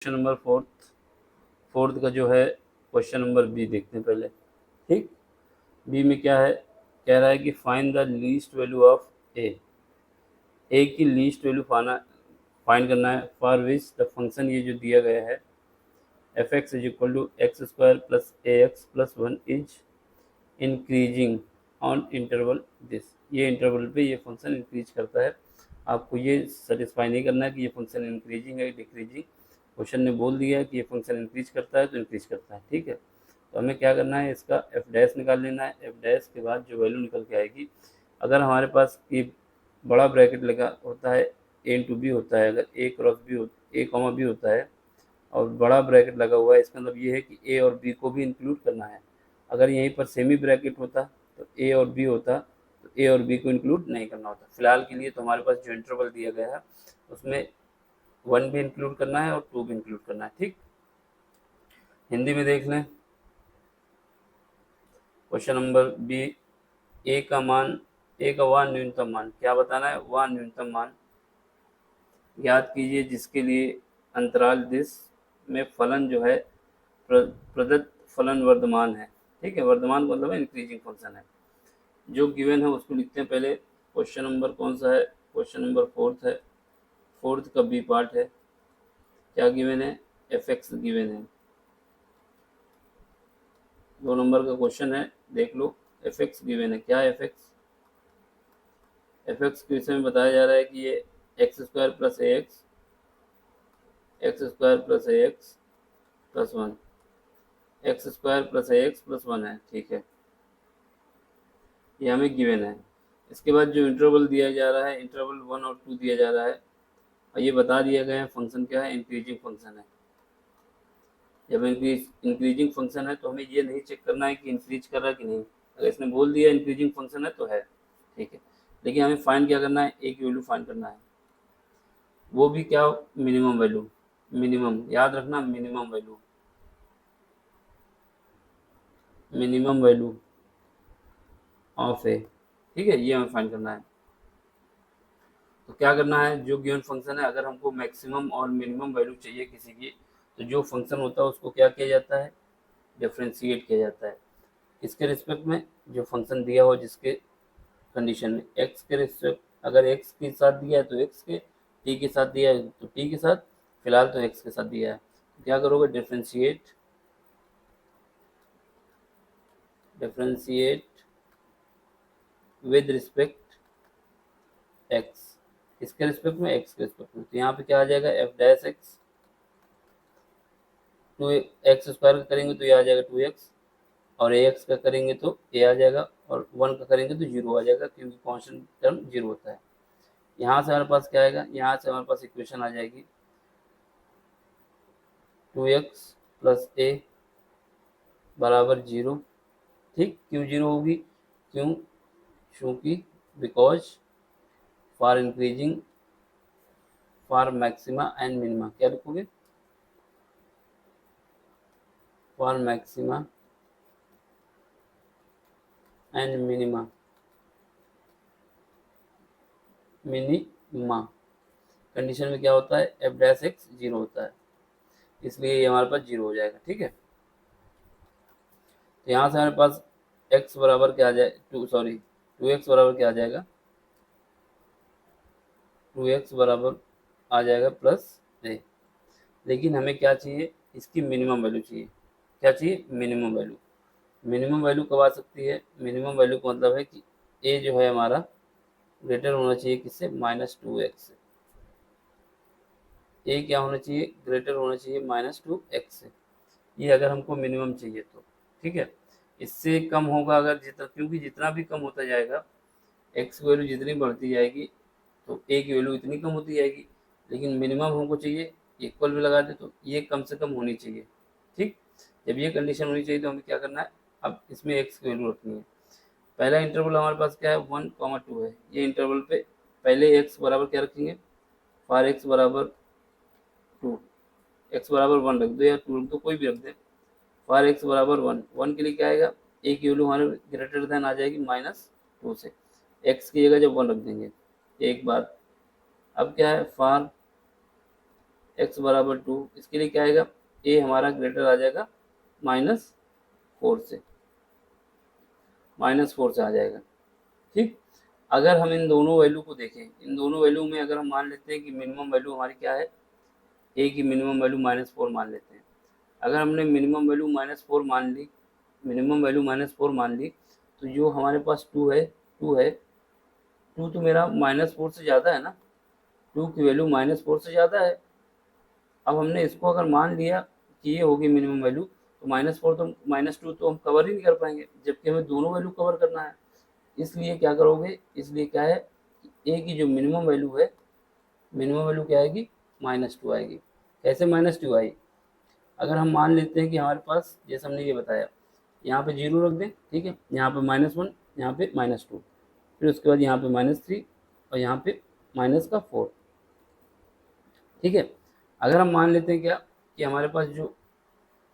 Question number fourth का जो है क्वेश्चन नंबर बी देखते हैं पहले। ठीक, बी में क्या है, कह रहा है कि find the least value of a की लीस्ट वैल्यू फाइंड करना है फॉर विच द फंक्शन ये जो दिया गया है F X is equal to X square plus A x plus one is increasing on interval this. ये इंटरवल पे ये फंक्शन इंक्रीज करता है। आपको ये सेटिस्फाई नहीं करना है कि ये फंक्शन इंक्रीजिंग है डिक्रीजिंग। क्वेश्चन ने बोल दिया है कि ये फंक्शन इंक्रीज करता है तो इंक्रीज करता है। ठीक है, तो हमें क्या करना है, इसका एफ डैश निकाल लेना है। एफ डैश के बाद जो वैल्यू निकल के आएगी, अगर हमारे पास ये बड़ा ब्रैकेट लगा होता है ए इंटू बी होता है, अगर ए क्रॉस बी हो ए कॉमा बी होता है और बड़ा ब्रैकेट लगा हुआ है, इसका मतलब ये है कि ए और बी को भी इंक्लूड करना है। अगर यहीं पर सेमी ब्रैकेट होता तो ए और बी होता, तो ए और बी को इंक्लूड नहीं करना होता। फिलहाल के लिए तो हमारे पास जो इंटरवल दिया गया है उसमें वन भी इंक्लूड करना है और टू भी इंक्लूड करना है। ठीक, हिंदी में देख लें क्वेश्चन नंबर बी। ए का मान, ए का वह न्यूनतम मान क्या बताना है, वह न्यूनतम मान याद कीजिए जिसके लिए अंतराल दिस में फलन जो है प्रदत्त फलन वर्धमान है। ठीक है, वर्धमान का मतलब है इंक्रीजिंग फंक्शन है। जो गिवन है उसको लिखते हैं पहले। क्वेश्चन नंबर कौन सा है, क्वेश्चन नंबर फोर्थ है। फोर्थ का बी पार्ट है। क्या गिवन है, एफ एक्स गिवन है। 2 नंबर का क्वेश्चन है, देख लो। एफ एक्स गिवन है। क्या है एफ एक्स, एफ एक्स के विषय में बताया जा रहा है कि ये एक्स स्क्वायर प्लस ए एक्स, एक्स स्क्वायर प्लस ए x plus one, x square plus ए एक्स प्लस वन है। ठीक है, ये हमें गिवन है। इसके बाद जो इंटरवल दिया जा रहा है, इंटरवल 1 और 2 दिया जा रहा है और ये बता दिया गया है फंक्शन क्या है, इंक्रीजिंग फंक्शन है। जब इंक्रीजिंग फंक्शन है तो हमें ये नहीं चेक करना है कि इंक्रीज कर रहा है कि नहीं। अगर इसने बोल दिया इंक्रीजिंग फंक्शन है तो है। ठीक है, लेकिन हमें फाइंड क्या करना है, ए की वैल्यू फाइंड करना है। वो भी क्या, मिनिमम वैल्यू। मिनिमम याद रखना, minimum value, minimum value of a. ठीक है, ये हमें फाइंड करना है। तो क्या करना है, जो गिवन फंक्शन है अगर हमको मैक्सिमम और मिनिमम वैल्यू चाहिए किसी की, तो जो फंक्शन होता है उसको क्या किया जाता है, डिफरेंशिएट किया जाता है। किसके रिस्पेक्ट में, जो फंक्शन दिया हो जिसके कंडीशन में। एक्स के रिस्पेक्ट, अगर एक्स के साथ दिया है तो एक्स के, टी के साथ दिया है तो टी के साथ, फिलहाल तो एक्स के साथ दिया है। तो क्या करोगे, differentiate, differentiate with respect X. किसके रिस्पेक्ट में, एक्स के रिस्पेक्ट में। तो यहाँ पे क्या आ जाएगा, F dash X, two X square का करेंगे तो ये आ जाएगा 2x, और ए एक्स का करेंगे तो ए आ जाएगा, और 1 का करेंगे तो 0 आ जाएगा क्योंकि कॉन्स्टेंट टर्म 0 होता है। यहाँ से हमारे पास क्या आएगा, यहाँ से हमारे पास इक्वेशन आ जाएगी 2x प्लस ए बराबर 0। ठीक, क्यों 0 होगी, क्यों, क्योंकि because for increasing for maxima and minima. क्या लिखोगे, for maxima and minima, minima condition में क्या होता है, एफ डैश एक्स 0 होता है, इसलिए ये हमारे पास 0 हो जाएगा। ठीक है, तो यहाँ से हमारे पास x बराबर क्या आ जाए, 2x बराबर क्या आ जाएगा, 2x बराबर आ जाएगा प्लस ए। लेकिन हमें क्या चाहिए, इसकी मिनिमम वैल्यू चाहिए। क्या चाहिए, मिनिमम वैल्यू। मिनिमम वैल्यू कब आ सकती है, मिनिमम वैल्यू का मतलब है कि ए जो है हमारा ग्रेटर होना चाहिए किससे, -2x से। ए क्या होना चाहिए, ग्रेटर होना चाहिए -2x से। ये अगर हमको मिनिमम चाहिए तो। ठीक है, इससे कम होगा अगर जितना, क्योंकि जितना भी कम होता जाएगा, एक्स की वैल्यू जितनी बढ़ती जाएगी तो ए की वैल्यू इतनी कम होती जाएगी। लेकिन मिनिमम हमको चाहिए, इक्वल भी लगा दे तो ये कम से कम होनी चाहिए। ठीक, जब ये कंडीशन होनी चाहिए तो हमें क्या करना है, अब इसमें एक्स की वैल्यू रखनी है। पहला इंटरवल हमारे पास क्या है, 1, 2 है। ये इंटरवल पे पहले एक्स बराबर क्या रखेंगे, फॉर एक्स बराबर 2, एक्स बराबर 1 रख दो या 2 रख दो, कोई भी रख दे। फॉर एक्स बराबर 1, 1 के लिए क्या आएगा, ए की वैल्यू हमारे ग्रेटर देन आ जाएगी -2 से। एक्स की जगह जब 1 रख देंगे। एक बात, अब क्या है, फॉर x बराबर 2, इसके लिए क्या आएगा, a हमारा ग्रेटर आ जाएगा -4 से, -4 से आ जाएगा। ठीक, अगर हम इन दोनों वैल्यू को देखें, इन दोनों वैल्यू में अगर हम मान लेते हैं कि मिनिमम वैल्यू हमारी क्या है, a की मिनिमम वैल्यू -4 मान लेते हैं। अगर हमने मिनिमम वैल्यू -4 मान ली, मिनिमम वैल्यू -4 मान ली, तो जो हमारे पास 2 है, 2 तो मेरा -4 से ज़्यादा है ना, 2 की वैल्यू -4 से ज़्यादा है। अब हमने इसको अगर मान लिया कि ये होगी मिनिमम वैल्यू, तो -4 तो -2 तो हम कवर ही नहीं कर पाएंगे, जबकि हमें दोनों वैल्यू कवर करना है। इसलिए क्या करोगे, इसलिए क्या है कि ए की जो मिनिमम वैल्यू है, मिनिमम वैल्यू क्या आएगी, -2 आएगी। कैसे -2 आई, अगर हम मान लेते हैं कि हमारे पास, जैसे हमने ये बताया, यहाँ पे 0 रख दें, ठीक है, यहाँ पे -1, यहाँ पे -2, फिर उसके बाद यहाँ पे -3 और यहाँ पे -4। ठीक है, अगर हम मान लेते हैं क्या कि हमारे पास जो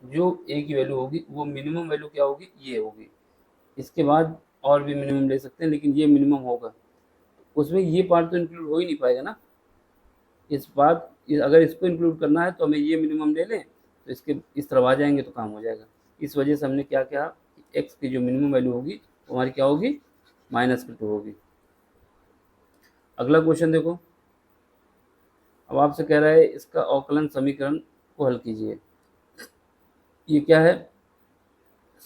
जो ए की वैल्यू होगी वो मिनिमम वैल्यू क्या होगी, ये होगी। इसके बाद और भी मिनिमम ले सकते हैं, लेकिन ये मिनिमम होगा, उसमें ये पार्ट तो इंक्लूड हो ही नहीं पाएगा ना। अगर इसको इंक्लूड करना है तो हमें ये मिनिमम ले लें, तो इसके इस तरफ आ जाएंगे तो काम हो जाएगा। इस वजह से हमने क्या किया, एक्स की जो मिनिमम वैल्यू होगी वो हमारी क्या होगी, -2 होगी। अगला क्वेश्चन देखो, अब आपसे कह रहा है इसका अवकलन समीकरण को हल कीजिए। ये क्या है,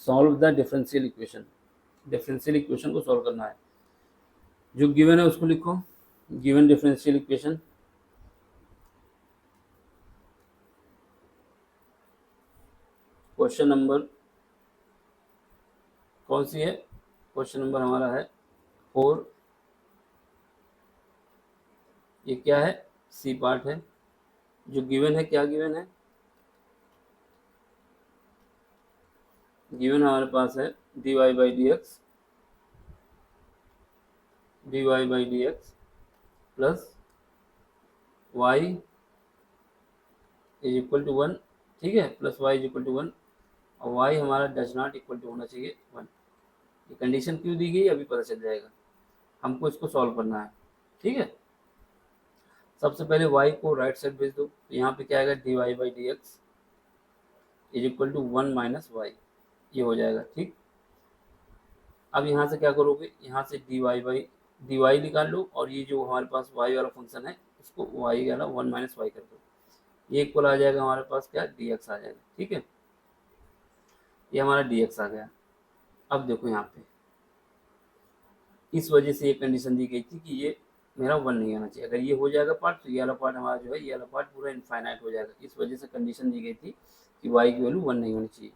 solve the differential equation, differential equation को सॉल्व करना है। जो गिवन है उसको लिखो, given differential equation, question number कौन सी है, क्वेश्चन नंबर हमारा है 4। ये क्या है, सी पार्ट है। जो गिवन है, क्या गिवन है, गिवन हमारे पास है dy by D X plus y is equal to 1, ठीक है, plus y is equal to 1, और y हमारा डज नॉट इक्वल टू होना चाहिए 1। ये कंडीशन क्यों दी गई अभी पता चल जाएगा, हमको इसको सॉल्व करना है। ठीक है, सबसे पहले y को राइट साइड भेज दो, तो यहाँ पे क्या आएगा, dy by D x is equal to 1 minus Y, ये हो जाएगा। ठीक, अब यहाँ से क्या करोगे, यहाँ से dy निकाल लो, और ये जो हमारे पास y वाला फंक्शन है उसको y वाला 1 माइनस वाई कर दो, ये इक्वल आ जाएगा हमारे पास क्या, dx आ जाएगा। ठीक है, ये हमारा dx आ गया। अब देखो यहाँ पे इस वजह से ये कंडीशन दी गई थी कि ये मेरा 1 नहीं आना चाहिए। अगर ये हो जाएगा पार्ट, तो ये वाला पार्ट हमारा जो है, ये वाला पार्ट पूरा इनफाइनाइट हो जाएगा। इस वजह से कंडीशन दी गई थी कि y की वैल्यू 1 नहीं होनी चाहिए।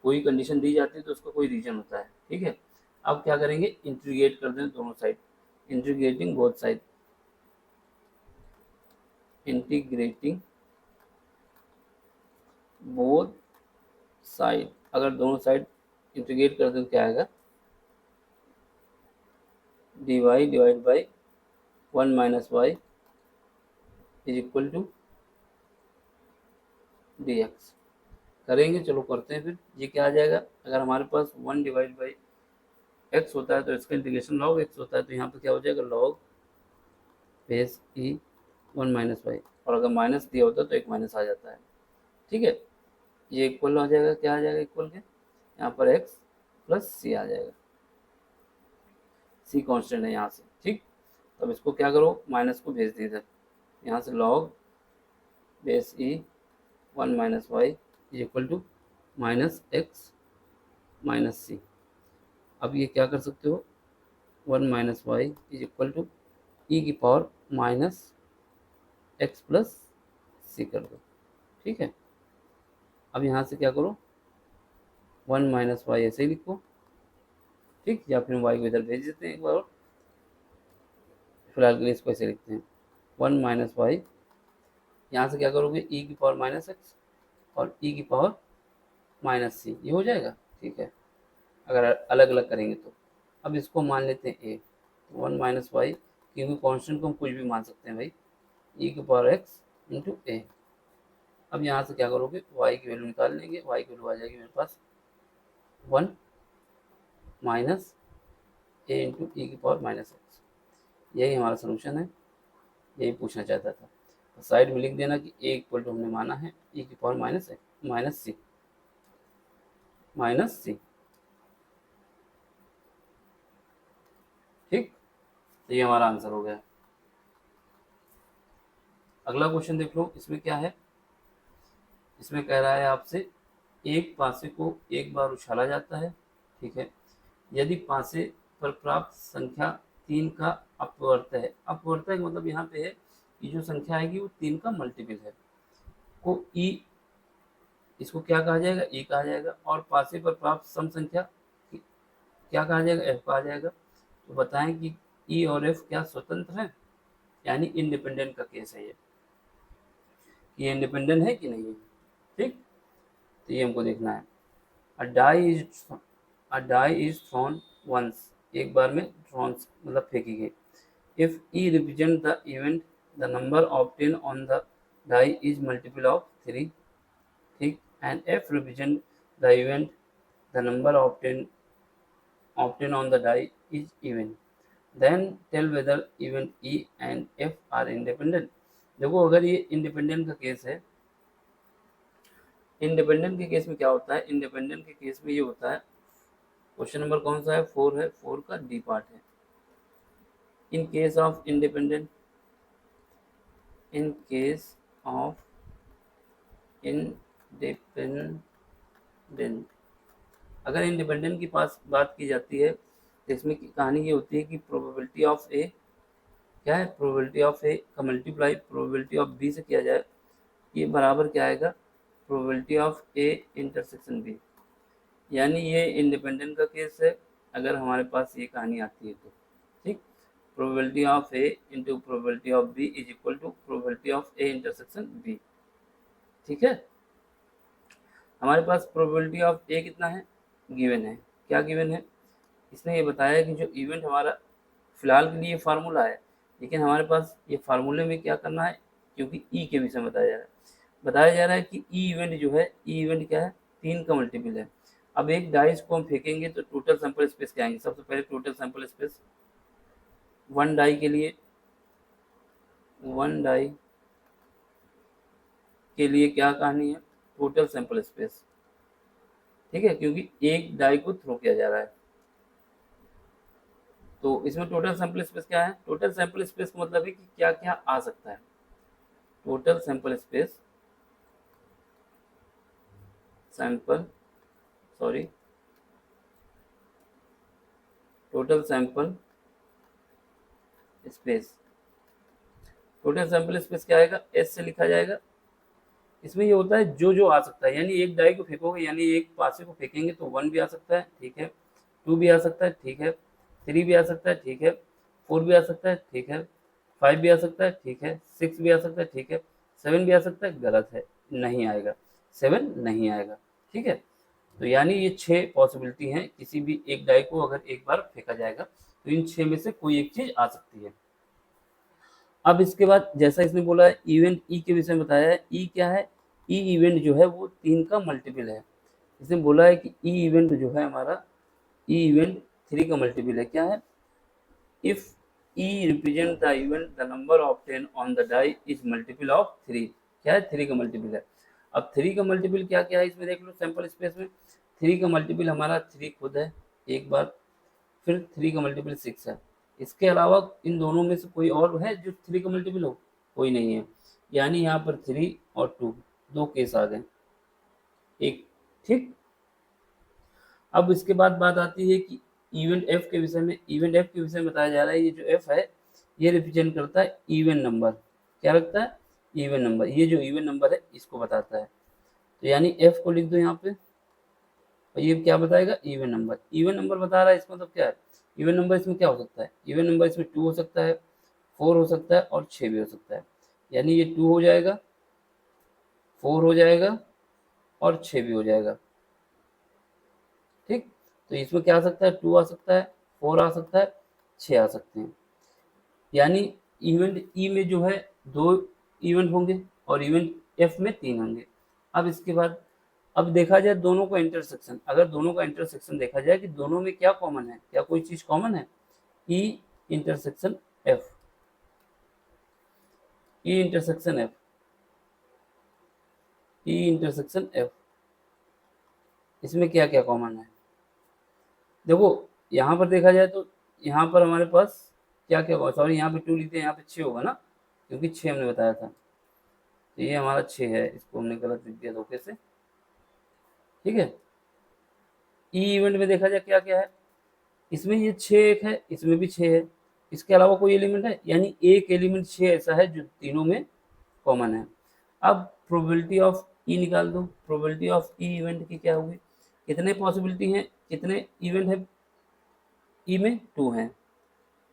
कोई कंडीशन दी जाती है तो उसका कोई रीजन होता है। ठीक है, अब क्या करेंगे, इंटीग्रेट कर दें दोनों side, integrating both side, integrating both side. अगर दोनों साइड इंटीग्रेट कर दें तो क्या आएगा, dy divide by 1 minus Y is equal to dx। करेंगे, चलो करते हैं। फिर ये क्या आ जाएगा, अगर हमारे पास 1 डिवाइड बाई एक्स होता है तो इसका इंटीग्रेशन लॉग एक्स होता है, तो यहाँ पे क्या हो जाएगा, log base e 1 minus Y, और अगर माइनस दिया होता है तो एक माइनस आ जाता है। ठीक है, ये इक्वल आ जाएगा, क्या आ जाएगा इक्वल के, यहाँ पर एक्स प्लस सी आ जाएगा, सी कांस्टेंट है यहाँ से। ठीक, तब इसको क्या करो, माइनस को भेज दीजिए, यहाँ से log base e 1 minus Y is equal to minus x minus c. अब ये क्या कर सकते हो, 1 minus Y is equal to e की power minus x plus c कर दो। ठीक है, अब यहाँ से क्या करो, 1 माइनस वाई ऐसे ही लिखो। ठीक, या फिर वाई को इधर भेज देते हैं एक बार और, फिलहाल के लिए इसको ऐसे लिखते हैं 1 माइनस वाई, यहाँ से क्या करोगे, ई की पावर माइनस एक्स और ई की पावर माइनस सी, ये हो जाएगा। ठीक है, अगर अलग अलग करेंगे तो। अब इसको मान लेते हैं ए, 1 माइनस वाई, क्योंकि कॉन्स्टेंट को हम कुछ भी मान सकते हैं भाई, ई की पावर एक्स इंटू ए। अब यहाँ से क्या करोगे, वाई की वैल्यू निकाल लेंगे, वाई की वैल्यू आ जाएगी मेरे पास 1 माइनस ए इंटू ई की पावर माइनस एक्स। यही हमारा सोल्यूशन है, यही पूछना चाहता था। साइड में लिख देना कि ए इक्वल टू हमने माना है e की पावर माइनस सी। ठीक, तो ये हमारा आंसर हो गया। अगला क्वेश्चन देख लो, इसमें क्या है, इसमें कह रहा है आपसे एक पासे को एक बार उछाला जाता है, ठीक है, यदि पासे पर प्राप्त संख्या 3 का अपवर्त है। अपवर्त का मतलब यहाँ पे है कि जो संख्या आएगी वो 3 का मल्टीपल है, को ई, इसको क्या कहा जाएगा, ई कहा जाएगा। और पासे पर प्राप्त सम संख्या क्या कहा जाएगा, एफ कहा जाएगा। तो बताएं कि ई और एफ क्या स्वतंत्र है, यानी इंडिपेंडेंट का केस है ये इंडिपेंडेंट है कि नहीं है। ठीक, तो ये हमको देखना है। A die is thrown once, एक बार में थ्रोन मतलब फेंकी गई। If E represent the event the number obtain on the die is multiple of 3, ठीक, and F represent the event the number obtain on the die is even, then tell whether event E and F are independent. देखो अगर ये independent का case है, independent के case में क्या होता है, इंडिपेंडेंट के केस में ये होता है, क्वेश्चन नंबर कौन सा है, 4 है, 4 का डी पार्ट है। In case of independent, in case of independent, अगर इंडिपेंडेंट की पास बात की जाती है तो इसमें की कहानी ये होती है कि प्रोबेबिलिटी ऑफ ए क्या है, प्रोबेबिलिटी ऑफ ए का मल्टीप्लाई प्रोबेबिलिटी ऑफ बी से किया जाए, ये बराबर क्या आएगा, probability of A intersection B. यानी ये इंडिपेंडेंट का केस है अगर हमारे पास ये कहानी आती है तो। ठीक, probability of A into probability of B is equal to probability of A intersection B. ठीक है, हमारे पास प्रोबेबिलिटी ऑफ ए कितना है, गिवन है। क्या गिवन है, इसने ये बताया कि जो इवेंट हमारा फिलहाल के लिए फार्मूला है, लेकिन हमारे पास ये फार्मूले में क्या करना है, क्योंकि ई के विषय में बताया जा रहा है कि ई इवेंट जो है, ई इवेंट क्या है, 3 का मल्टीपल है। अब एक डाइस को हम फेंकेंगे तो टोटल सैंपल स्पेस क्या आएंगे, सबसे पहले total sample space, one die के लिए, वन डाई के लिए क्या कहानी है, टोटल सैंपल स्पेस। ठीक है, क्योंकि एक डाई को थ्रो किया जा रहा है, तो इसमें टोटल सैंपल स्पेस क्या है, टोटल सैंपल स्पेस का मतलब है कि क्या क्या आ सकता है। Total sample space, sample sorry total sample space, total sample space क्या आएगा, एस से लिखा जाएगा। इसमें ये होता है जो जो आ सकता है, यानी एक डाई को फेंकोगे, यानी एक पासे को फेंकेंगे तो 1 भी आ सकता है, ठीक है, 2 भी आ सकता है, ठीक है, 3 भी आ सकता है, ठीक है, 4 भी आ सकता है, ठीक है, 5 भी आ सकता है, ठीक है, 6 भी आ सकता है, ठीक है, 7 भी आ सकता है, गलत है, नहीं आएगा, 7 नहीं आएगा। ठीक है, तो यानी ये 6 पॉसिबिलिटी हैं, किसी भी एक डाई को अगर एक बार फेंका जाएगा तो इन 6 में से कोई एक चीज आ सकती है। अब इसके बाद जैसा इसने बोला है इवेंट ई के विषय में बताया है, ई क्या है, ई इवेंट जो है वो 3 का मल्टीपल है। इसने बोला है कि ई इवेंट जो है हमारा, ई इवेंट 3 का मल्टीपल है। क्या है, if E represent the event the number obtain on the die is multiple of 3, क्या है, 3 का मल्टीपल है। अब 3 का मल्टीपल क्या क्या है, इसमें देख लो सैंपल स्पेस में, 3 का मल्टीपल हमारा 3 खुद है एक बार, फिर 3 का मल्टीपल 6 है। इसके अलावा इन दोनों में से कोई और है जो 3 का मल्टीपल हो, कोई नहीं है। यानी यहाँ पर 3 और 2 दो केस आ गए एक। ठीक, अब इसके बाद बात आती है कि इवेंट एफ के विषय में, इवेंट एफ के विषय में बताया जा रहा है, ये जो एफ है ये रिप्रेजेंट करता है इवन नंबर। क्या रखता है, इवन नंबर, ये जो इवन नंबर है इसको बताता है। तो यानी एफ को लिख दो यहाँ पे, और ये क्या बताएगा, इवन नंबर। इवन नंबर बता रहा है, इसका मतलब क्या है, इवन नंबर इसमें क्या हो सकता है, इवन नंबर इसमें 2 हो सकता है, 4 हो सकता है और 6 भी हो सकता है। यानी ये 2 हो जाएगा, 4 हो जाएगा और 6 भी हो जाएगा। ठीक, तो इसमें क्या आ सकता है, 2 आ सकता है, 4 आ सकता है, 6 आ सकते हैं। यानी इवेंट ई में जो है 2 इवेंट होंगे और इवेंट एफ में 3 होंगे। अब इसके बाद अब देखा जाए दोनों का इंटरसेक्शन, अगर दोनों का इंटरसेक्शन देखा जाए कि दोनों में क्या कॉमन है, क्या कोई चीज कॉमन है, ई इंटरसेक्शन एफ, ई इंटरसेक्शन एफ, ई इंटरसेक्शन एफ, इसमें क्या क्या कॉमन है? देखो यहाँ पर देखा जाए तो यहाँ पर हमारे पास क्या क्या होगा, सॉरी यहाँ पे 2 लिखते हैं, यहाँ पे 6 होगा ना, क्योंकि 6 हमने बताया था, तो ये हमारा 6 है, इसको हमने गलत लिख दिया धोखे से, ठीक है। ई इवेंट में देखा जाए क्या क्या है, इसमें ये 6 एक है, इसमें भी 6 है, इसके अलावा कोई एलिमेंट है, यानी एक एलिमेंट 6 ऐसा है जो तीनों में कॉमन है। अब प्रोबेबिलिटी ऑफ ई निकाल दो, प्रोबेबिलिटी ऑफ ई इवेंट की क्या होगी, कितने पॉसिबिलिटी हैं, कितने इवेंट है ई में, 2 हैं,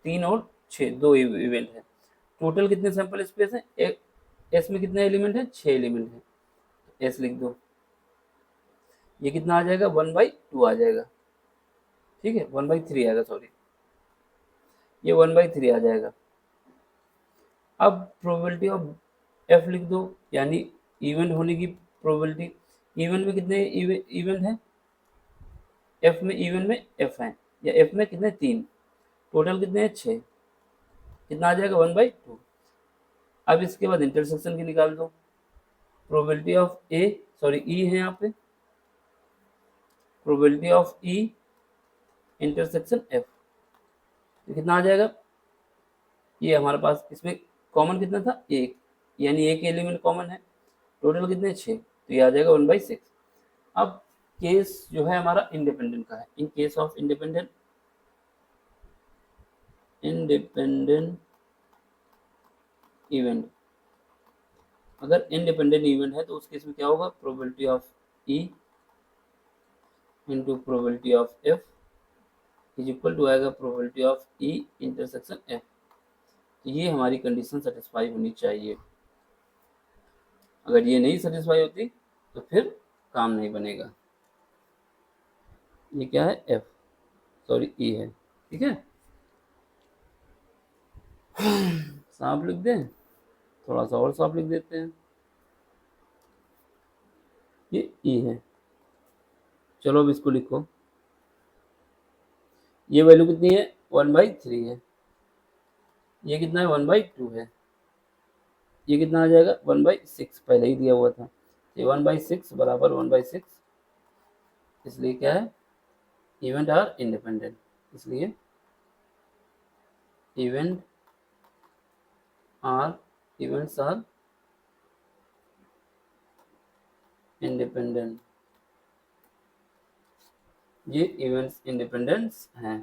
3 और 6, 2 इवेंट है, टोटल कितने सैंपल स्पेस है, एक एस में कितने एलिमेंट है, 6 एलिमेंट है, एस लिख दो, ये कितना आ जाएगा, 1/2 आ जाएगा, ठीक है, 1/3 आएगा, सॉरी ये 1/3 आ जाएगा। अब प्रोबेबिलिटी ऑफ एफ लिख दो, यानी इवेंट होने की प्रोबेबिलिटी, इवेंट में कितने इवेंट है, एफ में इवेंट में एफ है, या एफ में कितने, 3, टोटल कितने हैं, 6, कितना आ जाएगा, 1/2। अब इसके बाद इंटरसेक्शन की निकाल दो, प्रोबेबिलिटी ऑफ ए, सॉरी ई है यहाँ पे, probability of e intersection F, कितना आ जाएगा, ये हमारे पास इसमें कॉमन कितना था, एक, यानी एक एलिमेंट कॉमन है, टोटल कितने, 6, तो ये आ जाएगा 1/6। अब केस जो है हमारा इंडिपेंडेंट का है, in case of independent event, अगर इंडिपेंडेंट इवेंट है तो उस केस में क्या होगा, probability of e into probability of f is equal to आएगा probability of e intersection f. तो ये हमारी कंडीशन सेटिस्फाई होनी चाहिए, अगर ये नहीं सेटिस्फाई होती तो फिर काम नहीं बनेगा। ये क्या है, एफ, सॉरी ई है, ठीक है। साफ लिख दें, थोड़ा सा और साफ लिख देते हैं, ये ई है, चलो अब इसको लिखो, ये वैल्यू कितनी है, 1/3 है, ये कितना है, 1/2 है, ये कितना आ जाएगा, 1/6 पहले ही दिया हुआ था, ये 1/6 बराबर 1/6, इसलिए क्या है, इवेंट आर इंडिपेंडेंट, इसलिए इवेंट्स आर इंडिपेंडेंट, ये इवेंट्स इंडिपेंडेंस हैं,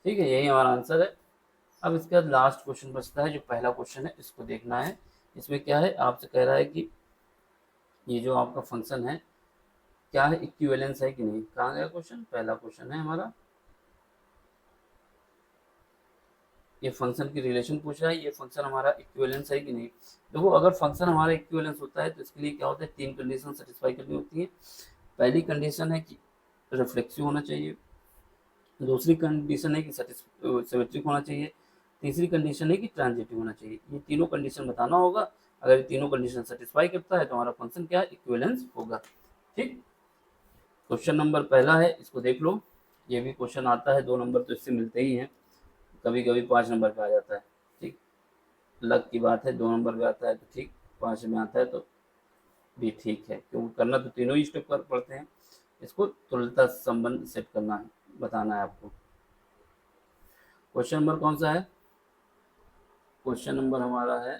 ठीक है, यही हमारा आंसर है। अब इसके बाद लास्ट क्वेश्चन बचता है, जो पहला क्वेश्चन है इसको देखना है। इसमें क्या है, आपसे कह रहा है कि ये जो आपका फंक्शन है क्या है, इक्विवेलेंस है कि नहीं। कहाँ गया क्वेश्चन, पहला क्वेश्चन है हमारा, ये फंक्शन की रिलेशन पूछ रहा है, ये फंक्शन हमारा इक्विवेलेंस है कि नहीं। देखो अगर फंक्शन हमारा इक्विवेलेंस होता है तो इसके लिए क्या होता है, 3 कंडीशन सेटिस्फाई करनी होती है। पहली कंडीशन है कि रिफ्लेक्सिव होना चाहिए, दूसरी कंडीशन है कि सिमेट्रिक होना चाहिए, तीसरी कंडीशन है कि ट्रांजिटिव होना चाहिए। ये तीनों कंडीशन बताना होगा, अगर ये तीनों कंडीशन सेटिस्फाई करता है तो हमारा फंक्शन क्या है, इक्विवेलेंस होगा, ठीक। क्वेश्चन नंबर पहला है, इसको देख लो, ये भी क्वेश्चन आता है, 2 नंबर तो इससे मिलते ही हैं, कभी कभी 5 नंबर पे आ जाता है, ठीक, लक की बात है, 2 नंबर पे आता है तो ठीक, 5 में आता है तो भी ठीक है, क्योंकि करना तो तीनों ही स्टेप पर पड़ते हैं। इसको तुल्यता संबंध सेट करना है, बताना है आपको। क्वेश्चन नंबर कौन सा है, क्वेश्चन नंबर हमारा है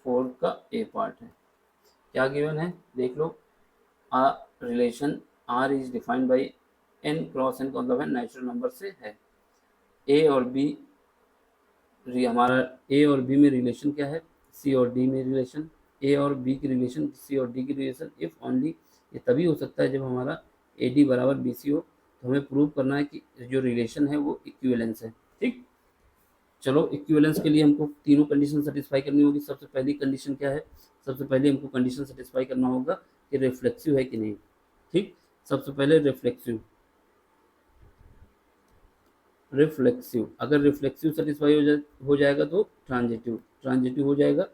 4 का ए पार्ट है। क्या गिवन है देख लो, a relation R is defined by N cross N का मतलब है नेचुरल नंबर से है। ए और बी, हमारा ए और बी में रिलेशन क्या है, सी और डी में रिलेशन, ए और बी की रिलेशन, सी और डी की रिलेशन, इफ ओनली, ये तभी हो सकता है जब हमारा ए डी बराबर बी सी हो। तो हमें प्रूव करना है कि जो रिलेशन है वो इक्विवेलेंस है, ठीक। चलो इक्विवेलेंस के लिए हमको तीनों कंडीशन सेटिस्फाई करनी होगी। सबसे पहली कंडीशन क्या है, सबसे पहले हमको कंडीशन सेटिस्फाई करना होगा कि रिफ्लेक्सिव है कि नहीं, ठीक। सबसे पहले रिफ्लेक्सिव, अगर रिफ्लेक्सिव सेटिस्फाई हो जाएगा तो ट्रांजिटिव हो जाएगा,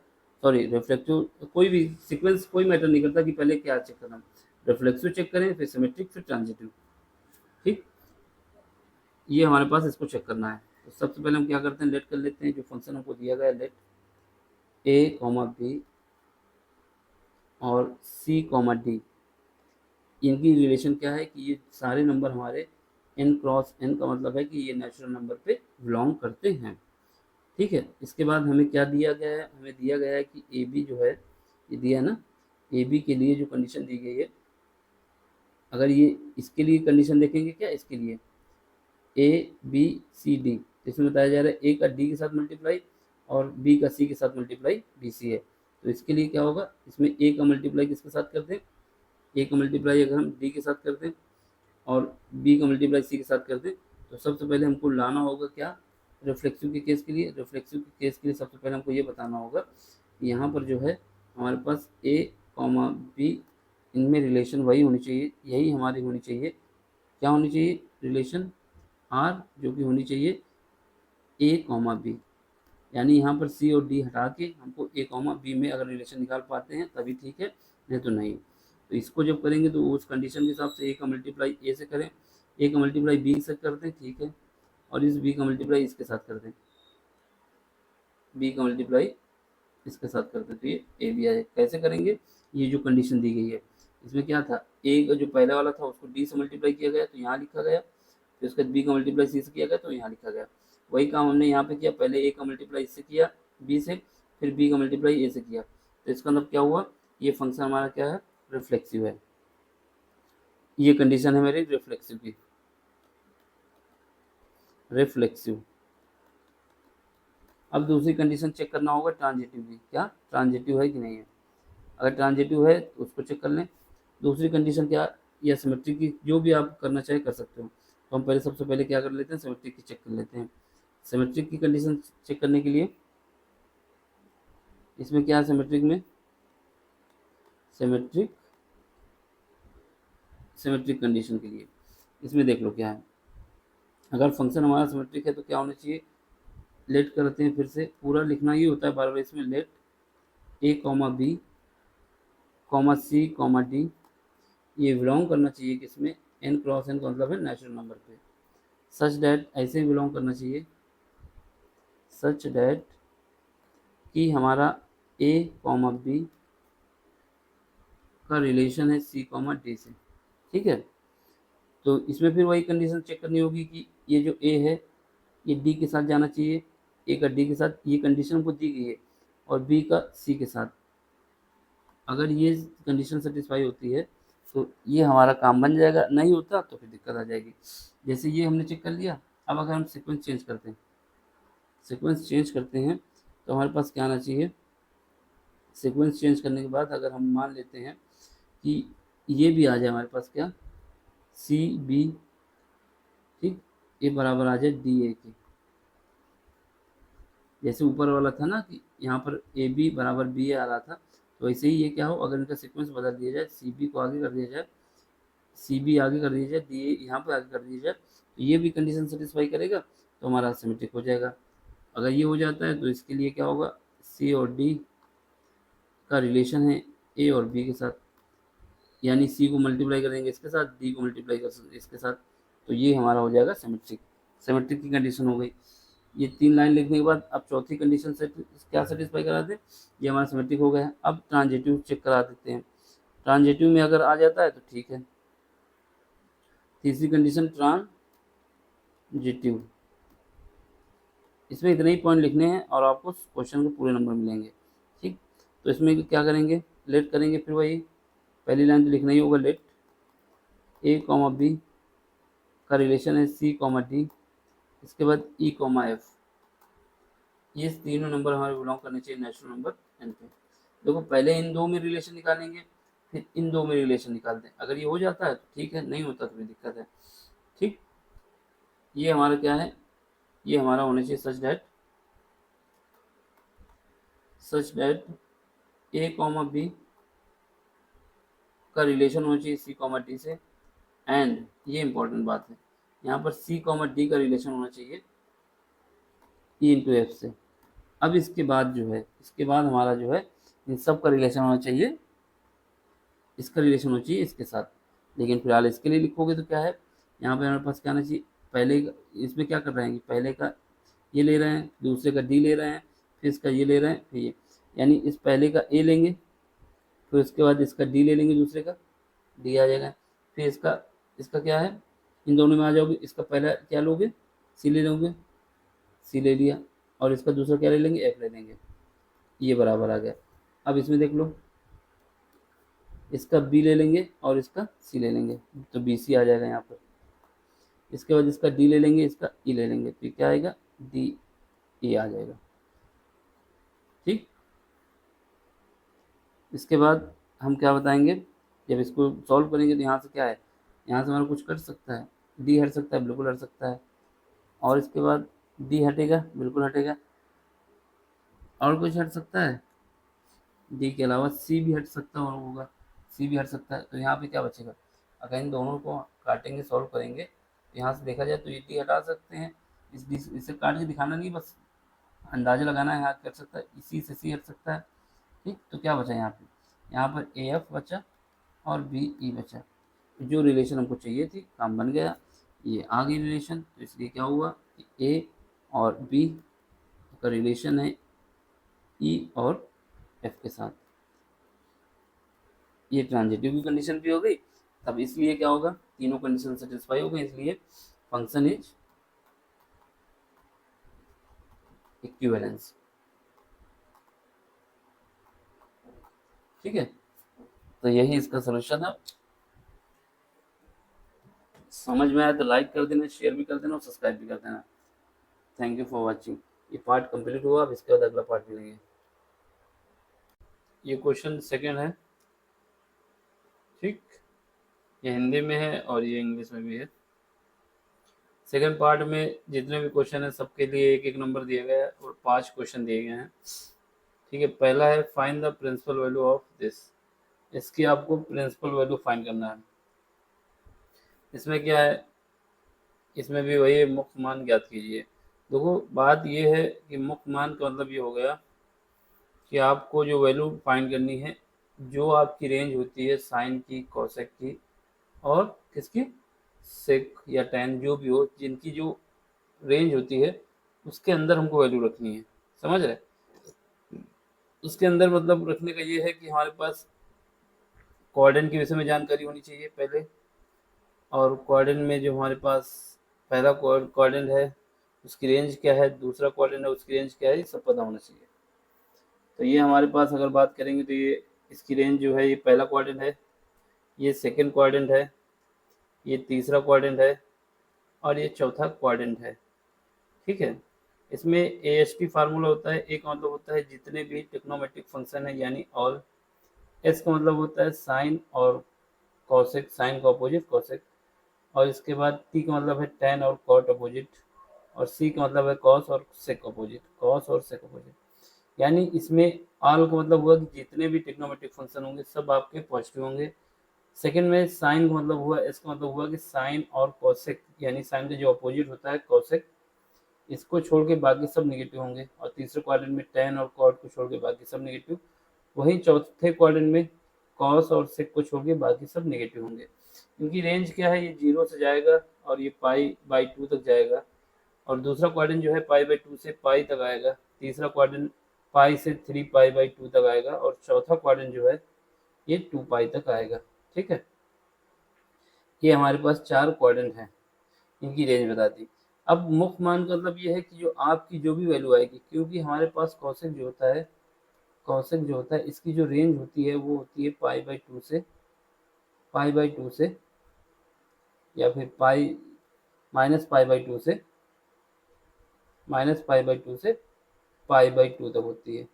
सॉरी रिफ्लेक्टिव, कोई भी सीक्वेंस कोई मैटर नहीं करता कि पहले क्या चेक करना, रिफ्लेक्सिव चेक करें फिर सिमेट्रिक फिर ट्रांजिटिव, ठीक। ये हमारे पास इसको चेक करना है। तो सबसे पहले हम क्या करते हैं, लेट कर लेते हैं, जो फंक्शन हमको दिया गया है लेट, ए कॉमा बी और सी कॉमा डी, इनकी रिलेशन क्या है कि ये सारे नंबर हमारे n क्रॉस n का मतलब है कि ये नेचुरल नंबर पे बिलोंग करते हैं। ठीक है, इसके बाद हमें क्या दिया गया है, हमें दिया गया है कि ए बी जो है, ये दिया है ना, ए बी के लिए जो कंडीशन दी गई है, अगर ये इसके लिए कंडीशन देखेंगे, क्या इसके लिए ए बी सी डी, इसमें बताया जा रहा है ए का डी के साथ मल्टीप्लाई और बी का सी के साथ मल्टीप्लाई बी सी है। तो इसके लिए क्या होगा, इसमें ए का मल्टीप्लाई किसके साथ कर दें, ए का मल्टीप्लाई अगर हम डी के साथ कर दें और बी का मल्टीप्लाई सी के साथ कर दें, तो सबसे पहले हमको लाना होगा क्या, रिफ्लेक्सिव के केस के लिए, रिफ्लेक्सिव के केस के लिए सबसे पहले हमको ये बताना होगा कि यहाँ पर जो है हमारे पास ए कॉमा बी, इनमें रिलेशन वही होनी चाहिए, यही हमारी होनी चाहिए, क्या होनी चाहिए, रिलेशन आर, जो कि होनी चाहिए ए कॉमा बी। यानी यहाँ पर सी और डी हटा के हमको ए कॉमा बी में अगर रिलेशन निकाल पाते हैं तभी ठीक है, नहीं तो नहीं। तो इसको जब करेंगे तो उस कंडीशन के हिसाब से ए का मल्टीप्लाई ए से करें, ए का मल्टीप्लाई बी से कर दें, ठीक है, और इस बी का मल्टीप्लाई इसके साथ कर दें, बी का मल्टीप्लाई इसके साथ कर दें, तो ये ए बी आ जाए। कैसे करेंगे, ये जो कंडीशन दी गई है इसमें क्या था, ए का जो पहले वाला था उसको डी से मल्टीप्लाई किया गया तो यहाँ लिखा गया, फिर उसके बाद बी का मल्टीप्लाई सी से किया गया तो यहाँ लिखा गया। वही काम हमने यहाँ पे किया, पहले ए का मल्टीप्लाई इससे किया बी से, फिर बी का मल्टीप्लाई ए से किया, तो इसका मतलब क्या हुआ, ये फंक्शन हमारा क्या है, रिफ्लेक्सिव है। ये कंडीशन है मेरी रिफ्लेक्सिव की, रिफ्लेक्सिव। अब दूसरी कंडीशन चेक करना होगा ट्रांजिटिव की, क्या ट्रांजिटिव है कि नहीं है, अगर ट्रांजिटिव है तो उसको चेक कर लें। दूसरी कंडीशन क्या, या सिमेट्रिक की, जो भी आप करना चाहे कर सकते हो। तो हम पहले सबसे पहले क्या कर लेते हैं, सिमेट्रिक की चेक कर लेते हैं। सिमेट्रिक की कंडीशन चेक करने के लिए इसमें क्या है, सिमेट्रिक में सिमेट्रिक सिमेट्रिक कंडीशन के लिए इसमें देख लो क्या है, अगर फंक्शन हमारा सिमेट्रिक है तो क्या होना चाहिए, लेट करते हैं, फिर से पूरा लिखना ही होता है बार बार इसमें, लेट ए कॉमा बी कॉमा सी कॉमा डी, ये बिलोंग करना चाहिए किसमें, एन क्रॉस एन का मतलब है नेचुरल नंबर पे, सच डैट, ऐसे ही बिलोंग करना चाहिए, सच डैट कि हमारा ए कॉमा बी का रिलेशन है सी कॉमा डी से। ठीक है, तो इसमें फिर वही कंडीशन चेक करनी होगी कि ये जो ए है ये डी के साथ जाना चाहिए, ए का डी के साथ, ये कंडीशन को दी गई है, और बी का सी के साथ। अगर ये कंडीशन सेटिस्फाई होती है तो ये हमारा काम बन जाएगा, नहीं होता तो फिर दिक्कत आ जाएगी। जैसे ये हमने चेक कर लिया, अब अगर हम सीक्वेंस चेंज करते हैं, सीक्वेंस चेंज करते हैं तो हमारे पास क्या आना चाहिए, सीक्वेंस चेंज करने के बाद अगर हम मान लेते हैं कि ये भी आ जाए हमारे पास क्या, सी बी, ठीक, ये बराबर आ जाए डी ए के, जैसे ऊपर वाला था ना कि यहाँ पर ए बी बराबर बी ए आ रहा था, तो ऐसे ही ये क्या हो, अगर इनका सीक्वेंस बदल दिया जाए, सी बी को आगे कर दिया जाए, सी बी आगे कर दिया जाए, डी ए यहाँ पर आगे कर दिया जाए, तो ये भी कंडीशन सेटिस्फाई करेगा तो हमारा सिमेट्रिक हो जाएगा। अगर ये हो जाता है तो इसके लिए क्या होगा, सी और डी का रिलेशन है ए और बी के साथ, यानी सी को मल्टीप्लाई करेंगे इसके साथ, डी को मल्टीप्लाई कर इसके साथ, तो ये हमारा हो जाएगा सिमेट्रिक। सिमेट्रिक की कंडीशन हो गई। ये 3 लाइन लिखने के बाद अब चौथी कंडीशन से क्या सेटिस्फाई करा दें, ये हमारा सिमेट्रिक हो गया है। अब ट्रांजिटिव चेक करा देते हैं, ट्रांजिटिव में अगर आ जाता है तो ठीक है। तीसरी कंडीशन ट्रांजिटिव, इसमें इतने ही पॉइंट लिखने हैं और आपको क्वेश्चन के पूरे नंबर मिलेंगे। ठीक, तो इसमें क्या करेंगे, लेट करेंगे, फिर वही पहली लाइन तो लिखना ही होगा, लेट ए कॉमा बी का रिलेशन है सी कॉमा डी, इसके बाद ई कॉमा एफ, ये तीनों नंबर हमारे बिलोंग करने चाहिए नेचुरल नंबर एन पे। देखो पहले इन दो में रिलेशन निकालेंगे, फिर इन दो में रिलेशन निकाल दें, अगर ये हो जाता है तो ठीक है, नहीं होता तो भी दिक्कत है। ठीक, ये हमारा क्या है, ये हमारा होना चाहिए such that A comma B का रिलेशन होना चाहिए सी कॉमा डी से, एंड ये इंपॉर्टेंट बात है, यहाँ पर सी कॉमा डी का रिलेशन होना चाहिए ई इंटू एफ से। अब इसके बाद जो है, इसके बाद हमारा जो है इन सब का रिलेशन होना चाहिए, इसका रिलेशन होना चाहिए इसके साथ। लेकिन फिलहाल इसके लिए लिखोगे तो क्या है, यहाँ पे हमारे पास क्या आना चाहिए, पहले इसमें क्या कर रहे हैं कि पहले का ये ले रहे हैं, दूसरे का डी ले रहे हैं, फिर इसका ये ले रहे हैं, फिर ये, यानी इस पहले का ए लेंगे, फिर उसके बाद इसका डी ले लेंगे, दूसरे का डी आ जाएगा, फिर इसका इसका क्या है, इन दोनों में आ जाओगे, इसका पहला क्या लोगे, सी ले लोगे, सी ले लिया, और इसका दूसरा क्या ले लेंगे, एफ ले लेंगे, ये बराबर आ गया। अब इसमें देख लो, इसका बी ले लेंगे और इसका सी ले लेंगे, तो बी सी आ जाएगा यहाँ पर। इसके बाद इसका डी ले लेंगे, इसका ई ले लेंगे, फिर क्या आएगा, डी ई आ जाएगा। ठीक, इसके बाद हम क्या बताएंगे, जब इसको सॉल्व करेंगे तो यहाँ से क्या है, यहाँ से हमारा कुछ कट सकता है, डी हट सकता है, बिल्कुल हट सकता है, और इसके बाद डी हटेगा, बिल्कुल हटेगा, और कुछ हट सकता है, डी के अलावा सी भी हट सकता है, और होगा सी भी हट सकता है, तो यहाँ पे क्या बचेगा, अगर इन दोनों को काटेंगे, सॉल्व करेंगे, तो यहाँ से देखा जाए तो ये डी हटा सकते हैं, इसे काट के दिखाना नहीं, बस अंदाजा लगाना है, यहाँ कर सकता है, इसी से सी हट सकता है। ठीक, तो क्या बचा यहाँ पे, यहाँ पर ए एफ बचा और बी ई बचा, जो रिलेशन हमको चाहिए थी, काम बन गया, ये आ गई रिलेशन, तो इसलिए क्या हुआ, ए और बी का रिलेशन है ई और एफ के साथ, ये ट्रांजिटिव की कंडीशन भी हो गई, तब इसलिए क्या होगा, तीनों कंडीशन सेटिस्फाई हो गई, इसलिए फंक्शन इज इक्विवेलेंस। ठीक है, तो यही इसका सलूशन है। समझ में आया तो लाइक कर देना, शेयर भी कर देना और सब्सक्राइब भी कर देना। Thank you for watching. ये पार्ट कंप्लीट हुआ, अब इसके बाद अगला पार्ट मिलेंगे। ये क्वेश्चन सेकंड है, ठीक, ये हिंदी में है और ये इंग्लिश में भी है। सेकंड पार्ट में जितने भी क्वेश्चन है सबके लिए एक एक नंबर दिया गया है और 5 क्वेश्चन दिए गए हैं। ठीक है, पहला है find the principal value of this, इसकी आपको प्रिंसिपल वैल्यू फाइंड करना है। इसमें क्या है, इसमें भी वही मुक्त मान ज्ञात कीजिए। देखो बात ये है कि मुक्त मान का मतलब ये हो गया कि आपको जो वैल्यू फाइंड करनी है, जो आपकी रेंज होती है साइन की, कोसेक की और किसकी, सेक या टेन, जो भी हो, जिनकी जो रेंज होती है उसके अंदर हमको वैल्यू रखनी है, समझ रहे। उसके अंदर मतलब रखने का ये है कि हमारे पास कोऑर्डिनेट के विषय में जानकारी होनी चाहिए पहले, और कोऑर्डिनेट में जो हमारे पास पहला कोऑर्डिनेट है उसकी रेंज क्या है, दूसरा कोऑर्डिनेट है उसकी रेंज क्या है, ये सब पता होना चाहिए। तो ये हमारे पास अगर बात करेंगे तो ये इसकी रेंज जो है, ये पहला कोऑर्डिनेट है, ये सेकंड कोऑर्डिनेट है, ये तीसरा कोऑर्डिनेट है और ये चौथा कोऑर्डिनेट है। ठीक है, इसमें AST फार्मूला होता है, एक मतलब होता है जितने भी ट्रिग्नोमेट्रिक फंक्शन है यानी ऑल, एस का मतलब होता है साइन और कॉसेक, साइन का अपोजिट कॉसेक, और इसके बाद टी का मतलब है टेन और कॉट अपोजिट, और सी का मतलब है कॉस और सेक अपोजिट, कॉस और सेक अपोजिट। यानी इसमें ऑल का मतलब हुआ कि जितने भी ट्रिग्नोमेट्रिक फंक्शन होंगे सब आपके पॉजिटिव होंगे। सेकंड में साइन का मतलब हुआ, इसका मतलब हुआ कि साइन और कॉसेक, यानी साइन का जो अपोजिट होता है कॉसेक, इसको छोड़ के बाकी सब नेगेटिव होंगे, और तीसरे क्वाड्रेंट में टेन और कॉट को छोड़ के बाकी सब नेगेटिव। वहीं चौथे क्वाड्रेंट में कॉस और सेक को छोड़ के बाकी सब नेगेटिव होंगे। इनकी रेंज क्या है, ये 0 से जाएगा और ये पाई/2 तक जाएगा, और दूसरा क्वाड्रेंट जो है पाई/2 से पाई तक आएगा, तीसरा क्वाड्रेंट पाई से 3 पाई/2 तक आएगा, और चौथा क्वाड्रेंट जो है ये 2 पाई तक आएगा। ठीक है, ये हमारे पास 4 क्वाड्रेंट हैं, इनकी रेंज बता दी। अब मुख्य मान का मतलब ये है कि जो आपकी जो भी वैल्यू आएगी, क्योंकि हमारे पास कॉसेक जो होता है, कॉसेक जो होता है इसकी जो रेंज होती है वो होती है पाई/2 से, पाई/2 से, या फिर पाई -पाई/2 से, -पाई/2 से पाई/2 तक होती है।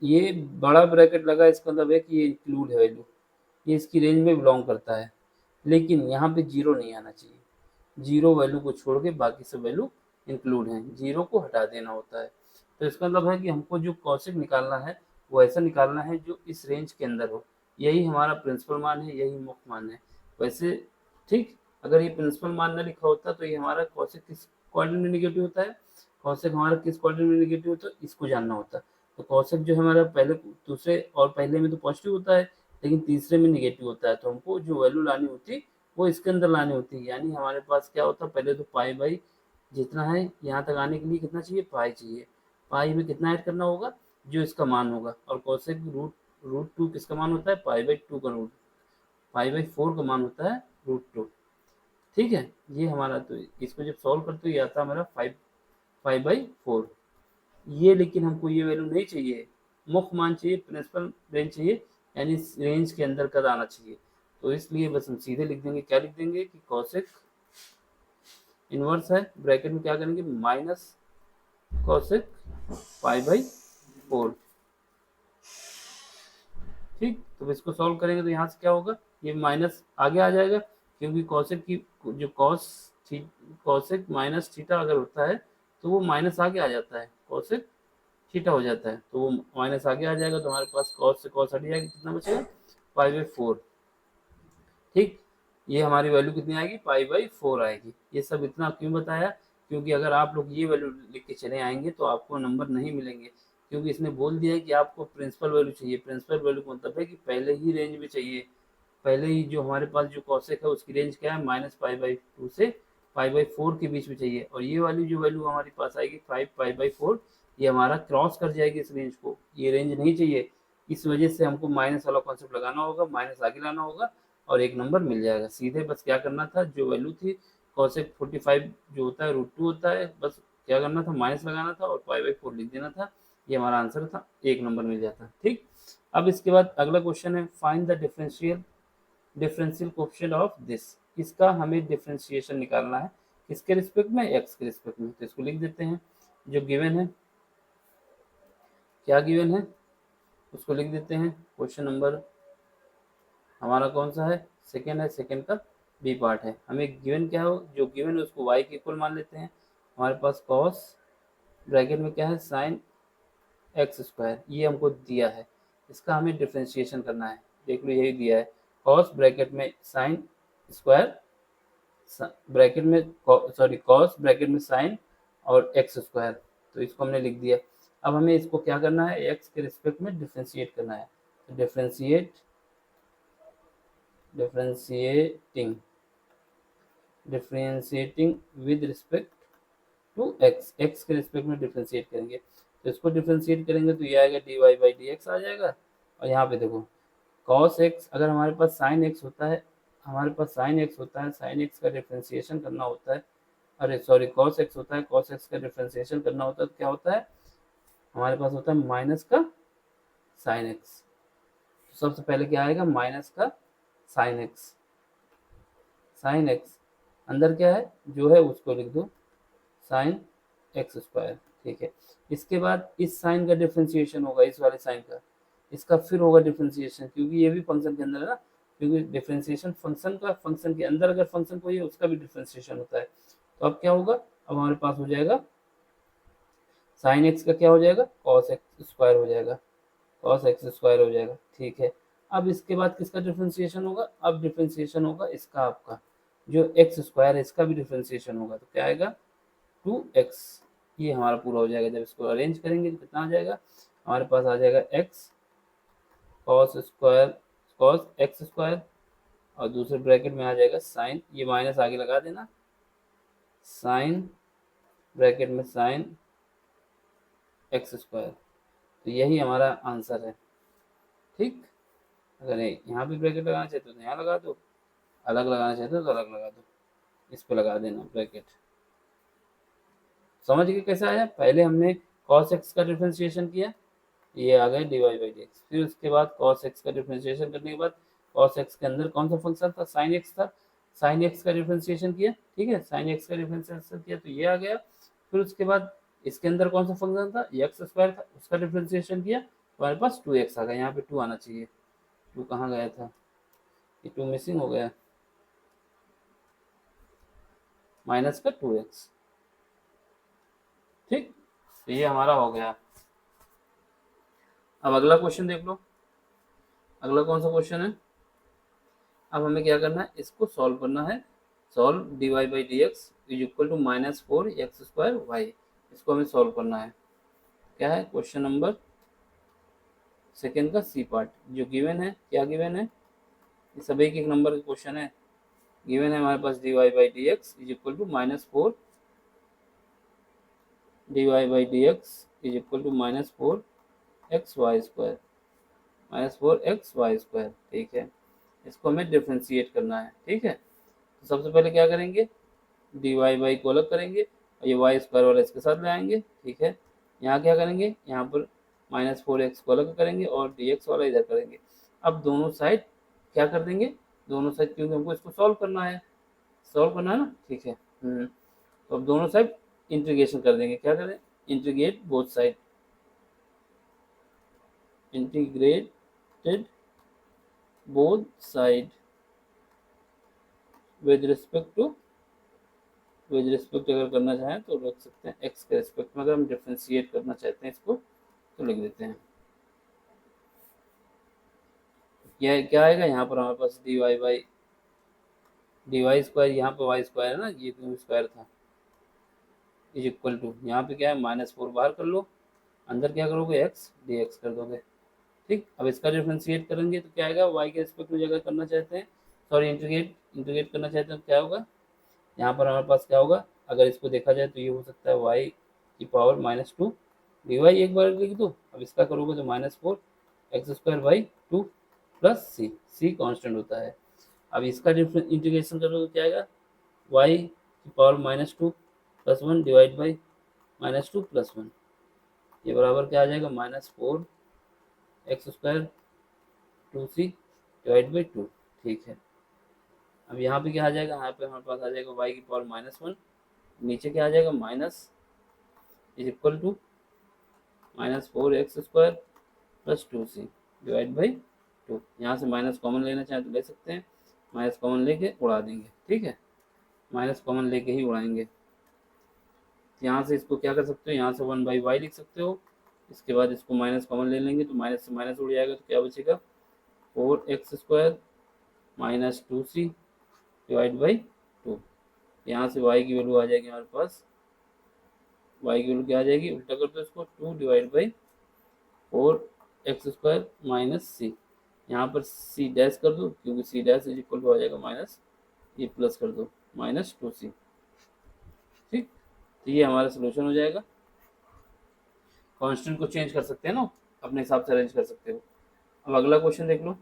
ये बड़ा ब्रैकेट लगा, इसका मतलब है कि ये इंक्लूड है वैल्यू, ये इसकी रेंज में बिलोंग करता है, लेकिन यहाँ पे 0 नहीं आना चाहिए। 0 वैल्यू को छोड़ के बाकी सब वैल्यू इंक्लूड हैं, 0 को हटा देना होता है। तो इसका मतलब है कि हमको जो कॉसेक निकालना है वो ऐसा निकालना है जो इस रेंज के अंदर हो, यही हमारा प्रिंसिपल मान है, यही मुख्य मान है। वैसे ठीक, अगर ये प्रिंसिपल मान न लिखा होता तो ये हमारा कॉसेक किस कोऑर्डिनेट में नेगेटिव होता है, कॉसेक हमारा किस कोऑर्डिनेट में नेगेटिव होता है, इसको जानना होता। तो कॉसेक जो है हमारा पहले, दूसरे और पहले में तो पॉजिटिव होता है, लेकिन तीसरे में नेगेटिव होता है, तो हमको जो वैल्यू लानी होती वो इसके अंदर लानी होती है। यानी हमारे पास क्या होता है, पहले तो पाई बाई जितना है यहाँ तक आने के लिए कितना चाहिए, पाई चाहिए, पाई में कितना ऐड करना होगा, जो इसका मान होगा, और कोसेक रूट टू किसका मान होता है, पाई बाई टू का रूट, पाई बाई फोर का मान होता है रूट टू। ठीक है, ये हमारा, तो इसको जब सॉल्व करते हो ये आता है हमारा फाइव बाई फोर। ये लेकिन हमको ये वैल्यू नहीं चाहिए, मुख्य मान चाहिए, प्रिंसिपल रेंज चाहिए, यानी रेंज के अंदर का आना चाहिए। तो इसलिए बस हम सीधे लिख देंगे, क्या लिख देंगे कि कॉसेक इनवर्स है, ब्रैकेट में क्या करेंगे minus cosec pi by four. ठीक, तो इसको सॉल्व करेंगे तो यहाँ से क्या होगा, ये माइनस आगे आ जाएगा, क्योंकि कॉसेक की जो कॉसेक माइनस थीटा अगर होता है तो वो माइनस आगे आ जाता है, कॉसेक थीटा हो जाता है, तो वो माइनस आगे आ जाएगा, तो हमारे पास कॉस से कॉस हट जाएगा, कितना बचेगा पाई बाई फोर। ठीक, ये हमारी वैल्यू कितनी आएगी, पाई बाई फोर आएगी। ये सब इतना क्यों बताया, क्योंकि अगर आप लोग ये वैल्यू लिख के चले आएंगे तो आपको नंबर नहीं मिलेंगे, क्योंकि इसने बोल दिया है कि आपको प्रिंसिपल वैल्यू चाहिए। प्रिंसिपल वैल्यू का मतलब है कि पहले ही रेंज में चाहिए, पहले ही जो हमारे पास जो कॉसेक है उसकी रेंज क्या है, माइनस पाई बाई टू से पाई बाई फोर के बीच में चाहिए, और ये वाली जो वैल्यू हमारे पास आएगी फाइव पाई बाई फोर, ये हमारा क्रॉस कर जाएगी इस रेंज को, ये रेंज नहीं चाहिए। इस वजह से हमको माइनस वाला कॉन्सेप्ट लगाना होगा, माइनस आगे लाना होगा और एक नंबर मिल जाएगा। सीधे बस क्या करना था, जो वैल्यू थी कॉसेक 45 जो होता है रूट टू होता है, बस क्या करना था, माइनस लगाना था और पाई बाई फोर लिख देना था, ये हमारा आंसर था, एक नंबर मिल जाता। ठीक, अब इसके बाद अगला क्वेश्चन है, find the differential coefficient of this. इसका हमें डिफरेंशिएशन निकालना है, किसके रिस्पेक्ट में, एक्स के रिस्पेक्ट में। तो इसको लिख देते हैं, जो गिवन है, क्या गिवन है उसको लिख देते हैं। क्वेश्चन नंबर हमारा कौन सा है, सेकेंड है, सेकेंड का बी पार्ट है। हमें गिवन क्या हो, जो गिवन है उसको वाई के इक्वल मान लेते हैं। हमारे पास कॉस ब्रैकेट में क्या है, साइन एक्स स्क्वायर, ये हमको दिया है, इसका हमें डिफ्रेंशिएशन करना है। देख लो यही दिया है, कॉस ब्रैकेट में साइन स्क्वायर ब्रैकेट में कॉस ब्रैकेट में साइन और एक्स स्क्वायर, तो इसको हमने लिख दिया। अब हमें इसको क्या करना है, एक्स के रिस्पेक्ट में डिफ्रेंशिएट करना है। तो differentiating with respect to x, x के रिस्पेक्ट में डिफ्रेंशिएट करेंगे। तो इसको डिफ्रेंशिएट करेंगे तो ये आएगा d Y by D x आ जाएगा। और यहाँ पे देखो कॉस एक्स, अगर हमारे पास साइन एक्स होता है, हमारे पास साइन एक्स होता है, साइन एक्स का डिफ्रेंशिएशन करना होता है, अरे सॉरी कॉस एक्स होता है, कॉस एक्स का डिफ्रेंशिएशन करना होता है, तो क्या होता है हमारे पास होता है माइनस का साइन एक्स। तो सबसे पहले क्या आएगा, माइनस का साइन एक्स, साइन एक्स अंदर क्या है जो है उसको लिख दो साइन एक्स स्क्वायर। ठीक है, इसके बाद इस साइन का डिफ्रेंशिएशन होगा, इस वाले साइन का, इसका फिर होगा डिफ्रेंशिएशन, क्योंकि ये भी फंक्शन के अंदर है ना, क्योंकि डिफ्रेंशिएशन फंक्शन का, फंक्शन के अंदर अगर फंक्शन कोई है उसका भी डिफ्रेंशिएशन होता है। तो अब क्या होगा, अब हमारे पास हो जाएगा साइन एक्स का क्या हो जाएगा, कॉस एक्स स्क्वायर हो जाएगा, कॉस एक्स स्क्वायर हो जाएगा। ठीक है, अब इसके बाद किसका डिफ्रेंशिएशन होगा, अब डिफ्रेंशिएशन होगा इसका, आपका जो एक्स स्क्वायर है इसका भी डिफ्रेंशिएशन होगा, तो क्या आएगा टू एक्स, ये हमारा पूरा हो जाएगा। जब इसको अरेंज करेंगे तो कितना आ जाएगा, हमारे पास आ जाएगा x cos square, cos x square, और दूसरे ब्रैकेट में आ जाएगा साइन, ये माइनस आगे लगा देना, साइन ब्रैकेट में साइन एक्स स्क्वायर। तो यही हमारा आंसर है। ठीक, अगर यहाँ भी ब्रैकेट लगाना चाहते हो तो यहाँ लगा दो, अलग लगाना चाहते हो तो अलग लगा दो, इस पे लगा देना ब्रैकेट। समझ गए कैसे आया, पहले हमने cos x का डिफरेंशिएशन किया, ये आ गया dy बाई डी एक्स, फिर उसके बाद cos x का डिफरेंशिएशन करने के बाद cos x के अंदर कौन सा फंक्शन था, sin x था, sin x का डिफरेंशिएशन किया। ठीक है, sin x का डिफरेंशिएशन किया तो ये आ गया। फिर उसके बाद इसके अंदर कौन सा फंक्शन था, एक्स स्क्वायर था, उसका डिफरेंशिएशन किया तो हमारे पास 2x आ गया, यहाँ पे 2 आना चाहिए, 2 कहाँ गया था, ये 2 मिसिंग हो गया, माइनस का 2x। ठीक, तो ये हमारा हो गया। अब अगला क्वेश्चन देख लो, अगला कौन सा क्वेश्चन है, अब हमें क्या करना है, इसको सॉल्व करना है। Solve D Y by D x is equal to minus four X square Y, इसको हमें सॉल्व करना है। क्या है, क्वेश्चन नंबर सेकेंड का सी पार्ट, जो गिवन है, क्या गिवन है, ये सभी एक एक नंबर का क्वेश्चन है। गिवन है हमारे पास d Y by D x is equal to minus four, d Y by D x is equal to minus four x y square, -4xy², ठीक है। इसको हमें डिफ्रेंशिएट करना है, ठीक है। तो सबसे पहले क्या करेंगे, डी वाई बाई को अलग करेंगे और ये वाई स्क्वायर वाला इसके साथ ले आएंगे, ठीक है। यहाँ क्या करेंगे, यहाँ पर -4x को अलग करेंगे और dx वाला इधर करेंगे। अब दोनों साइड क्या कर देंगे, दोनों साइड, क्योंकि हमको इसको सॉल्व करना है, ना, ठीक है। तो अब दोनों साइड इंटीग्रेशन कर देंगे, क्या करें, integrate both side, integrated both side with respect to, अगर करना चाहें तो रख सकते हैं x के रिस्पेक्ट में, अगर हम डिफ्रेंशिएट करना चाहते हैं इसको तो लिख देते हैं। क्या आएगा यहाँ पर हमारे पास डी वाई स्क्वायर, यहाँ पर वाई स्क्वायर है ना, ये तो स्क्वायर था, इज इक्वल टू, यहाँ पे क्या है -4 बाहर कर लो, अंदर क्या करोगे x dx कर दोगे, ठीक। अब इसका डिफ्रेंशिएट करेंगे तो क्या आएगा, y के रिस्पेक्ट में अगर करना चाहते हैं, सॉरी इंटीग्रेट करना चाहते हैं तो क्या होगा, यहाँ पर हमारे पास क्या होगा, अगर इसको देखा जाए तो ये हो सकता है y की पावर -2 dy, एक बार लिख दो। अब इसका करोगे तो -4x² 2 प्लस c कांस्टेंट होता है। अब इसका इंटीग्रेशन करोगे तो क्या आएगा, y की पावर -2 + 1 डिवाइड बाई -2 + 1, ये बराबर क्या आ जाएगा, -4x² 2c डिवाइड बाई 2, ठीक है। अब यहाँ पे क्या आ जाएगा, यहाँ पे हमारे पास आ जाएगा y की पावर -1, नीचे क्या आ जाएगा, minus is equal to -4x² + 2c divide by 2, यहाँ से माइनस कॉमन लेना चाहें तो ले सकते हैं, माइनस कॉमन लेके उड़ा देंगे, ठीक है, माइनस कॉमन लेके ही उड़ाएंगे। यहाँ से इसको क्या कर सकते हो, यहाँ से 1/y लिख सकते हो, इसके बाद इसको माइनस कॉमन ले लेंगे तो माइनस से माइनस उड़ जाएगा, तो क्या बचेगा, 4x² - 2c डिवाइड बाई 2, यहाँ से y की वैल्यू आ जाएगी हमारे पास, y की वैल्यू क्या आ जाएगी, उल्टा कर दो इसको, 2 डिवाइड बाई 4x² - c, यहाँ पर c डैश कर दो क्योंकि c dash is equal to आ जाएगा माइनस, ये प्लस कर दो -2c, ठीक। तो ये हमारा सोल्यूशन हो जाएगा। कांस्टेंट को चेंज कर सकते हैं ना, अपने हिसाब से अरेंज कर सकते हो। अब अगला क्वेश्चन देख लो,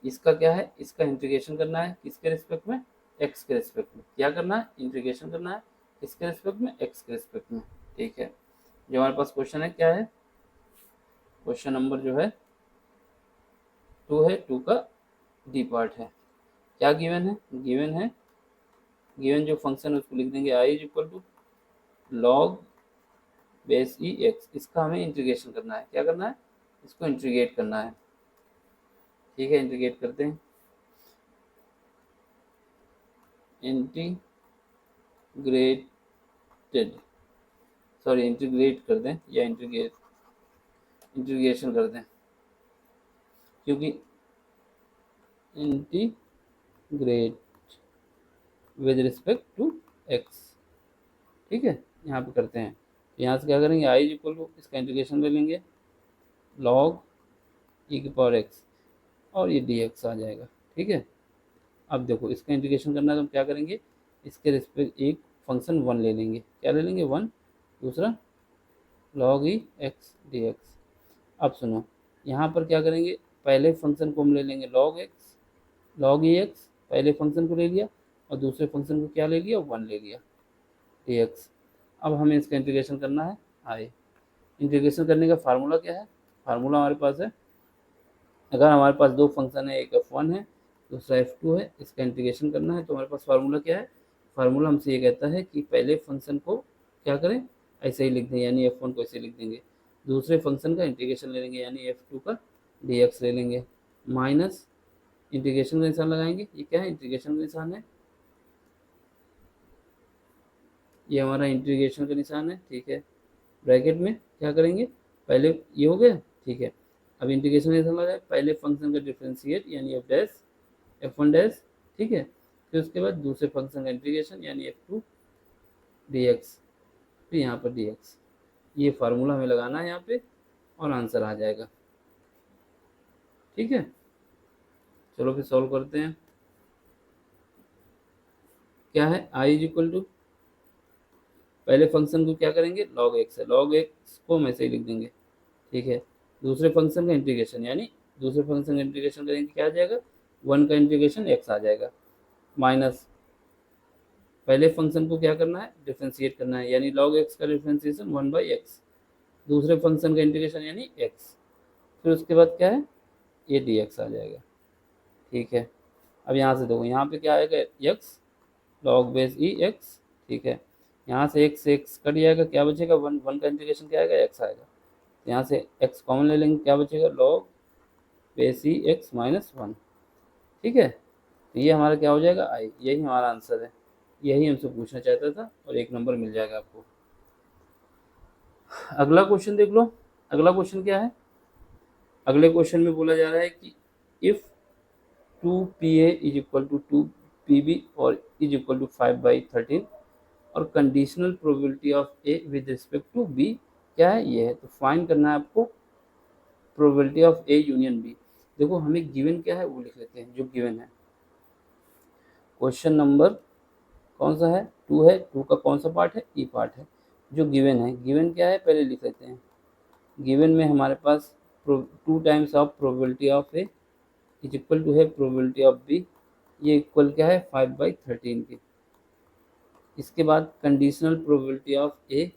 इसका क्या है, इसका इंटीग्रेशन करना है किसके रिस्पेक्ट में, x के रिस्पेक्ट में, क्या करना है, इंटीग्रेशन करना है किसके रिस्पेक्ट में, x के रिस्पेक्ट में, ठीक है। जो हमारे पास क्वेश्चन है क्या है, क्वेश्चन नंबर जो है 2 है, 2 का डी पार्ट है। क्या गिवन है, गिवन जो फंक्शन है उसको लिख देंगे i is equal to log base E X, इसका हमें इंटीग्रेशन करना है, क्या करना है, इसको इंटीग्रेट करना है, ठीक है। इंटीग्रेट करते हैं, इंटीग्रेट कर दें या इंटीग्रेशन कर दें, क्योंकि integrate with respect to X, ठीक है। यहाँ पे करते हैं, यहाँ से क्या करेंगे, i इज इक्वल टू, इसका इंटीग्रेशन ले लेंगे log e⁻x और ये dx आ जाएगा, ठीक है। अब देखो इसका इंटीग्रेशन करना है तो हम क्या करेंगे, इसके रिस्पेक्ट एक फंक्शन 1 ले लेंगे, क्या ले लेंगे 1, दूसरा log e x dx। अब सुनो, यहाँ पर क्या करेंगे, पहले फंक्शन को हम ले लेंगे log e x, पहले फंक्शन को ले लिया और दूसरे फंक्शन को क्या ले लिया, 1 ले लिया dx। अब हमें इसका इंटीग्रेशन करना है i। इंटीग्रेशन करने का फार्मूला क्या है, फार्मूला हमारे पास है, अगर हमारे पास दो फंक्शन है, एक f1 है दूसरा f2 है, इसका इंटीग्रेशन करना है तो हमारे पास फार्मूला क्या है, फार्मूला हमसे ये कहता है कि पहले फंक्शन को क्या करें, ऐसे ही लिख दें, यानी f1 को ऐसे लिख देंगे, दूसरे फंक्शन का इंटीग्रेशन ले लेंगे यानी f2 का dx ले लेंगे, माइनस इंटीग्रेशन का निशान लगाएंगे, ये क्या है, इंटीग्रेशन का निशान है, ये हमारा इंटीग्रेशन का निशान है, ठीक है। ब्रैकेट में क्या करेंगे, पहले ये हो गया, ठीक है। अब इंटीग्रेशन निशान लगाए, पहले फंक्शन का डिफ्रेंशिएट यानी f1 डैश, ठीक है, फिर उसके बाद दूसरे फंक्शन का इंटीग्रेशन यानी f2 dx, फिर यहाँ पर dx, ये फार्मूला हमें लगाना है यहाँ पे और आंसर आ जाएगा, ठीक है। चलो फिर सॉल्व करते हैं, क्या है i इज इक्वल टू, पहले फंक्शन को क्या करेंगे, log x है, log x को हम ऐसे ही लिख देंगे, ठीक है। दूसरे फंक्शन का इंटीग्रेशन, यानी दूसरे फंक्शन का इंटीग्रेशन करेंगे क्या आ जाएगा, 1 का इंटीग्रेशन x आ जाएगा, माइनस पहले फंक्शन को क्या करना है, डिफ्रेंशिएट करना है, यानी log x का डिफ्रेंशिएशन 1/x, दूसरे फंक्शन का इंटीग्रेशन यानी x, फिर उसके बाद क्या है, ये dx आ जाएगा। ठीक है, अब यहाँ से देखो, यहाँ पे क्या आएगा, x log बेस ई x। ठीक है, यहाँ से x कट जाएगा, क्या बचेगा, 1 का इंटीग्रेशन क्या आएगा, x आएगा, यहाँ से x कॉमन ले लेंगे, क्या बचेगा, log बेस ई x माइनस 1। ठीक है, तो ये हमारा क्या हो जाएगा, i, यही हमारा आंसर है, यही हमसे पूछना चाहता था और 1 नंबर मिल जाएगा आपको। अगला क्वेश्चन देख लो, अगला क्वेश्चन क्या है, अगले क्वेश्चन में बोला जा रहा है कि if 2pa is equal to 2pb और इज इक्वल टू 5/13 और conditional probability of A with respect to B क्या है, ये है, तो फाइंड करना है आपको probability of A union B. देखो हमें गिवन क्या है वो लिख लेते हैं, जो गिवन है, क्वेश्चन नंबर कौन सा है, 2 है, 2 का कौन सा पार्ट है, ई पार्ट है, जो गिवन है, गिवन क्या है पहले लिख लेते हैं, गिवन में हमारे पास 2 times of probability of A is equal to है प्रोबेबिलिटी ऑफ बी, ये इक्वल क्या है 5/13 के। इसके बाद कंडीशनल प्रोबेबिलिटी ऑफ ए,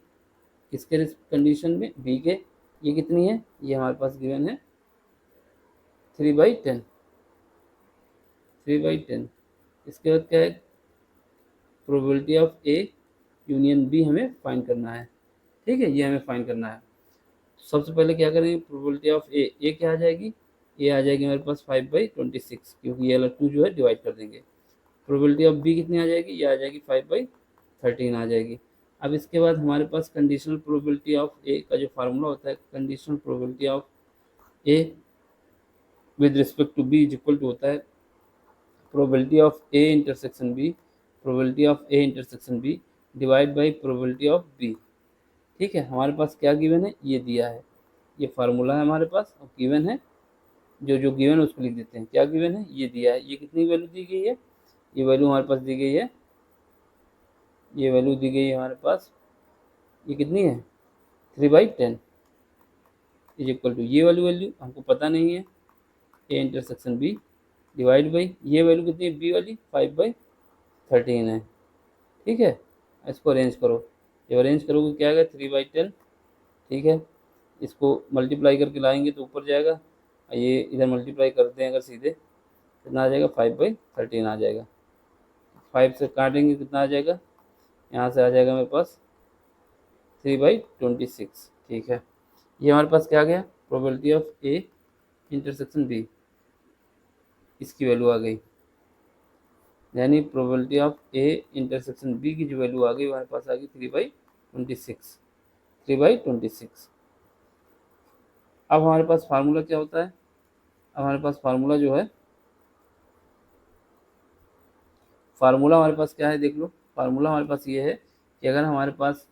किसके कंडीशन में, बी के, ये कितनी है, ये हमारे पास गिवन है 3/10, 3/10। इसके बाद क्या है, probability of A union B हमें फाइंड करना है। ठीक है, ये हमें फाइंड करना है। सबसे पहले क्या करेंगे, प्रोबेबिलिटी ऑफ ए क्या आ जाएगी, ये आ जाएगी हमारे पास 5/26, क्योंकि ये अलग 2 जो है डिवाइड कर देंगे। प्रोबेबिलिटी ऑफ बी कितनी आ जाएगी, ये आ जाएगी 5/13 आ जाएगी। अब इसके बाद हमारे पास कंडीशनल प्रोबेबिलिटी ऑफ ए का जो फार्मूला होता है, conditional probability of A with respect to B is equal to होता है probability of A intersection B, probability of A intersection B divide by probability of B. ठीक है, हमारे पास क्या गिवन है, ये दिया है, ये फार्मूला है हमारे पास, और गिवन है, जो जो गिवन है उसको लिख देते हैं, क्या गिवन है, ये दिया है, ये कितनी वैल्यू दी गई है, ये वैल्यू हमारे पास दी गई है, ये वैल्यू दी गई है हमारे पास, ये कितनी है 3/10 इज इक्वल टू, ये वाली वैल्यू हमको पता नहीं है, A intersection B divide by ये वैल्यू कितनी है, बी वाली 5/13 है। ठीक है, इसको अरेंज करो, जब अरेंज करोगे क्या आएगा 3/10। ठीक है, इसको मल्टीप्लाई करके लाएंगे तो ऊपर जाएगा, ये इधर मल्टीप्लाई करते हैं अगर सीधे, कितना आ जाएगा 5/13 आ जाएगा, 5 से काटेंगे कितना आ जाएगा, यहाँ से आ जाएगा मेरे पास 3/26। ठीक है, ये हमारे पास क्या आ गया, probability of A intersection B, इसकी वैल्यू आ गई, यानी probability of A intersection B की जो वैल्यू आ गई हमारे पास आ गई 3/26, 3/26। अब हमारे पास फार्मूला क्या होता है, अब हमारे पास फार्मूला जो है, फार्मूला हमारे पास क्या है देख लो, फार्मूला हमारे पास ये है कि अगर हमारे पास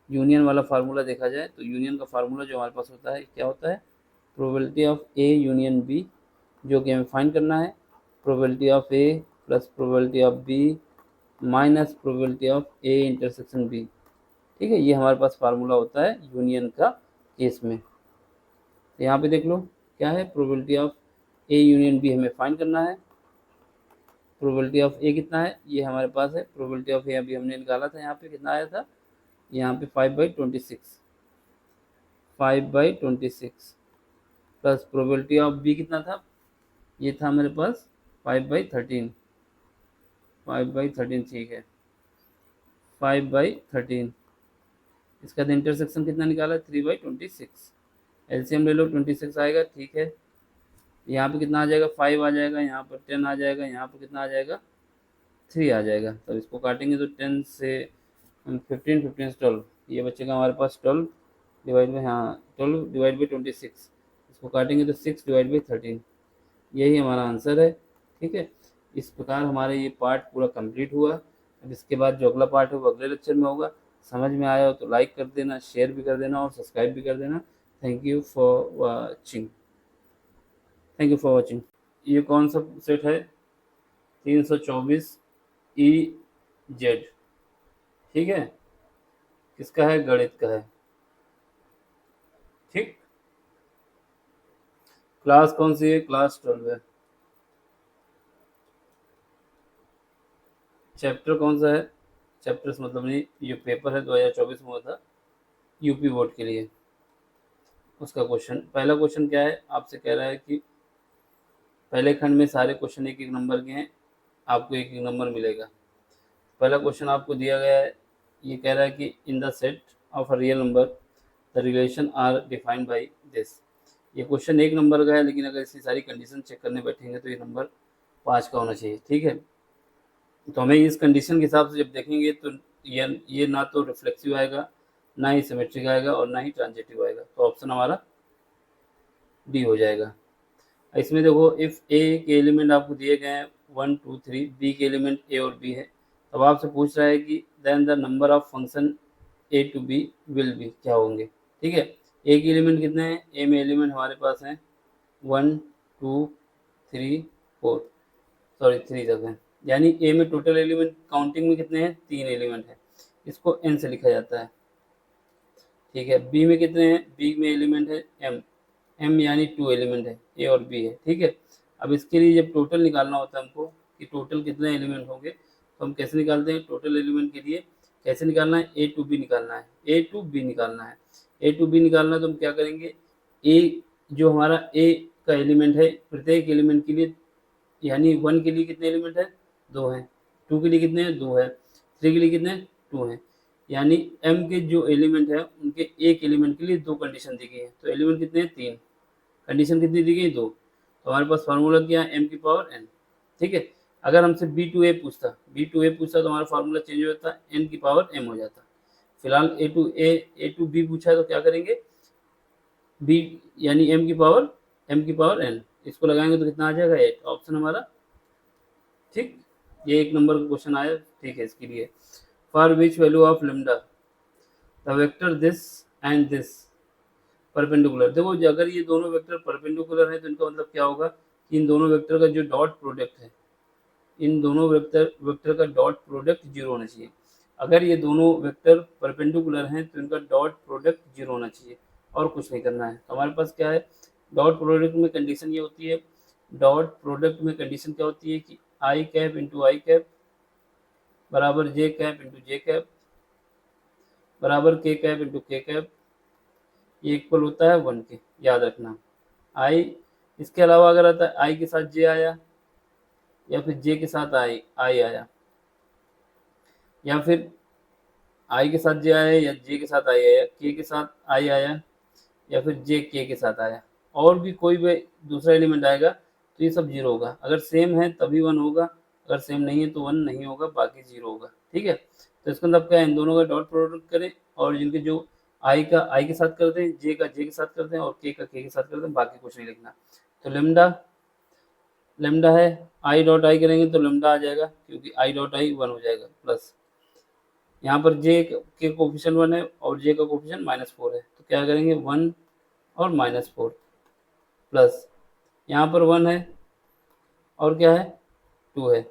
यूनियन वाला फार्मूला देखा जाए तो यूनियन का फार्मूला जो हमारे पास होता है क्या होता है, probability of A union B, जो कि हमें फाइंड करना है, probability of A plus probability of B minus probability of A intersection B. ठीक है, ये हमारे पास फार्मूला होता है यूनियन का केस में। तो यहाँ पे देख लो क्या है, probability of A union B हमें फाइंड करना है, प्रोबेबिलिटी ऑफ ए कितना है, ये हमारे पास है, प्रोबेबिलिटी ऑफ ए अभी हमने निकाला था, यहाँ पे कितना आया था, यहाँ पे 5/26, 5/26 प्लस प्रोबेबिलिटी ऑफ बी कितना था, ये था मेरे पास 5/13, 5/13। ठीक है, 5/13, इसका इंटरसेक्शन कितना निकाला, 3/26, एलसीएम ले लो 26 आएगा। ठीक है, यहाँ पे कितना आ जाएगा, 5 आ जाएगा, यहाँ पर 10 आ जाएगा, यहाँ पर कितना आ जाएगा 3 आ जाएगा, तो इसको काटेंगे तो 10 से 15, 15 से 12, ये बचेगा हमारे पास 12 डिवाइड बाई, हाँ 12 डिवाइड बाई 26, इसको काटेंगे तो 6 डिवाइड बाई 13, यही हमारा आंसर है। ठीक है, इस प्रकार हमारा ये पार्ट पूरा कंप्लीट हुआ। अब इसके बाद जो अगला पार्ट है वो अगले लेक्चर में होगा। समझ में आया हो तो लाइक कर देना, शेयर भी कर देना और सब्सक्राइब भी कर देना। Thank you for watching, thank you for watching. ये कौन सा सेट है, 324 EZ। ठीक है, किसका है, गणित का है। ठीक। क्लास कौन सी है? क्लास 12 है। चैप्टर कौन सा है? चैप्टर्स मतलब नहीं, ये पेपर है 2024 में हुआ था यूपी बोर्ड के लिए, उसका क्वेश्चन। पहला क्वेश्चन क्या है, आपसे कह रहा है कि पहले खंड में सारे क्वेश्चन एक एक नंबर के हैं, आपको एक एक नंबर मिलेगा। पहला क्वेश्चन आपको दिया गया है, ये कह रहा है कि in the set of a real number the relation are defined by this. ये क्वेश्चन एक नंबर का है, लेकिन अगर इसकी सारी कंडीशन चेक करने बैठेंगे तो ये नंबर 5 का होना चाहिए। ठीक है, तो हमें इस कंडीशन के हिसाब से जब देखेंगे तो ये ना तो रिफ्लेक्सिव आएगा, ना ही सिमेट्रिक आएगा, और ना ही ट्रांजिटिव आएगा। तो ऑप्शन हमारा डी हो जाएगा। इसमें देखो, इफ़ ए के एलिमेंट आपको दिए गए हैं 1 2 3, बी के एलिमेंट ए और बी है, तब आपसे पूछ रहा है कि then the number of function A to B will be, क्या होंगे। ठीक है, ए के एलिमेंट कितने हैं? ए में एलिमेंट हमारे पास हैं 1 2 3 4, सॉरी 3 तक हैं, यानी ए में टोटल एलिमेंट काउंटिंग में कितने हैं? 3 एलिमेंट है, इसको एन से लिखा जाता है। ठीक है, बी में कितने हैं? बी में एलिमेंट है एम, एम यानी 2 एलिमेंट है, ए और बी है। ठीक है, अब इसके लिए जब टोटल निकालना होता है हमको कि टोटल कितने एलिमेंट होंगे, तो हम कैसे निकालते हैं? टोटल एलिमेंट के लिए कैसे निकालना है? ए टू बी निकालना है, ए टू बी निकालना है। ए टू बी निकालना है तो हम क्या करेंगे, ए जो हमारा ए का एलिमेंट है, प्रत्येक एलिमेंट के लिए, यानी 1 के लिए कितने एलिमेंट है? 2 हैं, 2 के लिए कितने हैं? 2 है, 3 के लिए कितने हैं? 2 हैं, यानी एम के जो एलिमेंट है उनके एक एलिमेंट के लिए 2 कंडीशन दी गई है। तो एलिमेंट कितने हैं? 3। कंडीशन कितनी दी गई? 2। तो हमारे पास फार्मूला क्या है? एम की पावर एन। ठीक है, अगर हमसे बी टू ए पूछता तो हमारा फार्मूला चेंज हो जाता, एन की पावर एम हो जाता। फिलहाल ए टू बी पूछा है तो क्या करेंगे, बी यानी एम की पावर एन, इसको लगाएंगे तो कितना आ जाएगा? 8, ऑप्शन हमारा ठीक। ये एक नंबर का क्वेश्चन आया। ठीक है, इसके लिए for which value of lambda the vector this and this perpendicular. देखो, अगर ये दोनों वेक्टर परपेंडिकुलर है तो इनका मतलब क्या होगा कि इन दोनों वेक्टर का जो डॉट प्रोडक्ट है, इन दोनों वेक्टर का डॉट प्रोडक्ट 0 होना चाहिए। अगर ये दोनों वेक्टर परपेंडिकुलर हैं तो इनका डॉट प्रोडक्ट 0 होना चाहिए, और कुछ नहीं करना है। तो हमारे पास क्या है, डॉट प्रोडक्ट में कंडीशन ये होती है, डॉट प्रोडक्ट में कंडीशन क्या होती है कि आई कैप इंटू आई कैप बराबर जे कैप इंटू जे कैप बराबर के कैप इंटू के कैप, ये इक्वल होता है 1 के, याद रखना। आई, इसके अलावा अगर आता है आई के साथ जे आया, या फिर जे के साथ आई आई आया, या फिर आई के साथ जे आया, या जे के साथ आई आया, के के साथ आई आया, या फिर जे के साथ आया, और भी कोई भी दूसरा एलिमेंट आएगा तो ये सब 0 होगा। अगर सेम है तभी 1 होगा, अगर सेम नहीं है तो 1 नहीं होगा, बाकी 0 होगा। ठीक है, तो इसका मतलब क्या है, इन दोनों का डॉट प्रोडक्ट करें, और जिनके जो आई का आई के साथ करते हैं, जे का जे के साथ करते हैं, और के का के साथ करते हैं, बाकी कुछ नहीं लिखना। तो लेमडा लेमडा है, आई डॉट आई करेंगे तो लेमडा आ जाएगा, क्योंकि आई डॉट आई 1 हो जाएगा, प्लस यहाँ पर जे के कोफिशिएंट 1 है और जे का कोफिशिएंट -4 है, तो क्या करेंगे 1 और -4, प्लस यहाँ पर 1 है और क्या है 2 है।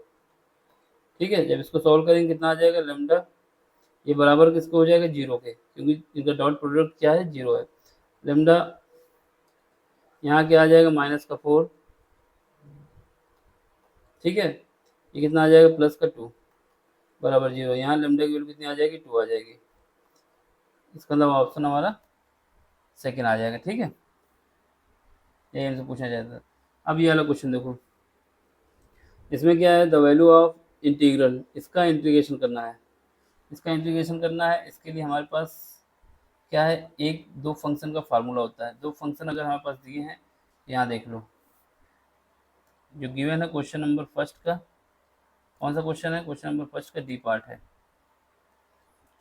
ठीक है, जब इसको सॉल्व करेंगे कितना आ जाएगा, लेमडा ये बराबर किसको हो जाएगा 0 के, क्योंकि इनका डॉट प्रोडक्ट क्या है 0 है। लेमडा यहाँ क्या आ जाएगा -4। ठीक है, ये कितना आ जाएगा +2 बराबर 0। यहाँ लेमडा की वैल्यू कितनी आ जाएगी 2 आ जाएगी, इसका मतलब ऑप्शन हमारा सेकेंड आ जाएगा। ठीक है, ये इनसे पूछा जाता है। अब ये वाला क्वेश्चन देखो, इसमें क्या है, द वैल्यू ऑफ इंटीग्रल, इसका इंटीग्रेशन करना है, इसके लिए हमारे पास क्या है, एक दो फंक्शन का फार्मूला होता है। दो फंक्शन अगर हमारे पास दिए हैं, यहाँ देख लो, जो गिवन है क्वेश्चन नंबर फर्स्ट का, कौन सा क्वेश्चन है, क्वेश्चन नंबर फर्स्ट का डी पार्ट है।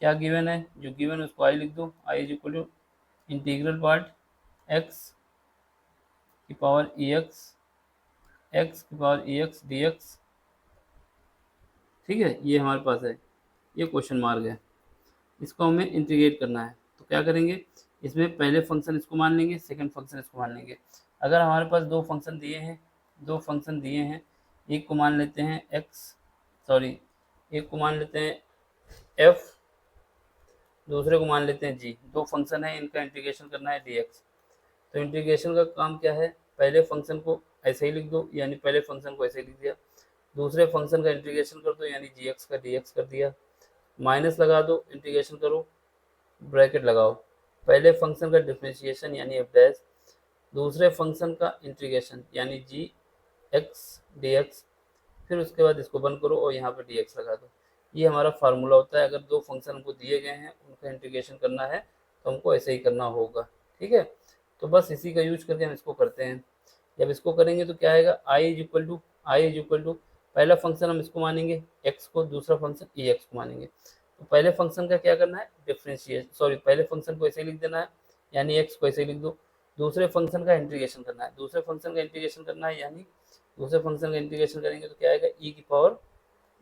क्या गिवन है, जो गिवन है उसको आई लिख दो, I is equal to integral part x की power e x d x. ठीक है, ये हमारे पास है, ये क्वेश्चन मार्क है, इसको हमें इंटीग्रेट करना है। तो क्या करेंगे, इसमें पहले फंक्शन इसको मान लेंगे, सेकंड फंक्शन इसको मान लेंगे। अगर हमारे पास दो फंक्शन दिए हैं, एक को मान लेते हैं एक को मान लेते हैं एफ, दूसरे को मान लेते हैं जी। दो फंक्शन है, इनका इंटीग्रेशन करना है dx। तो इंटीग्रेशन का काम क्या है, पहले फंक्शन को ऐसे ही लिख दो, यानी पहले फंक्शन को ऐसे ही लिख दिया, दूसरे फंक्शन का इंटीग्रेशन कर दो, यानी जी का डी कर दिया, माइनस लगा दो, इंटीग्रेशन करो, ब्रैकेट लगाओ, पहले फंक्शन का डिफरेंशिएशन यानी एफ डैश, दूसरे फंक्शन का इंटीग्रेशन यानी जी एक्स डी एक्स, फिर उसके बाद इसको बंद करो और यहाँ पर डी एक्स लगा दो। ये हमारा फार्मूला होता है। अगर दो फंक्शन हमको दिए गए हैं, उनका इंटीग्रेशन करना है तो हमको ऐसे ही करना होगा। ठीक है, तो बस इसी का यूज करके हम इसको करते हैं। जब इसको करेंगे तो क्या आएगा, आई इज इक्वल टू पहला फंक्शन हम इसको मानेंगे एक्स को, दूसरा फंक्शन ई एक्स को मानेंगे। तो पहले फंक्शन का क्या करना है, डिफरेंशिएट, सॉरी पहले फंक्शन को ऐसे लिख देना है, यानी एक्स को ऐसे लिख दो, दूसरे फंक्शन का इंटीग्रेशन करना है, दूसरे फंक्शन का इंटीग्रेशन करना है, यानी दूसरे फंक्शन का इंटीग्रेशन करेंगे तो क्या आएगा, ई की पावर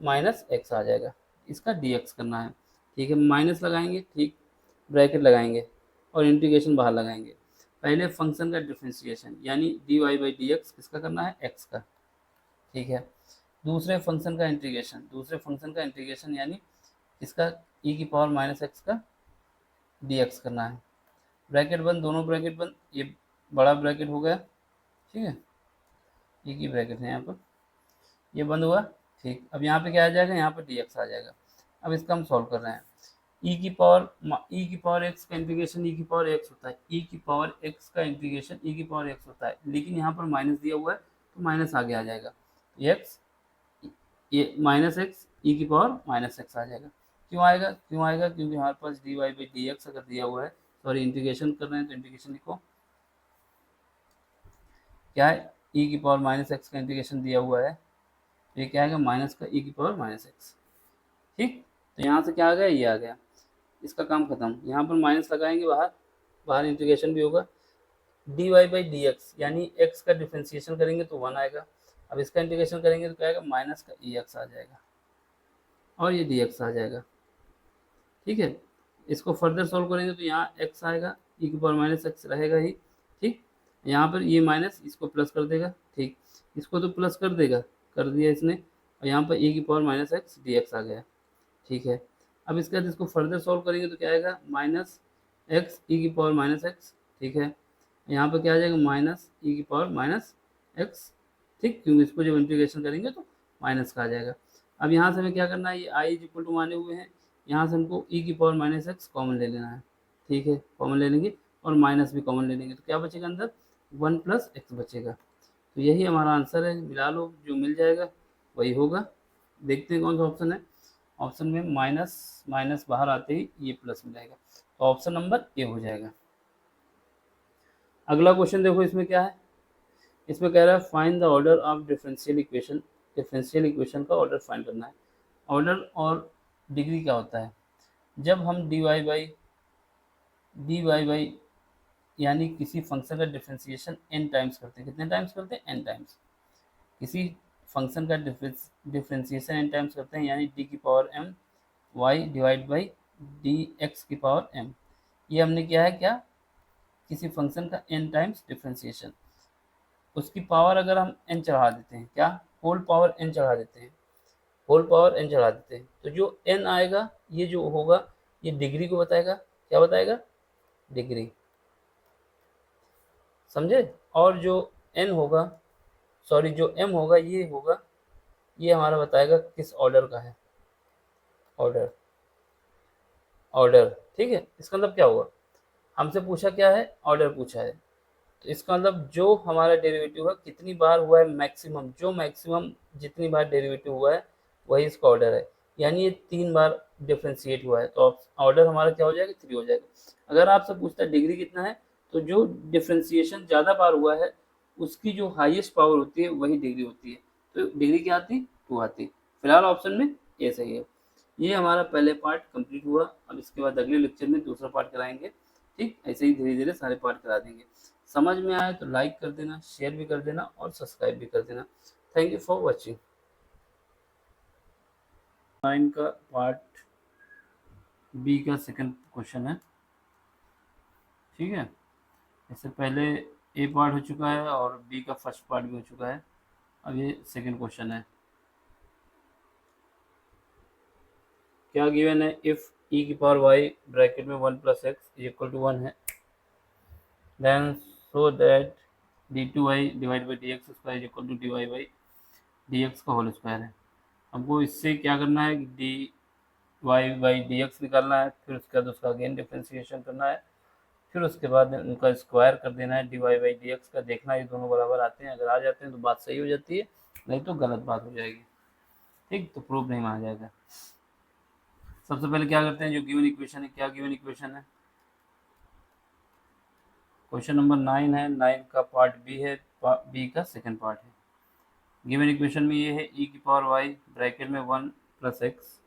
माइनस एक्स आ जाएगा, इसका डी एक्स करना है। ठीक है, माइनस लगाएंगे, ठीक, ब्रैकेट लगाएंगे और इंटीग्रेशन बाहर लगाएंगे। पहले फंक्शन का डिफरेंशिएशन यानी d Y by D x किसका करना है, एक्स का। ठीक है, दूसरे फंक्शन का इंटीग्रेशन यानी इसका ई की पावर माइनस एक्स का डी एक्स करना है। ब्रैकेट बंद, दोनों ब्रैकेट बंद, ये बड़ा ब्रैकेट हो गया। ठीक है, एक ही ब्रैकेट है यहाँ पर, ये बंद हुआ। ठीक, अब यहाँ पे क्या आ जाएगा, यहाँ पर डी एक्स आ जाएगा। अब इसका हम सॉल्व कर रहे हैं। ई की पावर एक्स का इंटीग्रेशन ई की पावर एक्स होता है, ई की पावर एक्स का इंटीग्रेशन ई की पावर एक्स होता है, लेकिन यहाँ पर माइनस दिया हुआ है तो माइनस आगे आ जाएगा, एक्स, ये माइनस एक्स ई की पावर माइनस एक्स आ जाएगा। क्यों आएगा, क्योंकि हमारे पास d Y by D x अगर दिया हुआ है, सॉरी इंटीग्रेशन कर रहे हैं तो इंटीग्रेशन लिखो, क्या है, ई की पावर माइनस एक्स का इंटीग्रेशन दिया हुआ है, ये क्या आएगा, माइनस का ई की पावर माइनस एक्स। ठीक, तो यहाँ से क्या आ गया, ये आ गया, इसका काम खत्म। यहाँ पर माइनस लगाएंगे, बाहर इंटीग्रेशन भी होगा, d Y by D x यानी एक्स का डिफ्रेंसिएशन करेंगे तो 1 आएगा। अब इसका इंटीग्रेशन करेंगे तो क्या आएगा, माइनस का ई एक्स आ जाएगा और ये डी एक्स आ जाएगा। ठीक है, इसको फर्दर सॉल्व करेंगे तो यहाँ एक्स आएगा, ई की पावर माइनस एक्स रहेगा ही। ठीक, यहाँ पर ये माइनस इसको प्लस कर देगा, ठीक, इसको तो प्लस कर देगा, कर दिया इसने, और यहाँ पर ई की power minus x d x आ गया। ठीक है, अब इसके बाद इसको फर्दर सॉल्व करेंगे तो क्या आएगा, माइनस एक्स ई की पावर माइनस एक्स। ठीक है, यहाँ पर क्या आ जाएगा, माइनस ई की पावर माइनस एक्स। ठीक, क्योंकि इसको जब इंटीग्रेशन करेंगे तो माइनस का आ जाएगा। अब यहाँ से हमें क्या करना है, ये आई इज इक्वल टू माने हुए हैं, यहाँ से हमको ई की पावर माइनस एक्स कॉमन ले लेना है। ठीक है, कॉमन ले लेंगे और माइनस भी कॉमन ले लेंगे तो क्या बचेगा अंदर, 1 प्लस एक्स बचेगा। तो यही हमारा आंसर है, मिला लो, जो मिल जाएगा वही होगा। देखते हैं कौन सा ऑप्शन है। ऑप्शन में माइनस माइनस बाहर आते ही ये प्लस मिलेगा, तो ऑप्शन नंबर ए हो जाएगा। अगला क्वेश्चन देखो, इसमें क्या है, इसमें कह रहा है find the order of differential equation. Differential equation का ऑर्डर फाइंड करना है। ऑर्डर और डिग्री क्या होता है, जब हम डी वाई बाई यानी किसी फंक्शन का डिफरेंशिएशन n टाइम्स करते हैं, कितने टाइम्स करते हैं, n टाइम्स, किसी फंक्शन का डिफरेंशिएशन n टाइम्स करते हैं, यानी डी की power m y divide by D x की पावर m। ये हमने किया है क्या, किसी फंक्शन का n टाइम्स डिफरेंशिएशन, उसकी पावर अगर हम n चढ़ा देते हैं, क्या, होल पावर n चढ़ा देते हैं, होल पावर n चढ़ा देते हैं, तो जो n आएगा ये जो होगा ये डिग्री को बताएगा, क्या बताएगा, डिग्री, समझे। और जो n होगा, सॉरी जो m होगा ये होगा, ये हमारा बताएगा किस ऑर्डर का है, ऑर्डर। ठीक है, इसका मतलब क्या हुआ, हमसे पूछा क्या है, ऑर्डर पूछा है, तो इसका मतलब जो हमारा डेरिवेटिव है कितनी बार हुआ है, मैक्सिमम, जो मैक्सिमम जितनी बार डेरिवेटिव हुआ है वही इसका ऑर्डर है, यानी ये 3 बार डिफ्रेंशिएट हुआ है, तो ऑर्डर हमारा क्या हो जाएगा, 3 हो जाएगा। अगर आपसे पूछता है डिग्री कितना है, तो जो डिफ्रेंशिएशन ज़्यादा बार हुआ है उसकी जो हाईएस्ट पावर होती है वही डिग्री होती है, तो डिग्री क्या आती, 2 आती। फिलहाल ऑप्शन में ए सही है। ये हमारा पहले पार्ट कंप्लीट हुआ। अब इसके बाद अगले लेक्चर में दूसरा पार्ट कराएंगे। ठीक, ऐसे ही धीरे धीरे सारे पार्ट करा देंगे। समझ में आए तो लाइक कर देना, शेयर भी कर देना और सब्सक्राइब भी कर देना। Thank you for watching. 9 का पार्ट बी का सेकंड क्वेश्चन है। ठीक है, इससे पहले ए पार्ट हो चुका है और बी का फर्स्ट पार्ट भी हो चुका है। अब ये सेकंड क्वेश्चन है। क्या गिवन है, इफ ई की पावर वाई ब्रैकेट में 1 प्लस एक्स इक्वल टू 1 है, then so that d two y divide by D x square is equal to d Y by D x का होल स्क्वायर है। हमको इससे क्या करना है, d Y by D x निकालना है, फिर उसके बाद उसका अगेन डिफ्रेंसिएशन करना है, फिर उसके बाद उनका स्क्वायर कर देना है d Y by D x का। देखना है ये दोनों बराबर आते हैं, अगर आ जाते हैं तो बात सही हो जाती है, नहीं तो गलत बात हो जाएगी। ठीक, तो प्रूफ नहीं माना जाएगा। सबसे पहले क्या करते हैं, जो गिवन इक्वेशन है, क्या गिवन इक्वेशन है, क्वेश्चन नंबर 9 है, 9 का पार्ट बी है, बी का सेकंड पार्ट है। गिवन इक्वेशन में ये है ई की पावर वाई ब्रैकेट में 1 plus x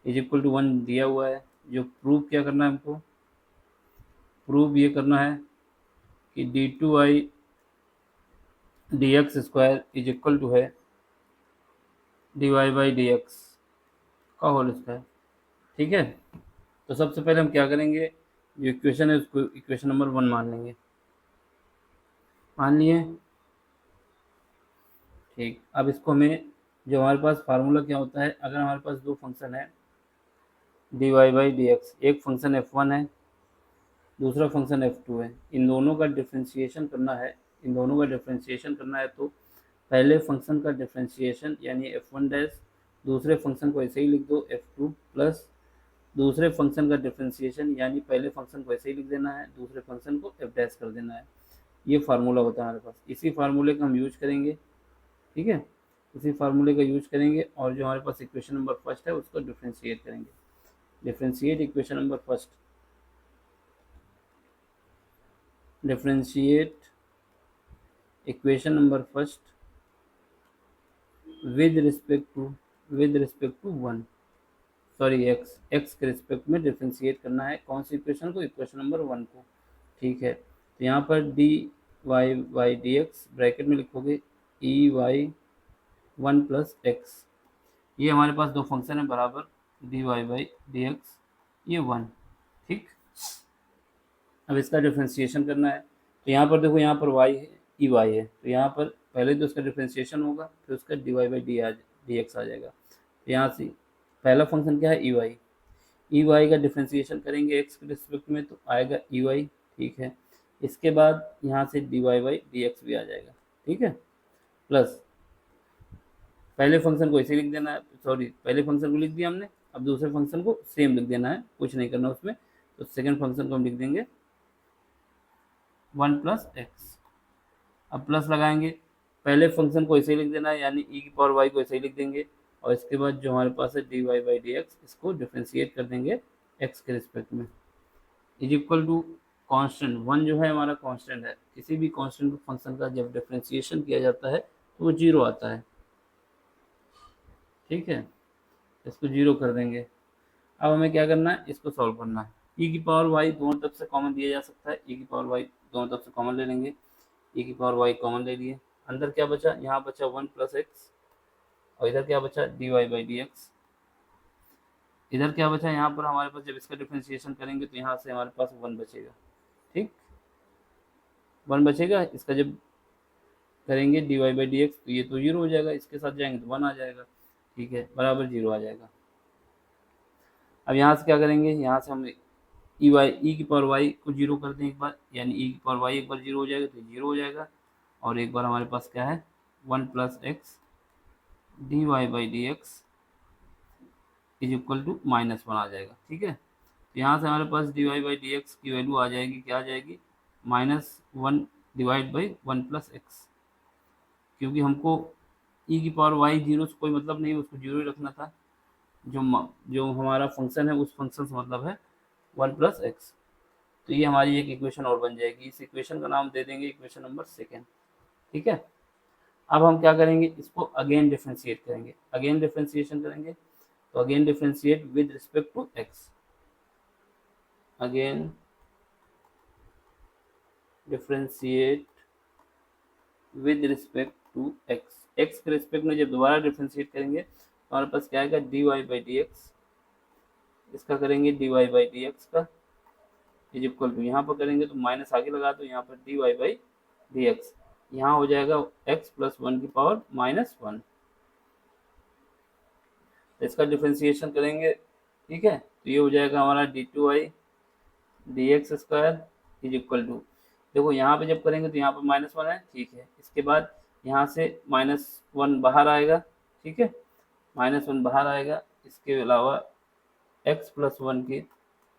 is equal to 1 दिया हुआ है। जो प्रूफ क्या करना है हमको, प्रूफ ये करना है कि d two I d x square is equal to है d Y by D x का होल स्क्वायर। ठीक है, तो सबसे पहले हम क्या करेंगे, जो इक्वेशन है उसको इक्वेशन नंबर 1 मान लेंगे। मान लिए, ठीक। अब इसको हमें, जो हमारे पास फार्मूला क्या होता है, अगर हमारे पास दो फंक्शन है d Y by D x, एक फंक्शन f1 है, दूसरा फंक्शन f2 है, इन दोनों का डिफ्रेंशिएशन करना है, इन दोनों का डिफ्रेंशिएशन करना है, तो पहले फंक्शन का डिफ्रेंशिएशन यानी f1 डैश, दूसरे फंक्शन को ऐसे ही लिख दो f2 प्लस दूसरे फंक्शन का डिफ्रेंशिएशन यानी पहले फंक्शन को ऐसे ही लिख देना है, दूसरे फंक्शन को f डैश कर देना है। ये फार्मूला होता है हमारे पास, इसी फार्मूले का हम यूज करेंगे। ठीक है, इसी फार्मूले का यूज करेंगे और जो हमारे पास इक्वेशन नंबर फर्स्ट है उसको डिफ्रेंशिएट करेंगे। Differentiate equation number first, differentiate equation number first with respect to 1, sorry x के रिस्पेक्ट में डिफ्रेंशिएट करना है। कौन सी इक्वेशन को, इक्वेशन नंबर 1 को। ठीक है, तो यहाँ पर d Y by D x bracket में लिखोगे ई वाई 1 प्लस एक्स, ये हमारे पास दो फंक्शन है बराबर d Y by D x, ये 1। ठीक, अब इसका डिफ्रेंशिएशन करना है, तो यहाँ पर देखो, यहाँ पर y है, ई वाई है, तो यहाँ पर पहले तो उसका डिफ्रेंशिएशन होगा, फिर उसका d Y by D x आ जाएगा। तो यहाँ से पहला फंक्शन क्या है, ई वाई का डिफ्रेंशिएशन करेंगे एक्स के रिस्पेक्ट में, तो आएगा ई वाई। ठीक है, इसके बाद यहाँ से d Y by D x भी आ जाएगा। ठीक है, प्लस पहले फंक्शन को ऐसे लिख देना है, सॉरी पहले फंक्शन को लिख दिया हमने, अब दूसरे फंक्शन को सेम लिख देना है, कुछ नहीं करना उसमें। तो सेकेंड फंक्शन को हम लिख देंगे 1 प्लस एक्स। अब प्लस लगाएंगे, पहले फंक्शन को ऐसे ही लिख देना है यानी ई की पावर वाई को ऐसे ही लिख देंगे, और इसके बाद जो हमारे पास है d Y by D x, इसको डिफ्रेंशिएट कर देंगे एक्स के रिस्पेक्ट में, इज इक्वल टू कांस्टेंट 1 जो है हमारा कांस्टेंट है, किसी भी कांस्टेंट फंक्शन का जब डिफ्रेंशिएशन किया जाता है तो वो 0 आता है। ठीक है, इसको 0 कर देंगे। अब हमें क्या करना है, इसको सॉल्व करना है। ई की पावर वाई दोनों तरफ से कॉमन दिया जा सकता है, ई की पावर वाई दोनों तरफ से कॉमन ले लेंगे, ई की पावर वाई कॉमन ले लिए, अंदर क्या बचा, यहाँ बचा 1 प्लस एक्स, और इधर क्या बचा d Y by D x, इधर क्या बचा, यहाँ पर हमारे पास जब इसका डिफ्रेंशिएशन करेंगे तो यहाँ से हमारे पास 1 बचेगा। ठीक, 1 बचेगा, इसका जब करेंगे d Y by D x तो ये तो 0 हो जाएगा, इसके साथ जाएंगे तो 1 आ जाएगा। ठीक है, बराबर 0 आ जाएगा। अब यहाँ से क्या करेंगे, यहाँ से हम ई की पावर वाई को 0 कर दें एक बार, यानी ई की पावर वाई एक बार 0 हो जाएगा तो 0 हो जाएगा, और एक बार हमारे पास क्या है 1 plus x d Y by D x is equal to -1 आ जाएगा। ठीक है, तो यहाँ से हमारे पास d Y by D x की वैल्यू आ जाएगी, क्या आ जाएगी, -1 डिवाइड बाई 1 प्लस एक्स, क्योंकि हमको ई की पावर वाई 0 से कोई मतलब नहीं, उसको 0 ही रखना था। जो हमारा फंक्शन है उस फंक्शन से मतलब है 1 प्लस एक्स, तो ये हमारी एक इक्वेशन और बन जाएगी। इस इक्वेशन का नाम दे देंगे इक्वेशन नंबर 2। ठीक है, अब हम क्या करेंगे, इसको अगेन डिफ्रेंशिएट करेंगे, अगेन डिफ्रेंशिएशन करेंगे, तो again differentiate with respect to x, again differentiate with respect to x, x के रिस्पेक्ट में जब दोबारा डिफ्रेंशिएट करेंगे तो हमारे पास क्या आएगा d Y by D x, इसका करेंगे d Y by D x का इज इक्वल टू, यहाँ पर करेंगे तो माइनस आगे लगा दो, यहाँ पर d Y by D x, यहाँ हो जाएगा x प्लस 1 की पावर -1, इसका डिफ्रेंशिएशन करेंगे। ठीक है, तो ये हो जाएगा हमारा d two I d x square is equal to, देखो यहाँ पे जब करेंगे तो यहाँ पे -1 है, ठीक है। इसके बाद यहाँ से -1 बाहर आएगा, ठीक है, -1 बाहर आएगा। इसके अलावा x प्लस 1 की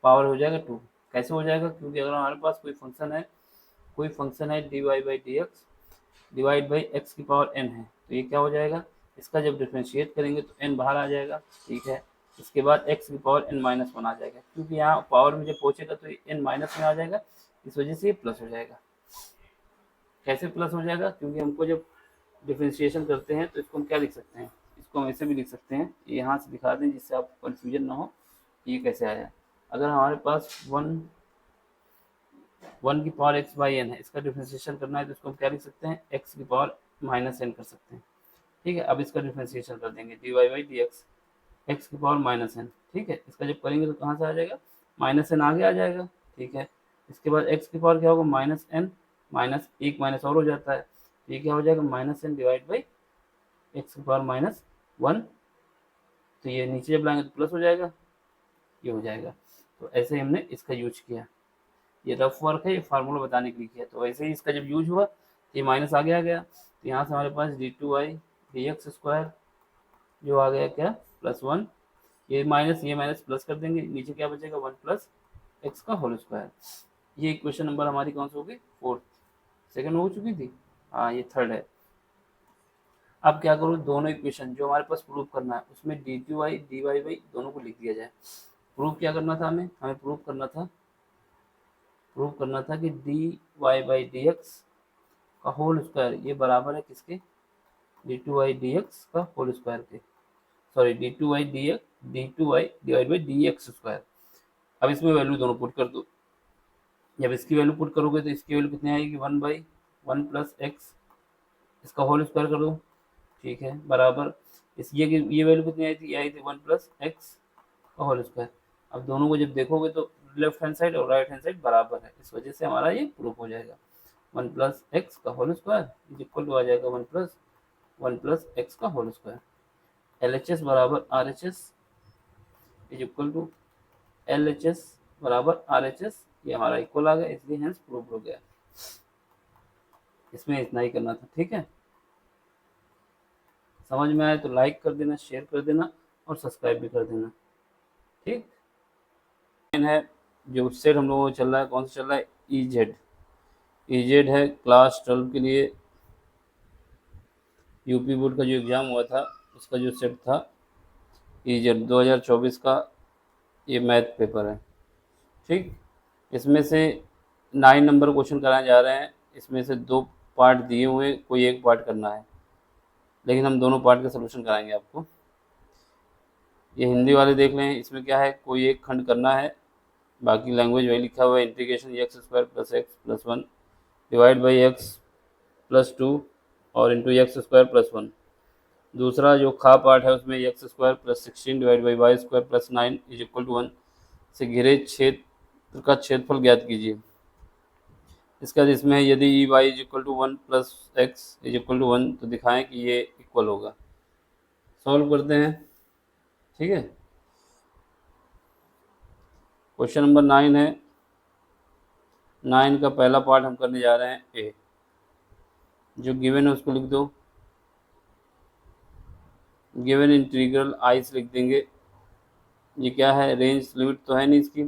पावर हो जाएगा 2। कैसे हो जाएगा? क्योंकि अगर हमारे पास कोई फंक्शन है dy by D x divide by x की पावर n है, तो ये क्या हो जाएगा? इसका जब डिफ्रेंशिएट करेंगे तो n बाहर आ जाएगा, ठीक है। इसके बाद x की पावर n-1 आ जाएगा, क्योंकि यहाँ पावर में जब पहुँचेगा तो ये n माइनस में आ जाएगा, इस वजह से ये प्लस हो जाएगा। कैसे प्लस हो जाएगा? क्योंकि हमको जब डिफ्रेंशिएशन करते हैं तो इसको हम क्या लिख सकते हैं, इसको हम ऐसे भी लिख सकते हैं, यहाँ से दिखा दें जिससे आपको कन्फ्यूजन ना हो ये कैसे आया। अगर हमारे पास 1 की पावर x बाई n है, इसका डिफ्रेंशिएशन करना है तो इसको हम क्या लिख सकते हैं, x की पावर -n कर सकते हैं, ठीक है। अब इसका डिफ्रेंशिएशन कर देंगे dy बाई डी एक्स की पावर -n, ठीक है। इसका जब करेंगे तो कहाँ से आ जाएगा, -n आगे आ जाएगा, ठीक है। इसके बाद x की पावर क्या होगा, -n माइनस एक माइनस और हो जाता है, ये क्या हो जाएगा, -n डिवाइड बाई एक्स की पावर -1, तो ये नीचे जब लाएंगे तो प्लस हो जाएगा, ये हो जाएगा। तो ऐसे ही हमने इसका यूज किया, ये रफ वर्क है, ये फार्मूला बताने के लिए किया। तो ऐसे ही इसका जब यूज हुआ तो ये माइनस आगे आ गया, तो यहाँ से हमारे पास d2y dx² जो आ गया क्या, +1, ये माइनस प्लस कर देंगे, नीचे क्या बचेगा 1 प्लस एक्स का होल स्क्वायर। ये इक्वेशन नंबर हमारी कौन सी होगी, 4th, सेकंड हो चुकी थी, हाँ ये 3rd है। अब क्या करूँ, दोनों इक्वेशन जो हमारे पास प्रूव करना है उसमें d2y dy बाई दोनों को लिख दिया जाए। प्रूव क्या करना था हमें प्रूव करना था कि dy बाई डी एक्स का होल स्क्वायर ये बराबर है किसके, d2y dx का होल स्क्वायर के, sorry d2y divide by dx²। अब इसमें वैल्यू दोनों पुट कर दो, जब इसकी वैल्यू पुट करोगे तो इसकी वैल्यू कितनी आएगी, 1/1 प्लस एक्स, इसका होल स्क्वायर कर दो, ठीक है, बराबर इस ये वैल्यू कितनी आई थी 1 प्लस एक्स का होल स्क्वायर। अब दोनों को जब देखोगे तो लेफ्ट हैंड साइड और राइट हैंड साइड बराबर है, इस वजह से हमारा ये प्रूफ हो जाएगा। 1 प्लस एक्स का whole square is equal to आ जाएगा 1 प्लस एक्स का होल स्क्वायर। LHS बराबर RHS is equal to LHS बराबर RHS, ये हमारा इक्वल आ गया, इसलिए हेंस प्रूफ हो गया। इसमें इतना ही करना था, ठीक है। समझ में आए तो लाइक कर देना, शेयर कर देना और सब्सक्राइब भी कर देना, ठीक है। जो सेट हम लोगों को चल रहा है, कौन सा चल रहा है, EZ है, क्लास 12 के लिए यूपी बोर्ड का जो एग्ज़ाम हुआ था उसका जो सेट था EZ 2024 का, ये मैथ पेपर है, ठीक। इसमें से 9 नंबर क्वेश्चन कराए जा रहे हैं, इसमें से 2 पार्ट दिए हुए, कोई एक पार्ट करना है, लेकिन हम दोनों पार्ट का सलूशन कराएंगे आपको। ये हिंदी वाले देख लें, इसमें क्या है, कोई एक खंड करना है, बाकी लैंग्वेज वही लिखा हुआ है, integration x² plus x plus 1 divide by x plus 2 और इंटू x² प्लस 1। दूसरा जो खा पार्ट है उसमें x² plus 16 divide by y² plus 9 is equal to 1 से घिरे क्षेत्र का क्षेत्रफल ज्ञात कीजिए। इसका इसमें यदि e y is equal to 1 plus x is equal to 1 तो दिखाएं कि ये इक्वल होगा। सॉल्व करते हैं, ठीक है। क्वेश्चन नंबर 9 है, 9 का पहला पार्ट हम करने जा रहे हैं ए, जो गिवन है उसको लिख दो, गिवन इंटीग्रल आई से लिख देंगे। ये क्या है, रेंज लिमिट तो है नहीं इसकी,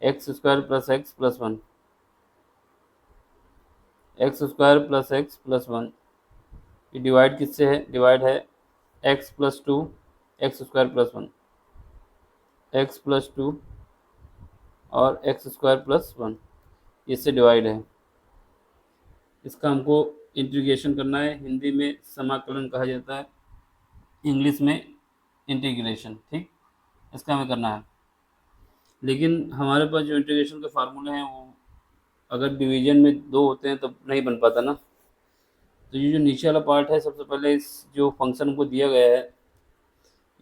x² plus x plus 1, x² plus x plus 1, ये डिवाइड किससे है, डिवाइड है x plus 2 x² plus 1, x plus 2 और x² प्लस 1, इससे डिवाइड है। इसका हमको इंटीग्रेशन करना है, हिंदी में समाकलन कहा जाता है, इंग्लिश में इंटीग्रेशन, ठीक। इसका हमें करना है, लेकिन हमारे पास जो इंटीग्रेशन के फार्मूले हैं वो अगर डिवीजन में 2 होते हैं तब नहीं बन पाता ना। तो ये जो नीचे वाला पार्ट है, सबसे पहले इस जो फंक्शन को दिया गया है,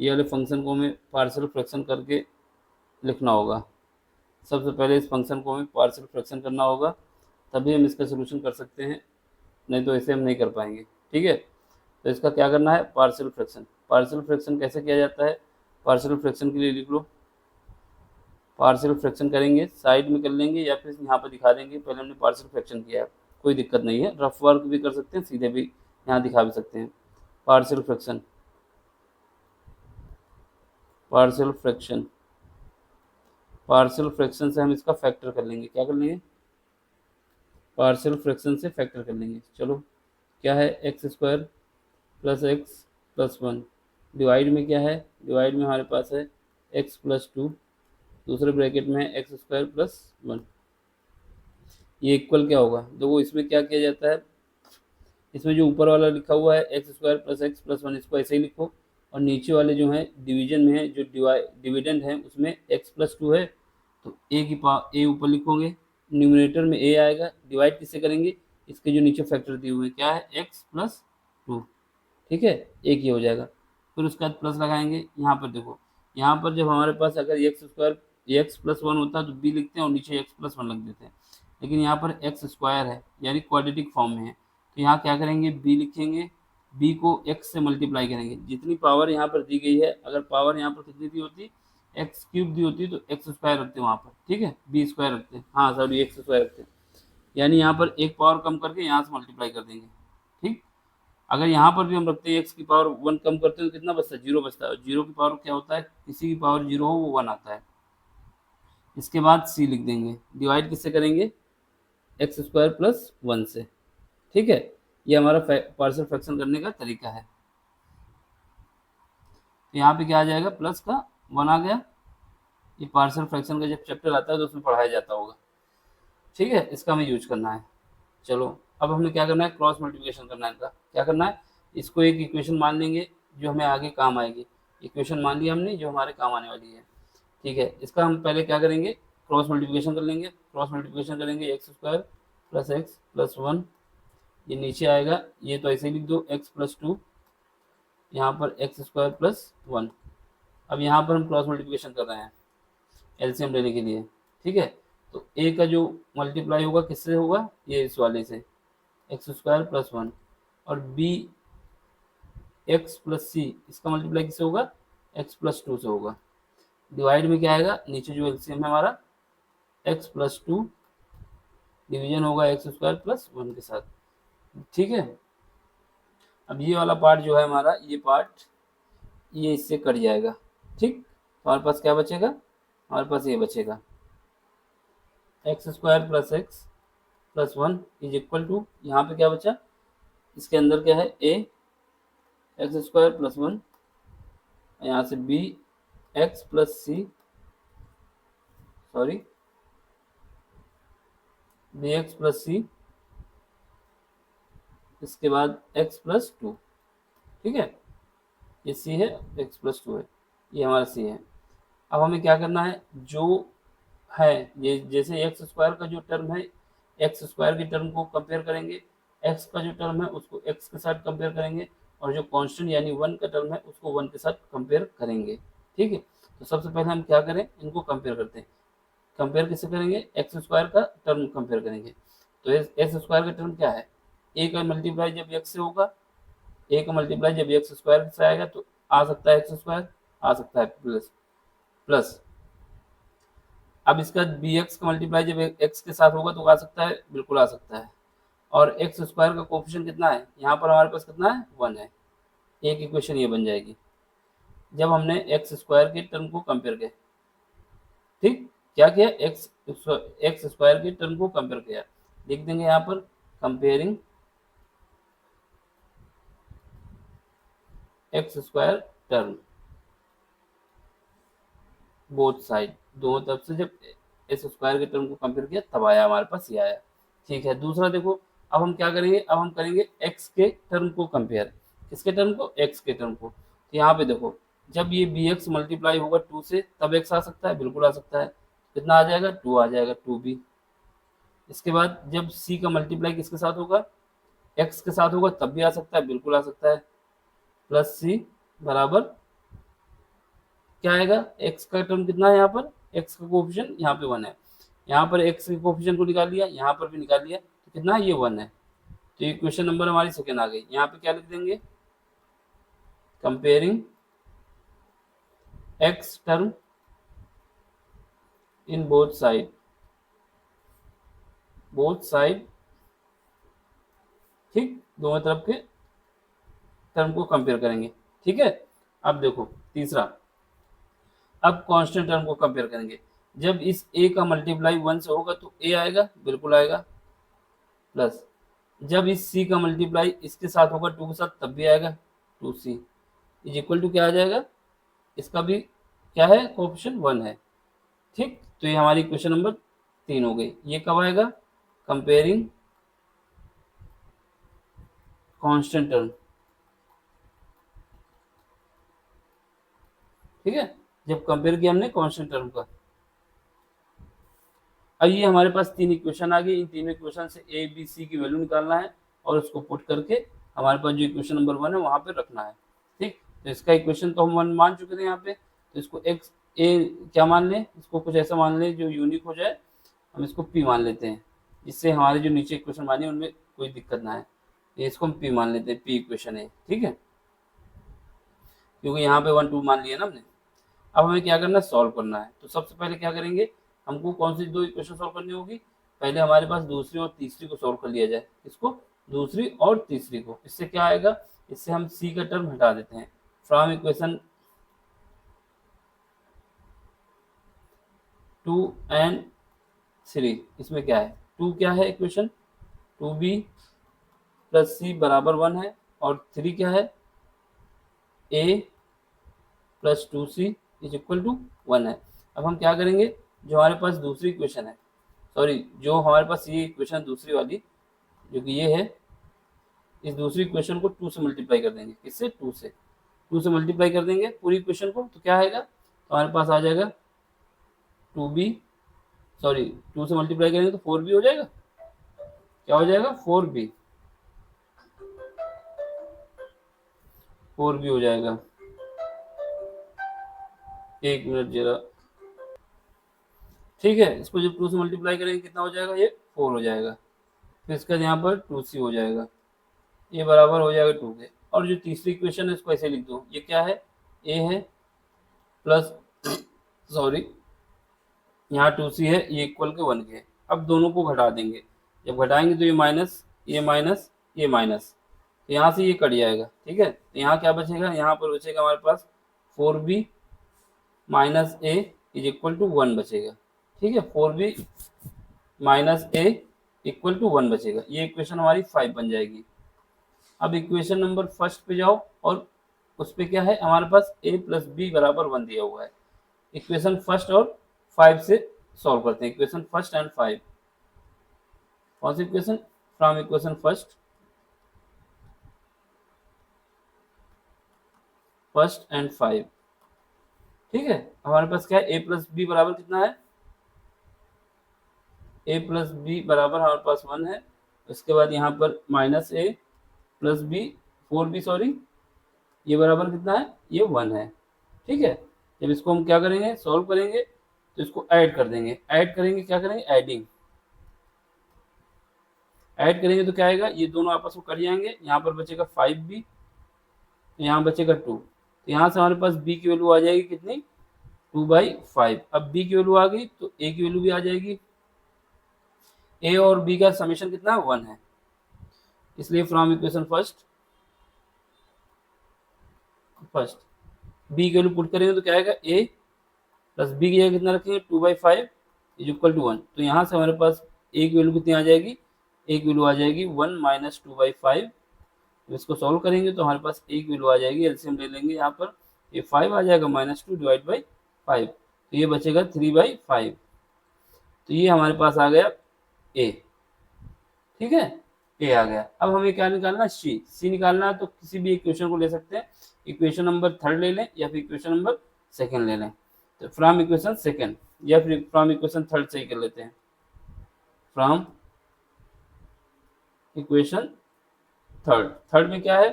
ये वाले फंक्शन को हमें पार्शियल फ्रैक्शन करके लिखना होगा। सबसे पहले इस फंक्शन को हमें पार्शियल फ्रैक्शन करना होगा, तभी हम इसका सोल्यूशन कर सकते हैं, नहीं तो ऐसे हम नहीं कर पाएंगे, ठीक है। तो इसका क्या करना है, पार्शियल फ्रैक्शन। पार्शियल फ्रैक्शन कैसे किया जाता है, पार्शियल फ्रैक्शन के लिए लिख लो पार्शियल फ्रैक्शन करेंगे, साइड में कर लेंगे या फिर यहाँ पर दिखा देंगे। पहले हमने पार्शियल फ्रैक्शन किया है, कोई दिक्कत नहीं है, रफ वर्क भी कर सकते हैं, सीधे भी यहाँ दिखा भी सकते हैं। Partial fraction, partial fraction, partial fraction से हम इसका फैक्टर कर लेंगे। क्या कर लेंगे? पार्शियल फ्रैक्शन से फैक्टर कर लेंगे। चलो, क्या है? X square plus x plus one. Divide में क्या है? डिवाइड में हमारे पास है एक्स प्लस टू, दूसरे ब्रैकेट में है एक्स स्क्वायर प्लस वन। ये इक्वल क्या होगा? देखो इसमें क्या किया जाता है, इसमें जो ऊपर वाला लिखा हुआ है x square plus x plus one, इसको ऐसे ही लिखो, और नीचे वाले जो है डिवीजन में है, जो डिविडेंड है उसमें एक्स प्लस टू है, तो ए की पावर ए ऊपर लिखोगे, न्यूमरेटर में ए आएगा, डिवाइड किससे करेंगे? इसके जो नीचे फैक्टर दिए हुए हैं, क्या है? X plus two. ठीक है, एक ही हो जाएगा। फिर उसके बाद प्लस लगाएंगे। यहाँ पर देखो, यहाँ पर जब हमारे पास अगर x square x plus one होता है तो बी लिखते हैं और नीचे एक्स प्लस वन लग देते हैं, लेकिन यहाँ पर एक्स स्क्वायर है यानी क्वाड्रेटिक फॉर्म में है, तो यहाँ क्या करेंगे? बी लिखेंगे, बी को एक्स से मल्टीप्लाई करेंगे। जितनी पावर यहाँ पर दी गई है, अगर पावर यहाँ पर कितनी दी होती, एक्स क्यूब दी होती, तो एक्स स्क्वायर रखते हैं वहाँ पर, ठीक है, बी स्क्वायर रखते हैं, हाँ सॉरी एक्स स्क्वायर रखते हैं, यानी यहाँ पर एक पावर कम करके यहाँ से मल्टीप्लाई कर देंगे। ठीक, अगर यहाँ पर भी हम रखते हैं एक्स की पावर वन कम करते हैं तो कितना बचता है? जीरो बचता है, और जीरो की पावर क्या होता है? किसी की पावर जीरो हो वो वन आता है। इसके बाद सी लिख देंगे, डिवाइड किससे करेंगे? एक्स स्क्वायर प्लस वन से। ठीक है, ये हमारा पार्शियल फ्रैक्शन करने का तरीका है। तो यहाँ पे क्या आ जाएगा? प्लस का वन आ गया। ये पार्शियल फ्रैक्शन का जब चैप्टर आता है तो उसमें पढ़ाया जाता होगा। ठीक है, इसका हमें यूज करना है। चलो, अब हमें क्या करना है? क्रॉस मल्टीप्लिकेशन करना है। इनका क्या करना है? इसको एक इक्वेशन मान लेंगे जो हमें आगे काम आएगी। इक्वेशन मान लिया हमने जो हमारे काम आने वाली है। ठीक है, इसका हम पहले क्या करेंगे? क्रॉस मल्टीप्लिकेशन कर लेंगे। क्रॉस मल्टीप्लिकेशन करेंगे, एक्स स्क्वायर प्लस वन, ये नीचे आएगा, ये तो ऐसे ही लिख दो, एक्स प्लस टू, यहाँ पर एक्स स्क्वायर प्लस वन। अब यहाँ पर हम क्रॉस मल्टीप्लिकेशन कर रहे हैं एलसीएम लेने के लिए। ठीक है, तो ए का जो मल्टीप्लाई होगा किससे होगा? ये इस वाले से, एक्स स्क्वायर प्लस वन, और बी एक्स प्लस सी, इसका मल्टीप्लाई किससे होगा? एक्स प्लस टू से होगा। डिवाइड में क्या आएगा? नीचे जो एलसीएम है हमारा एक्स प्लस टू, डिवीजन होगा एक्स स्क्वायर प्लस वन के साथ। ठीक है, अब ये वाला पार्ट जो है हमारा, ये पार्ट ये इससे कट जाएगा। ठीक, तो हमारे पास क्या बचेगा? हमारे पास ये बचेगा, x square plus one is equal to, यहाँ पे क्या बचा? इसके अंदर क्या है? A x square plus one, यहाँ से b x plus c, sorry b x plus c, इसके बाद एक्स प्लस टू। ठीक है, ये सी है, एक्स प्लस टू है, ये हमारा सी है। अब हमें क्या करना है? जो है ये जैसे एक्स स्क्वायर का जो टर्म है, एक्स स्क्वायर के टर्म को कंपेयर करेंगे, एक्स का जो टर्म है उसको एक्स के साथ कंपेयर करेंगे, और जो कांस्टेंट यानी वन का टर्म है उसको वन के साथ कंपेयर करेंगे। ठीक है, तो सबसे पहले हम क्या करें? इनको कंपेयर करते हैं। कंपेयर किससे करेंगे? एक्स स्क्वायर का टर्म कंपेयर करेंगे। तो एक्स स्क्वायर का टर्म क्या है? ए का मल्टीप्लाई जब एक्स से होगा, ए का मल्टीप्लाई जब एक्स स्क्वायर से आएगा तो आ सकता है एक्स स्क्वायर, आ सकता है प्लस प्लस। अब इसका बी एक्स का मल्टीप्लाई जब एक्स के साथ होगा तो आ सकता है, बिल्कुल आ सकता है। और एक्स स्क्वायर का कोफिशिएंट कितना है? यहाँ पर हमारे पास कितना है? वन है। एक इक्वेशन ये बन जाएगी जब हमने एक्स स्क्वायर के टर्म को कंपेयर किया। ठीक, क्या किया? एक्स स्क्वायर के टर्म को कंपेयर किया, लिख देंगे यहाँ पर comparing x square term, both side, दोनों तरफ से जब एक्स स्क्वायर के टर्म को कंपेयर किया तब आया हमारे पास ये आया। ठीक है, दूसरा देखो, अब हम क्या करेंगे? अब हम करेंगे एक्स के टर्म को कंपेयर। किसके टर्म को? एक्स के टर्म को। तो यहाँ पे देखो, जब ये बी एक्स मल्टीप्लाई होगा टू से तब एक्स आ सकता है, बिल्कुल आ सकता है। कितना आ जाएगा? टू आ जाएगा, टू बी। इसके बाद जब सी का मल्टीप्लाई किसके साथ होगा? एक्स के साथ होगा, तब भी आ सकता है, बिल्कुल आ सकता है। प्लस सी बराबर क्या आएगा? एक्स का टर्म कितना है यहाँ पर? एक्स का कोफिशिएंट यहाँ पे वन है, यहाँ पर एक्स के कोफिशिएंट को निकाल लिया, यहाँ पर भी निकाल लिया, तो कितना है? ये वन है। तो ये क्वेश्चन नंबर हमारी सेकेंड आ गई। यहाँ पे क्या लिख देंगे? Comparing x term in both side, both side, ठीक, दोनों तरफ के टर्म को कंपेयर करेंगे, ठीक है। अब देखो तीसरा, अब कांस्टेंट टर्म को कंपेयर करेंगे। जब इस a का मल्टीप्लाई 1 से होगा तो a आएगा, बिल्कुल आएगा, प्लस जब इस c का मल्टीप्लाई इसके साथ होगा 2 के साथ तब भी आएगा, 2c इज इक्वल टू क्या आ जाएगा, इसका भी क्या है, कोएफिशिएंट 1 है, ठीक। तो ये हमारी क्वेश्चन नंबर 3 हो गई। ये कब आएगा, कंपेयरिंग कांस्टेंट टर्म, ठीक है, जब कंपेयर किया हमने कांस्टेंट टर्म का। अब ये हमारे पास 3 इक्वेशन आ गई। इन तीनों इक्वेशन से ए बी सी की वैल्यू निकालना है और उसको पुट करके हमारे पास जो इक्वेशन नंबर 1 है वहां पे रखना है, ठीक। तो इसका इक्वेशन तो हम 1 मान चुके थे यहाँ पे, तो इसको एक्स ए क्या मान लें, इसको कुछ ऐसा मान लें जो यूनिक हो जाए, हम इसको पी मान लेते हैं, जिससे हमारे जो नीचे इक्वेशन मानी है उनमें कोई दिक्कत ना है। तो इसको हम पी मान लेते हैं, पी इक्वेशन है, ठीक है, क्योंकि यहाँ पे 1 2 मान लिया ना हमने। अब हमें क्या करना है, सॉल्व करना है। तो सबसे पहले क्या करेंगे, हमको कौन सी दो इक्वेशन सॉल्व करनी होगी, पहले हमारे पास दूसरी और तीसरी को सॉल्व कर लिया जाए। इसको दूसरी और तीसरी को, इससे क्या आएगा, इससे हम सी का टर्म हटा देते हैं। फ्रॉम इक्वेशन 2 एंड 3, इसमें क्या है, 2 क्या है इक्वेशन, 2b प्लस सी बराबर 1 है, और 3 क्या है, a plus 2c is equal to 1 है। अब हम क्या करेंगे, जो हमारे पास दूसरी इक्वेशन है, सॉरी जो हमारे पास ये इक्वेशन दूसरी वाली जो कि ये है, इस दूसरी इक्वेशन को 2 से मल्टीप्लाई कर देंगे, किससे, 2 से मल्टीप्लाई कर देंगे पूरी इक्वेशन को, तो क्या आएगा, तो हमारे पास आ जाएगा 2b, सॉरी 2 से मल्टीप्लाई करेंगे तो 4b हो जाएगा, क्या हो जाएगा, 4b हो जाएगा। एक मिनट जरा, ठीक है, इसको जब 2 से मल्टीप्लाई करेंगे कितना हो जाएगा, ये 4 हो जाएगा, फिर इसका यहाँ पर 2c हो जाएगा, ये बराबर हो जाएगा 2 के। और जो तीसरी इक्वेशन है इसको ऐसे लिख दो, ये क्या है, a है प्लस सॉरी यहाँ 2c है, ये इक्वल के 1 के। अब दोनों को घटा देंगे, जब घटाएंगे तो ये माइनस, ये माइनस, ये माइनस, तो यहाँ से ये कट जाएगा, ठीक है। तो यहाँ क्या बचेगा, यहाँ पर बचेगा हमारे पास 4b minus a is equal to 1 बचेगा, ठीक है, 4b minus A equal to 1 बचेगा। ये इक्वेशन हमारी 5 बन जाएगी। अब इक्वेशन नंबर फर्स्ट पे जाओ, और उस पे क्या है, हमारे पास a प्लस बी बराबर 1 दिया हुआ है। इक्वेशन फर्स्ट और 5 से सॉल्व करते हैं, इक्वेशन फर्स्ट एंड 5। कौन सी equation, from equation first and 5, ठीक है। हमारे पास क्या है, a प्लस बी बराबर कितना है, a प्लस बी बराबर हमारे पास 1 है। उसके बाद यहाँ पर minus a plus b, 4b sorry, ये बराबर कितना है, ये 1 है, ठीक है। जब इसको हम क्या करेंगे, सॉल्व करेंगे, तो इसको ऐड कर देंगे, ऐड करेंगे, क्या करेंगे, एडिंग, ऐड करेंगे तो क्या आएगा, ये दोनों आपस में कट जाएंगे, यहाँ पर बचेगा 5b, यहाँ बचेगा 2, तो यहाँ से हमारे पास b की वैल्यू आ जाएगी कितनी, 2/5। अब b की वैल्यू आ गई तो a की वैल्यू भी आ जाएगी, a और b का समेशन कितना है, 1 है, इसलिए फ्रॉम इक्वेशन फर्स्ट b की वैल्यू पुट करेंगे तो क्या आएगा, a प्लस b की जगह कितना रखेंगे, 2/5 इज इक्वल टू 1। तो यहाँ से हमारे पास a की वैल्यू कितनी आ जाएगी, a की वैल्यू आ जाएगी 1 माइनस 2/5। इसको सॉल्व करेंगे तो हमारे पास a की वैल्यू आ जाएगी, एलसीएम ले लेंगे यहाँ पर, ये 5 आ जाएगा माइनस 2 डिवाइड बाई 5, तो ये बचेगा 3/5। तो ये हमारे पास आ गया a, ठीक है, a आ गया। अब हमें क्या निकालना है, c निकालना है। तो किसी भी इक्वेशन को ले सकते हैं, इक्वेशन नंबर 3 ले लें या फिर इक्वेशन नंबर 2 ले लें। तो फ्रॉम इक्वेशन 2 या फिर फ्रॉम इक्वेशन 3 से ही कर लेते हैं, फ्रॉम इक्वेशन थर्ड में क्या है,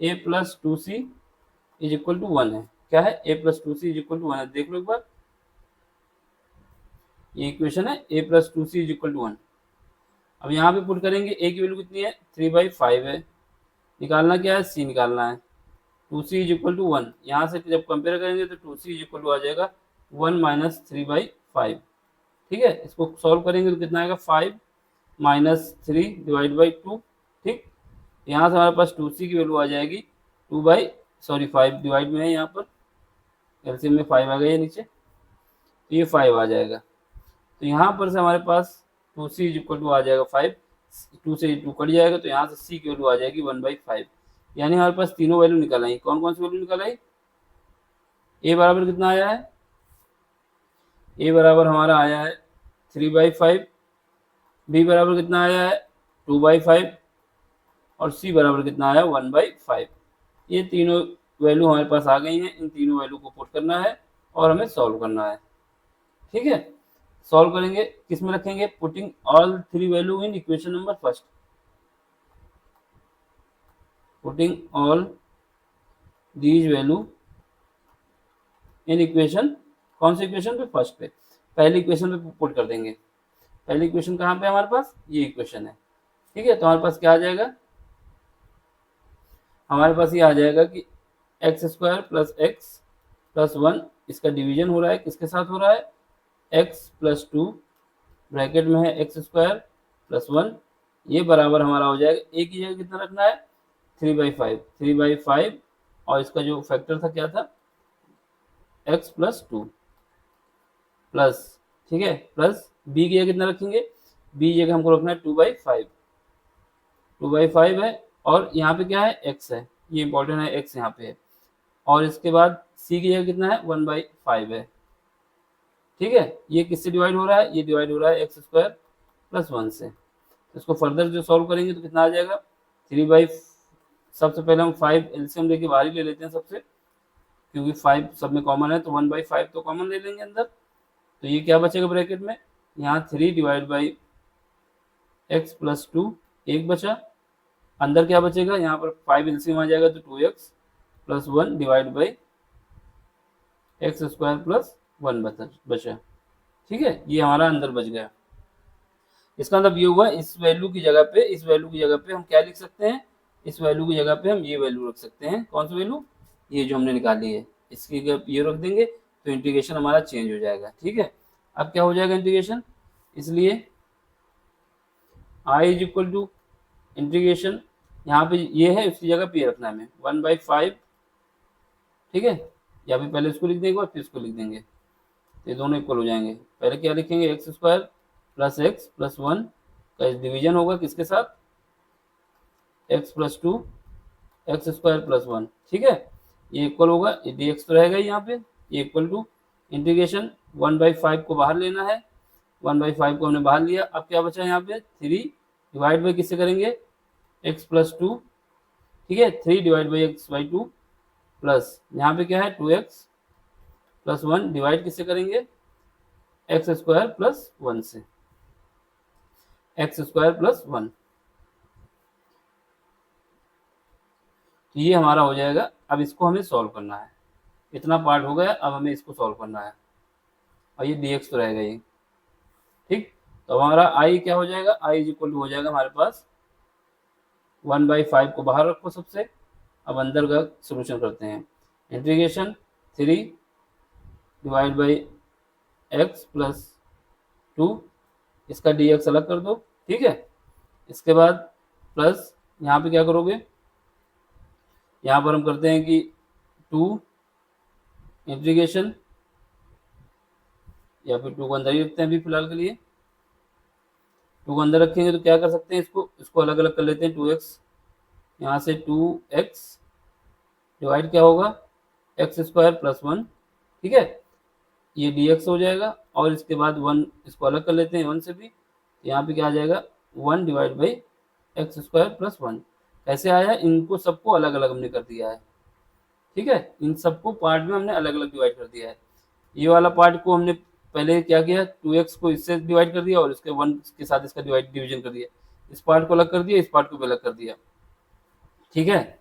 a plus 2c is equal to 1 है, क्या है, a plus 2c is equal to 1 है, देख लो एक बार, ये इक्वेशन है a plus 2c is equal to 1। अब यहाँ पे पुट करेंगे, a की वैल्यू कितनी है, 3/5 है, निकालना क्या है, c निकालना है, 2c इज इक्वल टू 1। यहाँ से जब कंपेयर करेंगे तो 2c इज इक्वल टू आ जाएगा 1 माइनस 3/5, ठीक है, इसको सॉल्व करेंगे तो कितना आएगा 5 माइनस 3 डिवाइड बाई 2। ठीक, यहाँ से हमारे पास 2c की वैल्यू आ जाएगी 5 डिवाइड में है, यहाँ पर एलसीएम में 5 आ गया है नीचे, तो ये 5 आ जाएगा। तो यहाँ पर से हमारे पास 2c इज इक्वल टू आ जाएगा 5, 2 से 2 कट जाएगा, तो यहाँ से c की वैल्यू आ जाएगी 1/5। यानी हमारे पास तीनों वैल्यू निकल आई। कौन कौन सी वैल्यू निकल आई? a बराबर कितना आया है? a बराबर हमारा आया है 3/5, b बराबर कितना आया है 2/5 और c बराबर कितना आया 1/5। ये तीनों वैल्यू हमारे पास आ गई हैं। इन तीनों वैल्यू को पुट करना है और हमें सॉल्व करना है। ठीक है, सॉल्व करेंगे, किस में रखेंगे? Putting all 3 value in equation number first. Putting all these value in equation, कौन सी इक्वेशन पे? फर्स्ट पे, पहली इक्वेशन पे पुट कर देंगे। पहली इक्वेशन कहाँ पे हमारे पास? ये इक्वेशन है। ठीक है, तो हमारे पास क्या आ जाएगा? हमारे पास ये आ जाएगा कि x² प्लस x प्लस 1, इसका डिवीजन हो रहा है, किसके साथ हो रहा है? x प्लस 2 ब्रैकेट में है x² प्लस 1, ये बराबर हमारा हो जाएगा, एक की जगह कितना रखना है? 3/5 और इसका जो फैक्टर था क्या था? x प्लस 2 प्लस, ठीक है, प्लस b की जगह कितना रखेंगे? b की जगह हमको रखना है 2/5 है, और यहाँ पे क्या है? x है, ये इंपॉर्टेंट है, x यहाँ पे है, और इसके बाद c की जगह कितना है? 1/5 है। ठीक है, ये किससे डिवाइड हो रहा है? ये डिवाइड हो रहा है x² प्लस 1 से। तो इसको फर्दर जो सॉल्व करेंगे तो कितना आ जाएगा? 3/, सबसे पहले हम 5 एलसीएम लेके बाहर ही ले लेते हैं सबसे, क्योंकि 5 सब में कॉमन है, तो 1/5 तो कॉमन ले लेंगे अंदर। तो ये क्या बचेगा ब्रैकेट में? यहाँ 3 डिवाइड बाई x प्लस 2 एक बचा, अंदर क्या बचेगा? यहाँ पर 5 एलसीएम आ जाएगा, तो 2x plus 1 divide by x² plus 1 बचा। ठीक है, ये हमारा अंदर बच गया। इसका मतलब ये हुआ, इस वैल्यू की जगह पे हम क्या लिख सकते हैं? इस वैल्यू की जगह पे हम ये वैल्यू रख सकते हैं। कौन सी वैल्यू? ये जो हमने निकाली है, इसकी जगह ये रख देंगे, तो इंटीग्रेशन हमारा चेंज हो जाएगा। ठीक है, अब क्या हो जाएगा इंटीग्रेशन? इसलिए i is equal to integration, यहाँ पे ये है, उसकी जगह पे रखना है हमें 1/5। ठीक है, या फिर पहले इसको लिख देंगे और फिर इसको लिख देंगे, तो ये दोनों इक्वल हो जाएंगे। पहले क्या लिखेंगे? x² प्लस x प्लस 1 का डिवीजन होगा किसके साथ? x plus 2 x² plus 1। ठीक है, ये इक्वल होगा, ये dx तो रहेगा यहाँ पे, ये इक्वल टू इंटीग्रेशन 1/5 को बाहर लेना है, 1/5 को हमने बाहर लिया। अब क्या बचा यहाँ पे? 3 डिवाइड बाई किससे करेंगे? x plus 2। ठीक है, 3 डिवाइड बाई x/2 प्लस यहाँ पे क्या है? 2x प्लस 1 डिवाइड किससे करेंगे? x² प्लस 1 से, x² प्लस 1। तो ये हमारा हो जाएगा। अब इसको हमें सॉल्व करना है, इतना पार्ट हो गया, अब हमें इसको सॉल्व करना है, और ये dx तो रहेगा ये। ठीक, तो हमारा i क्या हो जाएगा? i इज इक्वल टू हो जाएगा हमारे पास 1/5 को बाहर रखो सबसे। अब अंदर का सोल्यूशन करते हैं, integration 3 divide by x plus 2, इसका dx अलग कर दो। ठीक है, इसके बाद प्लस यहाँ पे क्या करोगे? यहाँ पर हम करते हैं कि 2 इंटीग्रेशन, या फिर 2 को अंदर ही रखते हैं अभी फिलहाल के लिए। 2 को अंदर रखेंगे तो क्या कर सकते हैं? इसको अलग अलग कर लेते हैं। 2x, यहाँ से 2x डिवाइड क्या होगा? x² plus 1। ठीक है, ये dx हो जाएगा, और इसके बाद 1 इसको अलग कर लेते हैं 1 से भी, तो यहाँ पे क्या आ जाएगा? 1 डिवाइड बाई x² प्लस 1। कैसे आया? इनको सबको अलग अलग हमने कर दिया है। ठीक है, इन सबको पार्ट में हमने अलग अलग डिवाइड कर दिया है। ये वाला पार्ट को हमने पहले क्या किया? 2x को इससे डिवाइड कर दिया, और इसके 1 के साथ इसका डिवीजन कर दिया। इस पार्ट को अलग कर दिया, इस पार्ट को भी अलग कर दिया। ठीक है,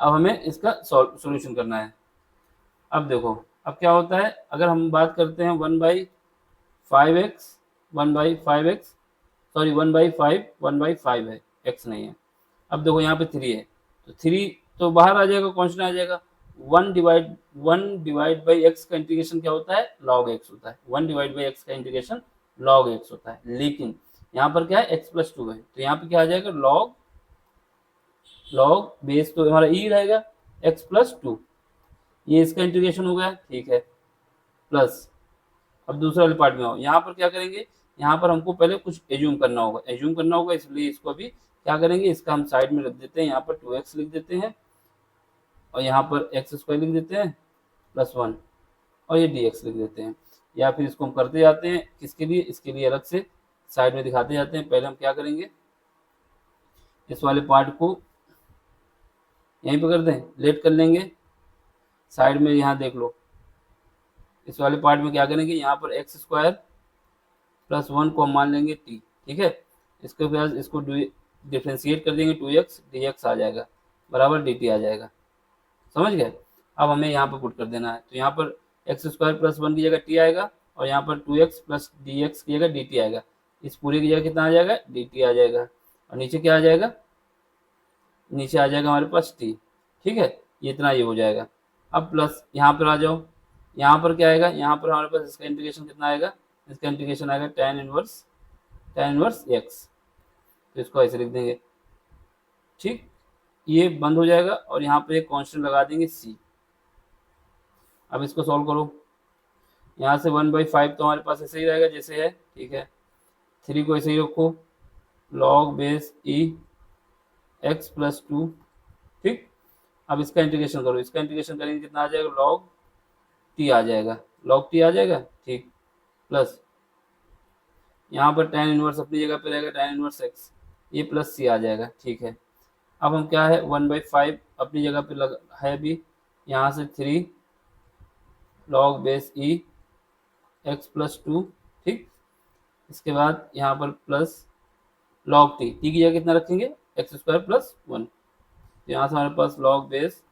अब हमें इसका सॉल्यूशन करना है। अब देखो, अब क्या होता है? अगर हम बात करते हैं 1/5x 1/5 है, x नहीं है। अब देखो यहाँ पे 3 है, तो 3 तो बाहर आ जाएगा, कॉन्स्टेंट आ जाएगा। 1 डिवाइड बाई x का इंटीग्रेशन क्या होता है? log x होता है। 1 डिवाइड बाई x का इंटीग्रेशन log x होता है, लेकिन यहाँ पर क्या है x प्लस 2 है, तो यहाँ पे क्या आ जाएगा log बेस तो हमारा e रहेगा x प्लस 2, ये इसका इंटीग्रेशन हो गया, ठीक है। प्लस अब दूसरे वाले पार्ट में आओ, यहाँ पर क्या करेंगे, यहाँ पर हमको पहले कुछ एज्यूम करना होगा, इसलिए इसको भी क्या करेंगे, इसका हम साइड में रख देते हैं, यहाँ पर 2x लिख देते हैं और यहाँ पर एक्स स्क्वायर लिख देते हैं प्लस 1 और ये dx लिख देते हैं, या फिर इसको हम करते जाते हैं, किसके लिए, इसके लिए अलग से साइड में दिखाते जाते हैं। पहले हम क्या करेंगे, इस वाले पार्ट को यहीं पर कर दें, लेट कर लेंगे साइड में, यहाँ देख लो इस वाले पार्ट में क्या करेंगे, यहाँ पर एक्स स्क्वायर प्लस 1 को हम मान लेंगे t, ठीक है। इसके बाद इसको डिफ्रेंशिएट कर देंगे, 2x dx आ जाएगा बराबर dt आ जाएगा, समझ गए। अब हमें यहाँ पर पुट कर देना है, तो यहाँ पर एक्स स्क्वायर प्लस 1 की जगह t आएगा और यहाँ पर 2x प्लस dx की जगह dt आएगा, इस पूरे की जगह कितना आ जाएगा, dt आ जाएगा, और नीचे क्या आ जाएगा, नीचे आ जाएगा हमारे पास t, ठीक है। ये इतना ये हो जाएगा। अब प्लस यहाँ पर आ जाओ, यहाँ पर क्या आएगा, यहाँ पर हमारे पास इसका इंटीग्रेशन कितना आएगा, इसका इंटीग्रेशन आएगा tan इनवर्स x, तो इसको ऐसे लिख देंगे, ठीक। ये बंद हो जाएगा और यहाँ पर एक कांस्टेंट लगा देंगे c। अब इसको सॉल्व करो, यहाँ से 1/5 तो हमारे पास ऐसे ही रहेगा जैसे है, ठीक है। 3 को ऐसे ही रखो, log base e x plus 2, ठीक। अब इसका इंटीग्रेशन करो, इसका इंटीग्रेशन करेंगे कितना आ जाएगा, log t आ जाएगा, ठीक। प्लस यहाँ पर tan इनवर्स अपनी जगह पे रहेगा, tan इनवर्स x, ये प्लस c आ जाएगा, ठीक है। अब हम क्या है, 1/5 अपनी जगह पे है भी, यहाँ से 3 log base e x plus 2, ठीक। इसके बाद यहाँ पर प्लस log t की जगह कितना रखेंगे, एक्स स्क्वायर प्लस 1, तो यहाँ से हमारे पास log base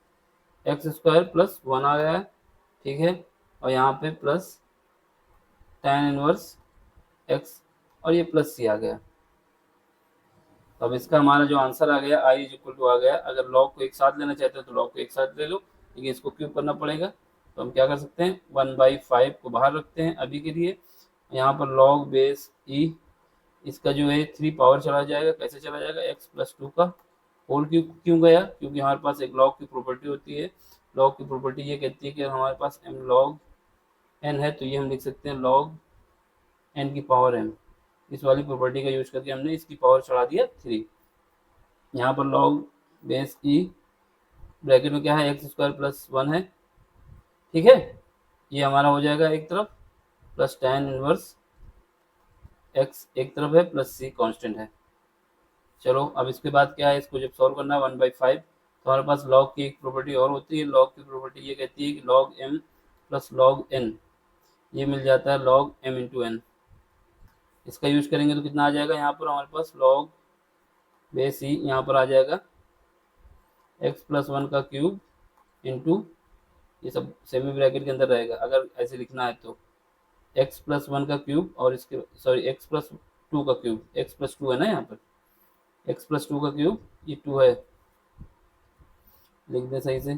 x square plus 1 आ गया है, ठीक है। और यहाँ पे प्लस tan इनवर्स x और ये प्लस c आ गया। अब इसका हमारा जो आंसर आ गया i इक्वल टू आ गया, अगर log को एक साथ लेना चाहते हैं तो log को एक साथ ले लो, लेकिन इसको क्यूब करना पड़ेगा, तो हम क्या कर सकते हैं, 1/5 को बाहर रखते हैं अभी के लिए, यहाँ पर log बेस e, इसका जो है 3 पावर चला जाएगा, कैसे चला जाएगा, x प्लस 2 का होल क्यूब, क्यों गया, क्योंकि हमारे पास एक log की प्रॉपर्टी होती है, log की प्रॉपर्टी ये कहती है कि हमारे पास m log n है, तो ये हम लिख सकते हैं log n की पावर m, इस वाली प्रॉपर्टी का यूज करके हमने इसकी पावर चढ़ा दिया 3। यहाँ पर log बेस e ब्रैकेट में क्या है, एक्स स्क्वायर प्लस 1 है, ठीक है। ये हमारा हो जाएगा एक तरफ, प्लस tan इनवर्स x एक तरफ है, प्लस c कांस्टेंट है। चलो अब इसके बाद क्या है, इसको जब सॉल्व करना है 1/5, तो हमारे पास log की एक प्रॉपर्टी और होती है, log की प्रॉपर्टी ये कहती है कि log m plus log n, ये मिल जाता है log m इंटू n, इसका यूज करेंगे तो कितना आ जाएगा, यहाँ पर हमारे पास log बेस e यहाँ पर आ जाएगा x प्लस 1 का क्यूब इंटू, ये सब सेमी ब्रैकेट के अंदर रहेगा, अगर ऐसे लिखना है तो x प्लस 1 का क्यूब और इसके सॉरी x प्लस 2 का क्यूब, x प्लस 2 है ना, यहाँ पर x प्लस 2 का क्यूब, ये 2 है, लिख दें सही से,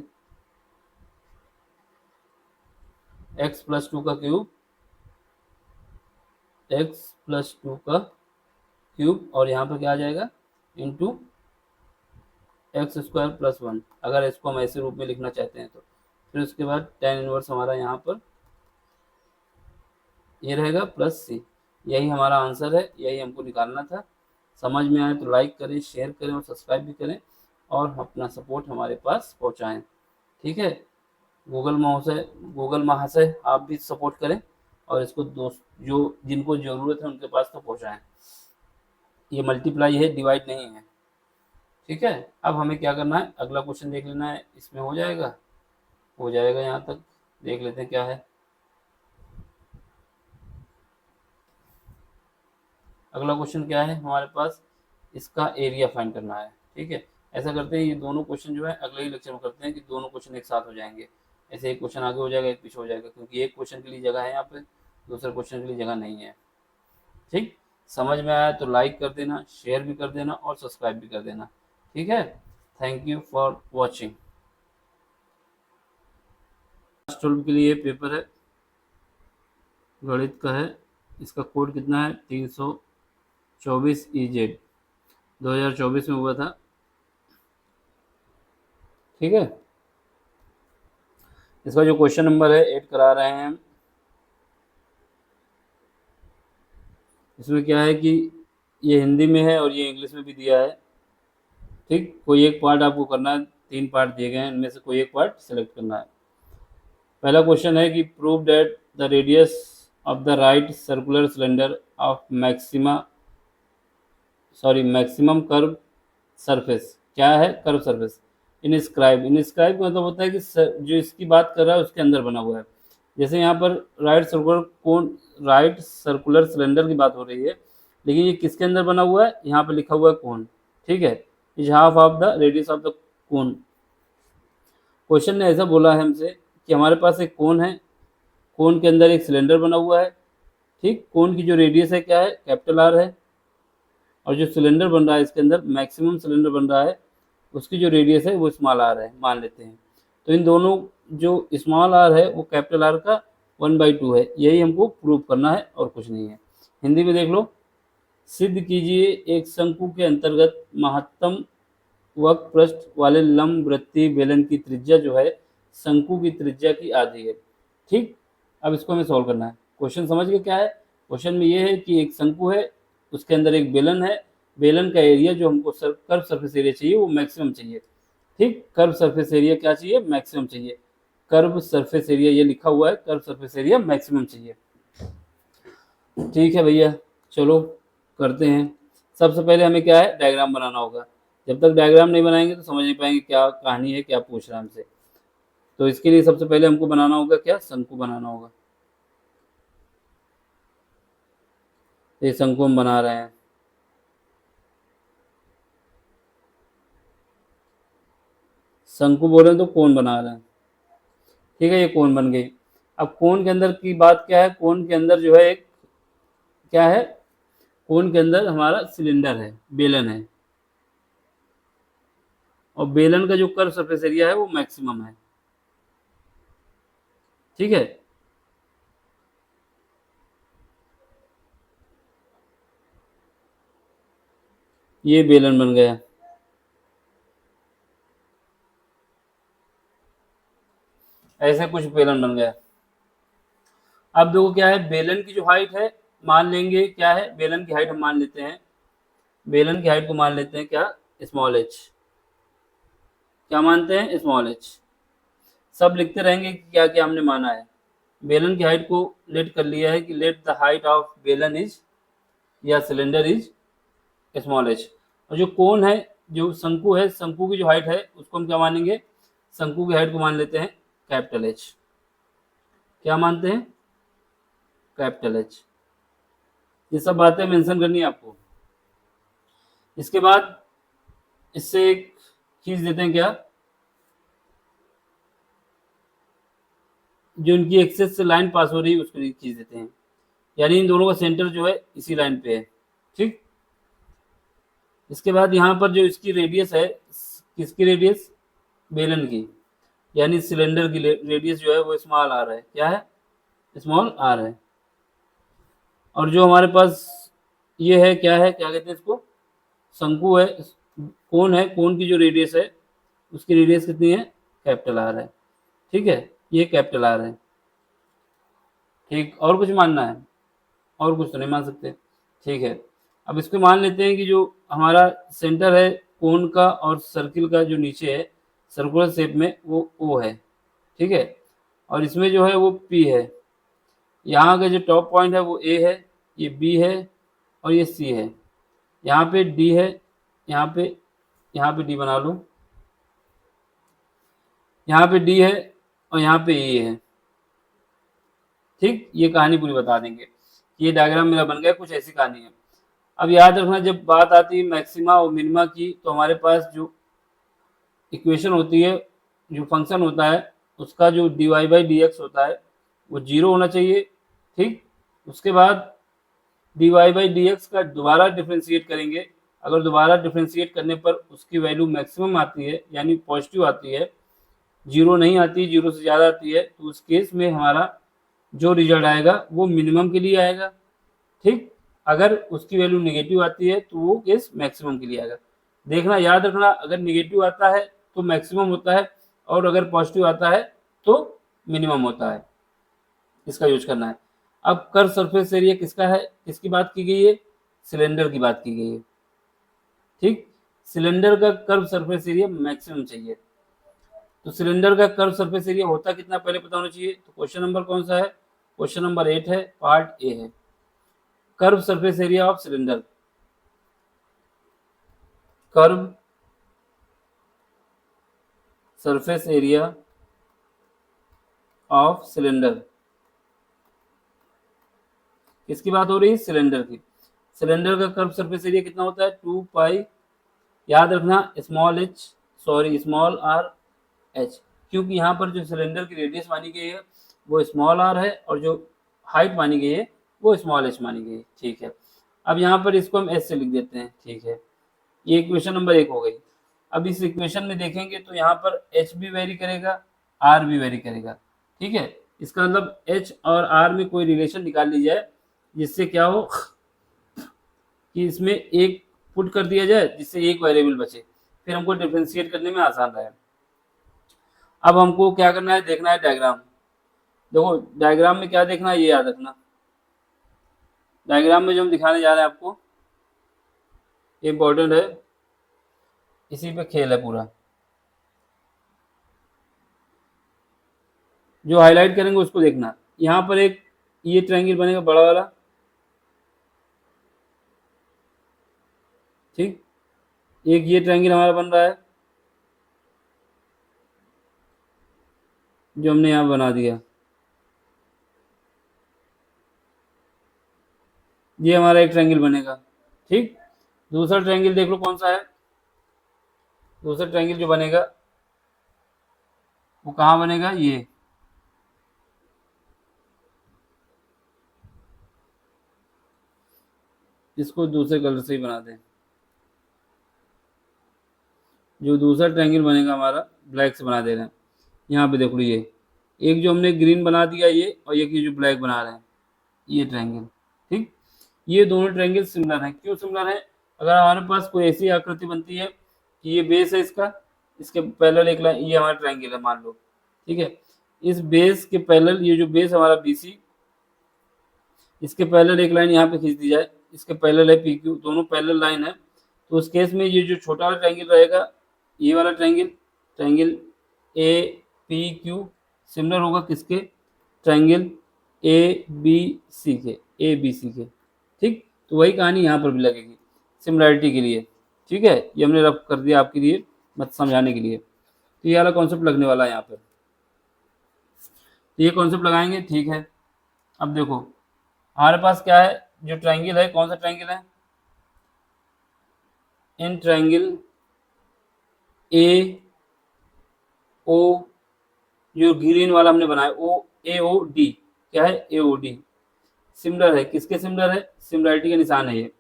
x प्लस 2 का क्यूब, x प्लस 2 का क्यूब और यहाँ पर क्या आ जाएगा, इंटू एक्स स्क्वायर प्लस 1, अगर इसको हम ऐसे रूप में लिखना चाहते हैं तो। फिर उसके बाद tan इनवर्स हमारा यहाँ पर ये रहेगा प्लस c, यही हमारा आंसर है, यही हमको निकालना था। समझ में आए तो लाइक करें, शेयर करें और सब्सक्राइब भी करें और अपना सपोर्ट हमारे पास पहुँचाएँ, ठीक है। गूगल महाशय आप भी सपोर्ट करें और इसको दोस्त जो जिनको ज़रूरत है उनके पास तो पहुँचाएँ। ये मल्टीप्लाई है, डिवाइड नहीं है, ठीक है। अब हमें क्या करना है, अगला क्वेश्चन देख लेना है, इसमें हो जाएगा, यहाँ तक देख लेते हैं क्या है। अगला क्वेश्चन क्या है हमारे पास, इसका एरिया फाइंड करना है, ठीक है। ऐसा करते हैं, ये दोनों क्वेश्चन जो है अगले ही लेक्चर में करते हैं कि दोनों क्वेश्चन एक साथ हो जाएंगे, ऐसे एक क्वेश्चन आगे हो जाएगा, एक पीछे हो जाएगा, क्योंकि एक क्वेश्चन के लिए जगह है यहाँ पे, दूसरे क्वेश्चन के लिए जगह नहीं है, ठीक। समझ में आया तो लाइक कर देना, शेयर भी कर देना और सब्सक्राइब भी कर देना, ठीक है। Thank you for watching. Class 12 के लिए पेपर है, गणित का है, इसका कोड कितना है 324 EZ, 2024 में हुआ था। ठीक है, इसका जो क्वेश्चन नंबर है 8 करा रहे हैं हम। इसमें क्या है कि ये हिंदी में है और ये इंग्लिश में भी दिया है। ठीक, कोई एक पार्ट आपको करना है, 3 पार्ट दिए गए हैं, इनमें से कोई एक पार्ट सेलेक्ट करना है। पहला क्वेश्चन है कि prove that the radius of the right circular cylinder of maximum curve surface, क्या है कर्व सरफेस, इनस्क्राइब का मतलब होता है कि जो इसकी बात कर रहा है उसके अंदर बना हुआ है। जैसे यहाँ पर राइट सर्कुलर सिलेंडर की बात हो रही है, लेकिन ये किसके अंदर बना हुआ है, यहाँ पर लिखा हुआ है कोन। ठीक है, is half of the radius of the cone. Question ने ऐसा बोला है हमसे कि हमारे पास एक कोन है, कोन के अंदर एक सिलेंडर बना हुआ है। ठीक, कोन की जो रेडियस है क्या है, कैपिटल आर है, और जो सिलेंडर बन रहा है इसके अंदर मैक्सिमम सिलेंडर बन रहा है, उसकी जो रेडियस है वो स्मॉल आर है मान लेते हैं। तो इन दोनों जो स्मॉल आर है वो कैपिटल आर का 1/2 है, यही हमको प्रूव करना है और कुछ नहीं है। हिंदी में देख लो, सिद्ध कीजिए एक शंकु के अंतर्गत महत्तम वक्र पृष्ठ वाले लंब वृत्तीय बेलन की त्रिज्या जो है शंकु की त्रिज्या की आधी है। ठीक, अब इसको हमें सॉल्व करना है। क्वेश्चन समझ गए क्या है? क्वेश्चन में ये है कि एक शंकु है, उसके अंदर एक बेलन है, बेलन का एरिया जो हमको कर्व सरफेस एरिया चाहिए वो मैक्सिमम चाहिए। ठीक, कर्व सरफेस एरिया क्या चाहिए, मैक्सिमम चाहिए। कर्व सरफेस एरिया ये लिखा हुआ है, कर्व सरफेस एरिया मैक्सिमम चाहिए। ठीक है भैया, चलो करते हैं। सबसे पहले हमें क्या है, डायग्राम बनाना होगा। जब तक डायग्राम नहीं बनाएंगे तो समझ नहीं पाएंगे क्या कहानी है, क्या पूछ रहा है हमसे। तो इसके लिए सबसे पहले हमको बनाना होगा क्या, शंकु बनाना होगा। ये शंकु हम बना रहे हैं। शंकु बोल रहे हैं तो कोन बना रहे हैं। ठीक है, ये कोन बन गई। अब कोन के अंदर की बात क्या है, कोन के अंदर जो है एक क्या है, कोन के अंदर हमारा सिलेंडर है, बेलन है, और बेलन का जो कर्व सरफेस एरिया है वो मैक्सिमम है। ठीक है, ये बेलन बन गया। ऐसे कुछ बेलन बन गया। अब देखो क्या है, बेलन की जो हाइट है मान लेंगे क्या है, बेलन की हाइट हम मान लेते हैं, बेलन की हाइट को मान लेते हैं क्या, स्मॉल एच। क्या मानते हैं, स्मॉल एच। सब लिखते रहेंगे कि क्या क्या हमने माना है। बेलन की हाइट को लेट कर लिया है कि लेट द हाइट ऑफ बेलन इज या सिलेंडर इज स्मॉल एच। और जो कोन है, जो शंकु है, शंकु की जो हाइट है उसको हम क्या मानेंगे, शंकु की हाइट को मान लेते हैं कैपिटल एच। क्या मानते हैं, कैपिटल एच। ये सब बातें मेंशन करनी है आपको। इसके बाद इससे एक खींच देते हैं क्या, जो इनकी एक्सेस से लाइन पास हो रही है उसको खींच देते हैं, यानी इन दोनों का सेंटर जो है इसी लाइन पे है। ठीक, इसके बाद यहाँ पर जो इसकी रेडियस है, किसकी रेडियस, बेलन की, यानी सिलेंडर की रेडियस जो है वो स्मॉल आर है। क्या है, स्मॉल आर है। और जो हमारे पास ये है क्या है, क्या कहते हैं इसको, शंकु है, कोन है, कोन की जो रेडियस है उसकी रेडियस कितनी है, कैपिटल आर है। ठीक है, ये कैपिटल आर है। ठीक, और कुछ मानना है, और कुछ तो नहीं मान सकते। ठीक है, अब इसको मान लेते हैं कि जो हमारा सेंटर है कोन का और सर्किल का जो नीचे है सर्कुलर शेप में वो ओ है। ठीक है, और इसमें जो है वो पी है। यहाँ का जो टॉप पॉइंट है वो ए है, ये बी है और ये सी है। यहाँ पे डी है, यहाँ पे डी बना लो, यहाँ पे डी है और यहाँ पे ए है। ठीक, ये कहानी पूरी बता देंगे। ये डायग्राम मेरा बन गया, कुछ ऐसी कहानी है। अब याद रखना, जब बात आती है मैक्सिमा और मिनिमा की, तो हमारे पास जो इक्वेशन होती है, जो फंक्शन होता है, उसका जो dy/dx होता है वो 0 होना चाहिए। ठीक, उसके बाद dy/dx का दोबारा डिफ्रेंशिएट करेंगे। अगर दोबारा डिफ्रेंशिएट करने पर उसकी वैल्यू मैक्सिमम आती है, यानी पॉजिटिव आती है, 0 नहीं आती, 0 से ज़्यादा आती है, तो उस केस में हमारा जो रिजल्ट आएगा वो मिनिमम के लिए आएगा। ठीक, अगर उसकी वैल्यू नेगेटिव आती है तो वो केस मैक्सिमम के लिए आएगा। देखना, याद रखना, अगर नेगेटिव आता है तो मैक्सिमम होता है और अगर पॉजिटिव आता है तो मिनिमम होता है, इसका यूज करना है। अब कर्व सरफेस एरिया किसका है, किसकी बात की गई है, सिलेंडर की बात की गई है। ठीक, सिलेंडर का कर्व सरफेस एरिया मैक्सिमम चाहिए, तो सिलेंडर का कर्व सरफेस एरिया होता कितना पहले पता होना चाहिए। तो क्वेश्चन नंबर कौन सा है, क्वेश्चन नंबर 8 है, पार्ट ए है, curve surface area of cylinder. Curve surface area of cylinder, किसकी बात हो रही है, सिलेंडर की। सिलेंडर का कर्व सरफेस एरिया कितना होता है, 2 पाई, याद रखना स्मॉल आर एच, क्योंकि यहाँ पर जो सिलेंडर की रेडियस मानी गई है वो स्मॉल आर है और जो हाइट मानी गई है वो स्मॉल एच मानी गई है। ठीक है, अब यहाँ पर इसको हम एच से लिख देते हैं। ठीक है, ये इक्वेशन नंबर 1 हो गई। अब इस इक्वेशन में देखेंगे तो यहाँ पर एच भी वेरी करेगा, आर भी वेरी करेगा। ठीक है, इसका मतलब एच और आर में कोई रिलेशन निकाल ली जाए जिससे क्या हो कि इसमें एक पुट कर दिया जाए जिससे एक वेरिएबल बचे, फिर हमको डिफ्रेंशिएट करने में आसान रहे। अब हमको क्या करना है, देखना है डायग्राम। देखो डायग्राम में क्या देखना है ये याद रखना, डायग्राम में जो हम दिखाने जा रहे हैं आपको ये इम्पोर्टेंट है, इसी पे खेल है पूरा। जो हाईलाइट करेंगे उसको देखना। यहाँ पर एक ये ट्रायंगल बनेगा बड़ा वाला, ठीक, एक ये ट्रायंगल हमारा बन रहा है जो हमने यहाँ बना दिया, ये हमारा एक ट्रायंगल बनेगा। ठीक, दूसरा ट्रायंगल देख लो कौन सा है, दूसरा ट्रायंगल जो बनेगा वो कहाँ बनेगा, ये इसको दूसरे कलर से ही बना दें। जो दूसरा ट्रायंगल बनेगा हमारा ब्लैक से बना दे रहे हैं, यहाँ पे देख लो ये एक जो हमने ग्रीन बना दिया ये, और एक ये जो ब्लैक बना रहे हैं ये ट्रायंगल। ठीक, ये दोनों ट्रायंगल सिमिलर हैं। क्यों सिमिलर है, अगर हमारे पास कोई ऐसी आकृति बनती है कि ये बेस है इसका, इसके पैरेलल एक लाइन, ये हमारा ट्रायंगल है मान लो, ठीक है, इस बेस के पैरेलल ये जो बेस हमारा BC, इसके पैरेलल एक लाइन यहाँ पे खींच दी जाए, इसके पैरेलल है PQ, दोनों पैरेलल लाइन है, तो उस केस में ये जो छोटा वाला ट्रायंगल रहेगा, ये वाला ट्रायंगल, ट्रायंगल APQ सिमिलर होगा किसके, ट्रायंगल ABC के। ठीक, तो वही कहानी यहाँ पर भी लगेगी सिमिलरिटी के लिए। ठीक है, ये हमने रफ कर दिया आपके लिए मत समझाने के लिए। तो ये वाला कॉन्सेप्ट लगने वाला है यहाँ पर, तो ये कॉन्सेप्ट लगाएंगे। ठीक है, अब देखो हमारे पास क्या है, जो ट्रायंगल है कौन सा ट्रायंगल है, इन ट्रायंगल AO, जो ग्रीन वाला हमने बनाया AOD, क्या है AOD, सिमिलर है, किसके सिमिलर है, सिमिलरिटी का निशान है ये।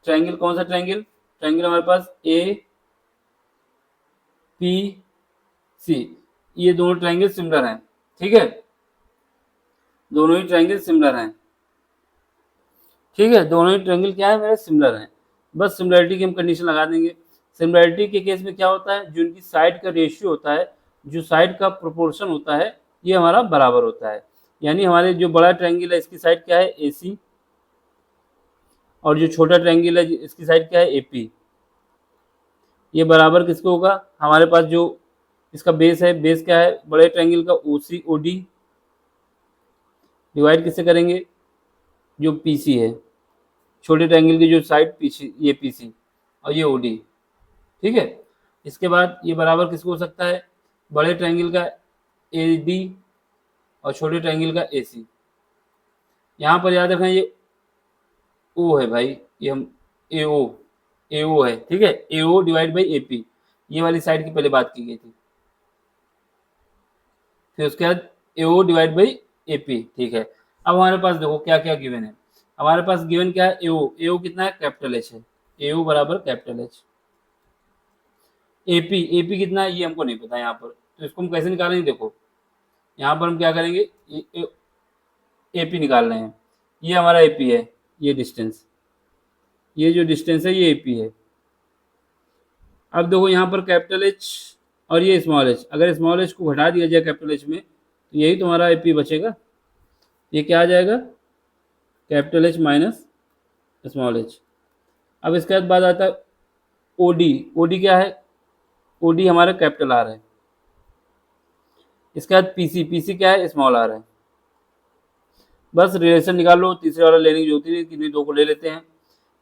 ट्रायंगल कौन सा ट्रायंगल, ट्रायंगल हमारे पास APC, ये दोनों ट्रायंगल सिमिलर हैं। ठीक है, दोनों ही ट्रायंगल सिमिलर हैं। ठीक है, दोनों ही ट्रायंगल क्या है मेरे, सिमिलर हैं। बस सिमिलरिटी की हम कंडीशन लगा देंगे। सिमिलरिटी के केस में क्या होता है, जो इनकी साइड का रेशियो होता है, जो साइड का प्रोपोर्शन होता है, ये हमारा बराबर होता है। यानी हमारे जो बड़ा ट्रायंगल है इसकी साइड क्या है AC, और जो छोटा ट्रायंगल है इसकी साइड क्या है AP, ये बराबर किसको होगा, हमारे पास जो इसका बेस है, बेस क्या है बड़े ट्रायंगल का OD, डिवाइड किससे करेंगे, जो PC है, छोटे ट्रायंगल की जो साइड PC, ये PC और ये OD। ठीक है, इसके बाद ये बराबर किसको हो सकता है, बड़े ट्रायंगल का AD और छोटे ट्रायंगल का AC। यहाँ पर याद रखना ये O है भाई, ये हम AO है। ठीक है, AO डिवाइड बाई AP, ये वाली साइड की पहले बात की गई थी, फिर उसके बाद AO डिवाइड बाई AP। ठीक है, अब हमारे पास देखो क्या क्या गिवन है, हमारे पास गिवन क्या है, AO कितना है, कैपिटल H है, AO बराबर कैपिटल H। AP कितना है ये हमको नहीं पता यहाँ पर, तो इसको हम कैसे निकालेंगे, देखो यहाँ पर हम क्या करेंगे, AP निकाल रहे हैं, ये हमारा AP है, ये डिस्टेंस, ये जो डिस्टेंस है ये AP है। अब देखो यहाँ पर कैपिटल H और ये स्मॉल h, अगर स्मॉल h को घटा दिया जाए कैपिटल H में तो यही तुम्हारा AP बचेगा। ये क्या आ जाएगा, capital H minus small h। अब इसके बाद बात आता है OD। OD क्या है, OD हमारा कैपिटल R है। इसके बाद PC, PC क्या है, स्मॉल r है। बस रिलेशन निकाल लो, तीसरे वाला लेने की जरूरत नहीं, किन्हीं दो को ले लेते हैं।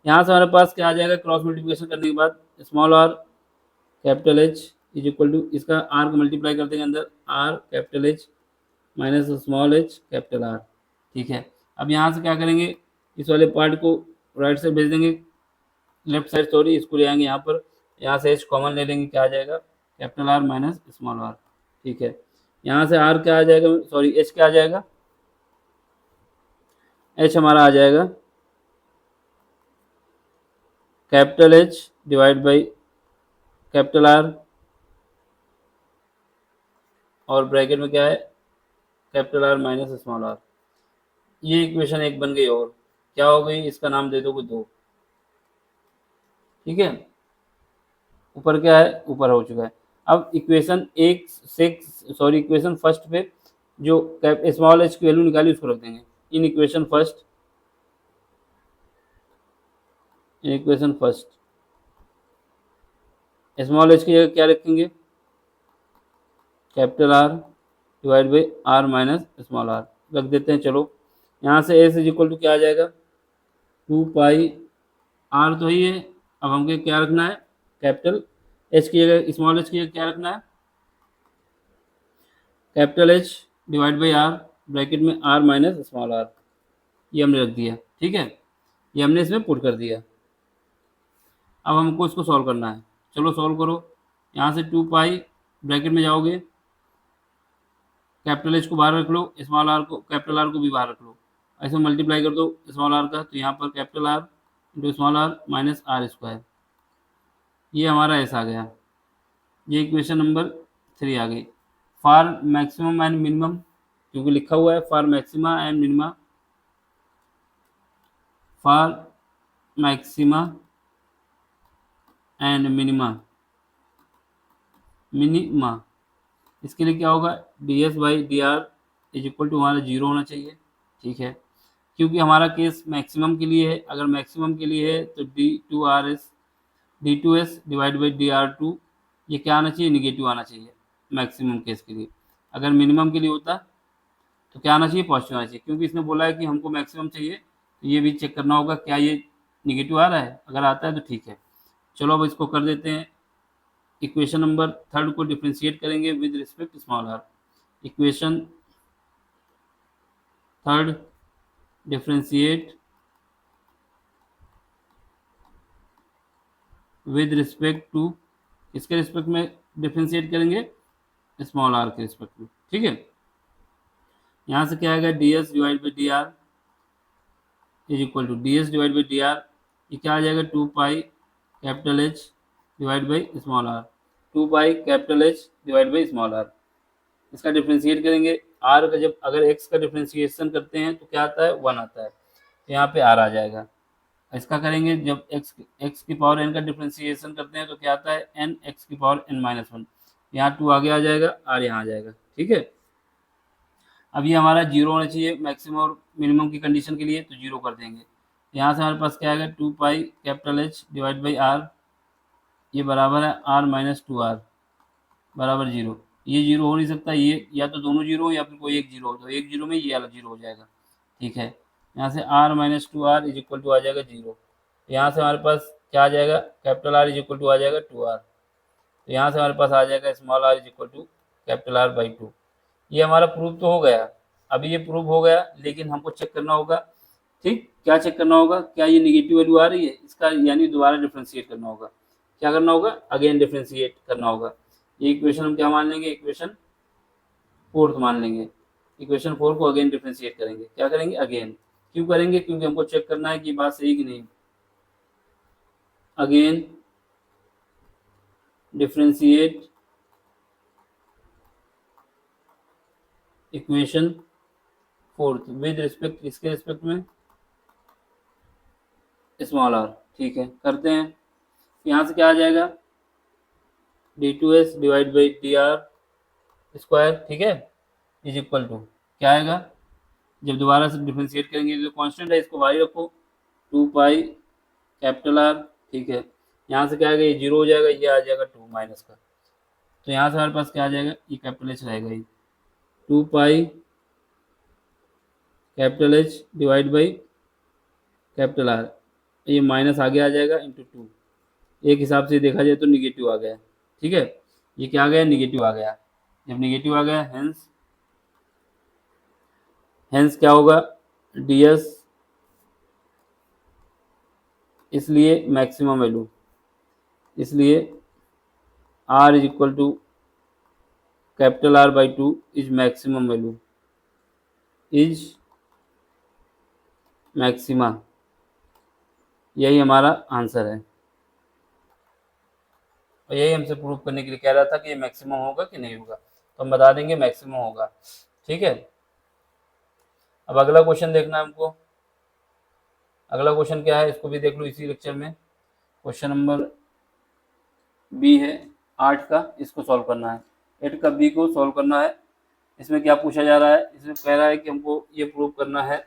यहाँ से हमारे पास क्या आ जाएगा, क्रॉस मल्टीप्लिकेशन करने के बाद small r capital H is equal to, इसका r को मल्टीप्लाई कर देंगे अंदर, r capital H minus small h capital R। ठीक है, अब यहाँ से क्या करेंगे, इस वाले पार्ट को राइट साइड भेज देंगे, लेफ्ट साइड सॉरी, इसको ले आएंगे यहाँ पर, यहाँ से h कॉमन ले लेंगे, क्या आ जाएगा, capital R minus small r। ठीक है, यहाँ से r क्या आ जाएगा, सॉरी h क्या आ जाएगा, h हमारा आ जाएगा capital H divide by capital R, और ब्रैकेट में क्या है, capital R minus small r। ये इक्वेशन एक बन गई, और क्या हो गई, इसका नाम दे दोगे 2। ठीक है, ऊपर क्या है, ऊपर हो चुका है। अब इक्वेशन एक से, सॉरी इक्वेशन फर्स्ट पे जो स्मॉल h की वैल्यू निकाली उसको रख देंगे in equation first, in equation first small h की जगह क्या रखेंगे, capital R divide by R minus small r रख देते हैं। चलो यहाँ से s इज इक्वल टू क्या आ जाएगा, 2 पाई r तो ही है, अब हमको क्या रखना है, कैपिटल h की जगह, स्मॉल h की जगह क्या रखना है, capital H divide by R, bracket में R माइनस स्मॉल r, ये हमने रख दिया। ठीक है, ये हमने इसमें पुट कर दिया। अब हमको इसको सॉल्व करना है, चलो सॉल्व करो। यहाँ से 2 पाई ब्रैकेट में जाओगे, कैपिटल H को बाहर रख लो, स्मॉल r को, कैपिटल R को भी बाहर रख लो, ऐसे मल्टीप्लाई कर दो स्मॉल r का, तो यहाँ पर capital R into small r minus R square, ये हमारा ऐसा आ गया। ये इक्वेशन नंबर 3 आ गई। फॉर मैक्सिमम एंड मिनिमम, क्योंकि लिखा हुआ है for maxima and minima, for maxima and minima, minima, इसके लिए क्या होगा, ds by d r is equal to हमारा 0 होना चाहिए। ठीक है, क्योंकि हमारा केस मैक्सिमम के लिए है, अगर मैक्सिमम के लिए है तो d2s डिवाइड बाई dr2, ये क्या आना चाहिए, निगेटिव आना चाहिए मैक्सिमम केस के लिए। अगर मिनिमम के लिए होता तो क्या आना चाहिए, पॉजिटिव आना चाहिए, क्योंकि इसने बोला है कि हमको मैक्सिमम चाहिए, तो ये भी चेक करना होगा क्या ये निगेटिव आ रहा है, अगर आता है तो ठीक है। चलो अब इसको कर देते हैं, इक्वेशन नंबर 3 को डिफ्रेंशिएट करेंगे with respect small r। Equation 3 differentiate with respect to, इसके रिस्पेक्ट में डिफ्रेंशिएट करेंगे, स्मॉल r के रिस्पेक्ट में। ठीक है, यहाँ से क्या आएगा, ds divide by d r is equal to ds divide by d r, ये क्या आ जाएगा, 2 pi capital H divide by small r, 2 pi capital H divide by small r। इसका डिफ्रेंशिएट करेंगे, r का जब अगर x का डिफ्रेंशिएशन करते हैं तो क्या आता है, 1 आता है, तो यहाँ पे r आ जाएगा। इसका करेंगे जब x की पावर n का डिफ्रेंशिएशन करते हैं तो क्या आता है, n x की पावर n माइनस 1, यहाँ 2 आगे आ जाएगा, r यहाँ आ जाएगा। ठीक है, अब ये हमारा 0 होना चाहिए मैक्सिमम और मिनिमम की कंडीशन के लिए, तो 0 कर देंगे। यहाँ से हमारे पास क्या आएगा, 2 pi capital H divide by r, ये बराबर है r माइनस 2r बराबर 0। ये 0 हो नहीं सकता, ये या तो दोनों 0 हो या फिर कोई एक 0 हो, तो एक 0 में ये वाला 0 हो जाएगा। ठीक है, यहाँ से r minus 2r is equal to आ जाएगा 0। यहाँ से हमारे पास क्या आ जाएगा, capital R is equal to आ जाएगा 2r, तो यहाँ से हमारे पास आ जाएगा small r is equal to capital R by 2। ये हमारा प्रूव तो हो गया, अभी ये प्रूव हो गया, लेकिन हमको चेक करना होगा। ठीक, क्या चेक करना होगा, क्या ये निगेटिव वैल्यू आ रही है, इसका यानी दोबारा डिफ्रेंशिएट करना होगा। क्या करना होगा, अगेन डिफ्रेंशिएट करना होगा। ये इक्वेशन हम क्या मान लेंगे, इक्वेशन 4 मान लेंगे। इक्वेशन 4 को अगेन डिफ्रेंशिएट करेंगे, क्या करेंगे, अगेन। क्यों करेंगे, क्योंकि हमको चेक करना है कि बात सही कि नहीं। Again differentiate equation 4 with respect, इसके रिस्पेक्ट में स्मॉल आर। ठीक है, करते हैं। यहाँ से क्या आ जाएगा, d2s divide by d are square, ठीक है, इज इक्वल टू क्या आएगा, जब दोबारा से डिफ्रेंशिएट करेंगे जो कांस्टेंट है इसको वाई रखो, 2 पाई कैपिटल आर। ठीक है, यहाँ से क्या आएगा, ये जीरो हो जाएगा, ये आ जाएगा 2 माइनस का, तो यहाँ से हमारे पास क्या आ जाएगा, ये कैपिटल एच रहेगा, ये 2 pi capital H divide by capital R, ये माइनस आगे आ जाएगा इंटू 2, एक हिसाब से देखा जाए तो निगेटिव आ गया। ठीक है, ये क्या आ गया, निगेटिव आ गया। जब निगेटिव आ गया हेंस क्या होगा, ds, इसलिए मैक्सिमम वैल्यू, इसलिए r is equal to capital R by 2 is maximum value, is maxima, यही हमारा आंसर है। और यही हमसे प्रूव करने के लिए कह रहा था कि ये मैक्सिमम होगा कि नहीं होगा, तो हम बता देंगे मैक्सिमम होगा। ठीक है, अब अगला क्वेश्चन देखना है हमको। अगला क्वेश्चन क्या है, इसको भी देख लो इसी लेक्चर में। क्वेश्चन नंबर बी है 8 का, इसको सॉल्व करना है। 8 का बी को सॉल्व करना है। इसमें क्या पूछा जा रहा है, इसमें कह रहा है कि हमको ये प्रूव करना है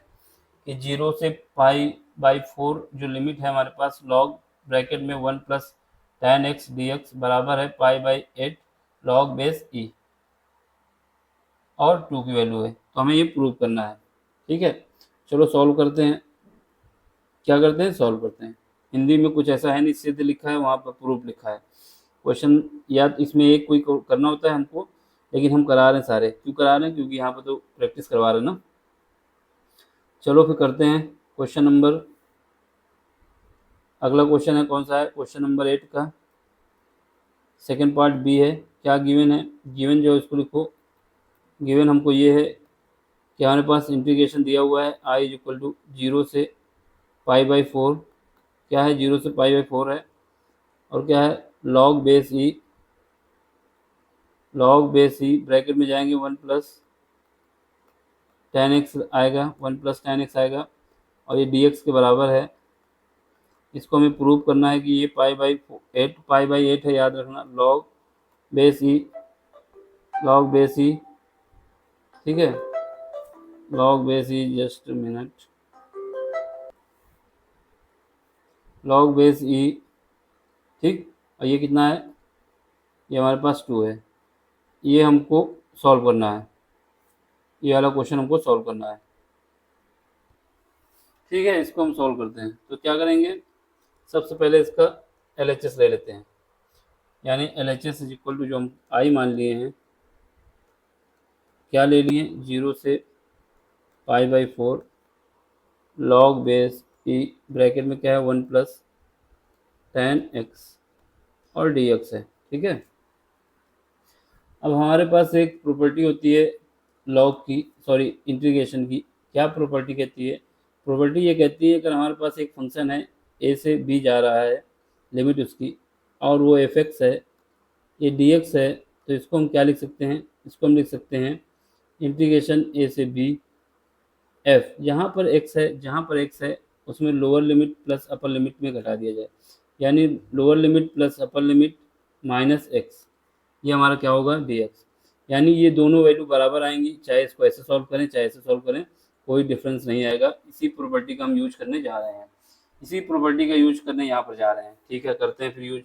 कि 0 से π/4 जो लिमिट है हमारे पास लॉग ब्रैकेट में 1 प्लस tan x dx बराबर है π/8 लॉग बेस e और 2 की वैल्यू है, तो हमें ये प्रूव करना है। ठीक है, चलो सॉल्व करते हैं। क्या करते हैं, सॉल्व करते हैं। हिंदी में कुछ ऐसा है नहीं, सीधे लिखा है, वहाँ पर प्रूफ लिखा है। क्वेश्चन या इसमें एक कोई करना होता है हमको, लेकिन हम करा रहे हैं सारे। क्यों करा रहे हैं, क्योंकि यहाँ पर तो प्रैक्टिस करवा रहे हैं ना। चलो फिर करते हैं क्वेश्चन नंबर, अगला क्वेश्चन है कौन सा है, क्वेश्चन नंबर 8 का सेकंड पार्ट बी है। क्या गिवन है, गिवन जो है इसको लिखो। गिवन हमको ये है कि हमारे पास इंटीग्रेशन दिया हुआ है i इज इक्वल टू 0 से π/4, क्या है 0 से π/4 है, और क्या है लॉग बेस ई, लॉग बेस ई ब्रैकेट में जाएंगे 1 प्लस tan x आएगा, 1 प्लस tan x आएगा, और ये dx के बराबर है। इसको हमें प्रूव करना है कि ये π/8 है, याद रखना, लॉग बेस ई, लॉग बेस ई। ठीक है, लॉग बेस ई, जस्ट मिनट, लॉग बेस ई। ठीक, और ये कितना है, ये हमारे पास 2 है। ये हमको सॉल्व करना है, ये वाला क्वेश्चन हमको सॉल्व करना है। ठीक है, इसको हम सॉल्व करते हैं। तो क्या करेंगे, सबसे पहले इसका LHS ले लेते हैं, यानी LHS इज इक्वल टू जो हम i मान लिए हैं, क्या ले लिए, 0 से π/4 लॉग बेस ई ब्रैकेट में क्या है 1 प्लस tan x और dx है। ठीक है, अब हमारे पास एक प्रॉपर्टी होती है लॉग की, सॉरी इंटीग्रेशन की। क्या प्रॉपर्टी कहती है, प्रॉपर्टी ये कहती है अगर हमारे पास एक फंक्शन है a से b जा रहा है, लिमिट उसकी, और वो f(x) है, ये dx है, तो इसको हम क्या लिख सकते हैं, इसको हम लिख सकते हैं इंटीग्रेशन a से b f, जहाँ पर x है, जहाँ पर x है उसमें lower limit plus upper limit में घटा दिया जाए, यानी lower limit plus upper limit minus x, ये हमारा क्या होगा, dx। यानी ये दोनों वैल्यू बराबर आएंगी, चाहे इसको ऐसे सॉल्व करें चाहे ऐसे सॉल्व करें, कोई डिफरेंस नहीं आएगा। इसी प्रॉपर्टी का हम यूज करने जा रहे हैं, इसी प्रॉपर्टी का यूज करने यहाँ पर जा रहे हैं। ठीक है, करते हैं फिर यूज।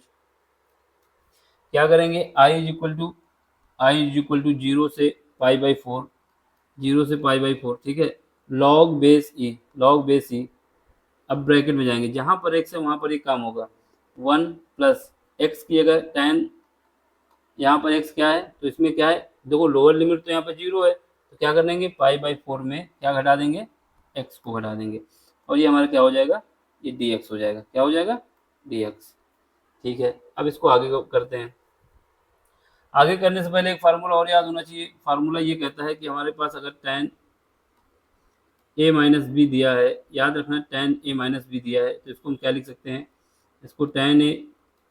क्या करेंगे, i इज इक्वल टू 0 से π/4, 0 से π/4। ठीक है, लॉग बेस ई, लॉग बेस ई, अब ब्रैकेट में जाएंगे, जहाँ पर x है वहाँ पर एक काम होगा, 1 प्लस एक्स की जगह tan, यहाँ पर x क्या है, तो इसमें क्या है, देखो लोअर लिमिट तो यहाँ पर 0 है, तो क्या कर देंगे, π/4 में क्या घटा देंगे, x को घटा देंगे, और ये हमारा क्या हो जाएगा, ये dx हो जाएगा। क्या हो जाएगा, dx। ठीक है, अब इसको आगे करते हैं। आगे करने से पहले एक फार्मूला और याद होना चाहिए। फार्मूला ये कहता है कि हमारे पास अगर tan a माइनस बी दिया है, याद रखना tan a माइनस बी दिया है, तो इसको हम क्या लिख सकते हैं, इसको tan a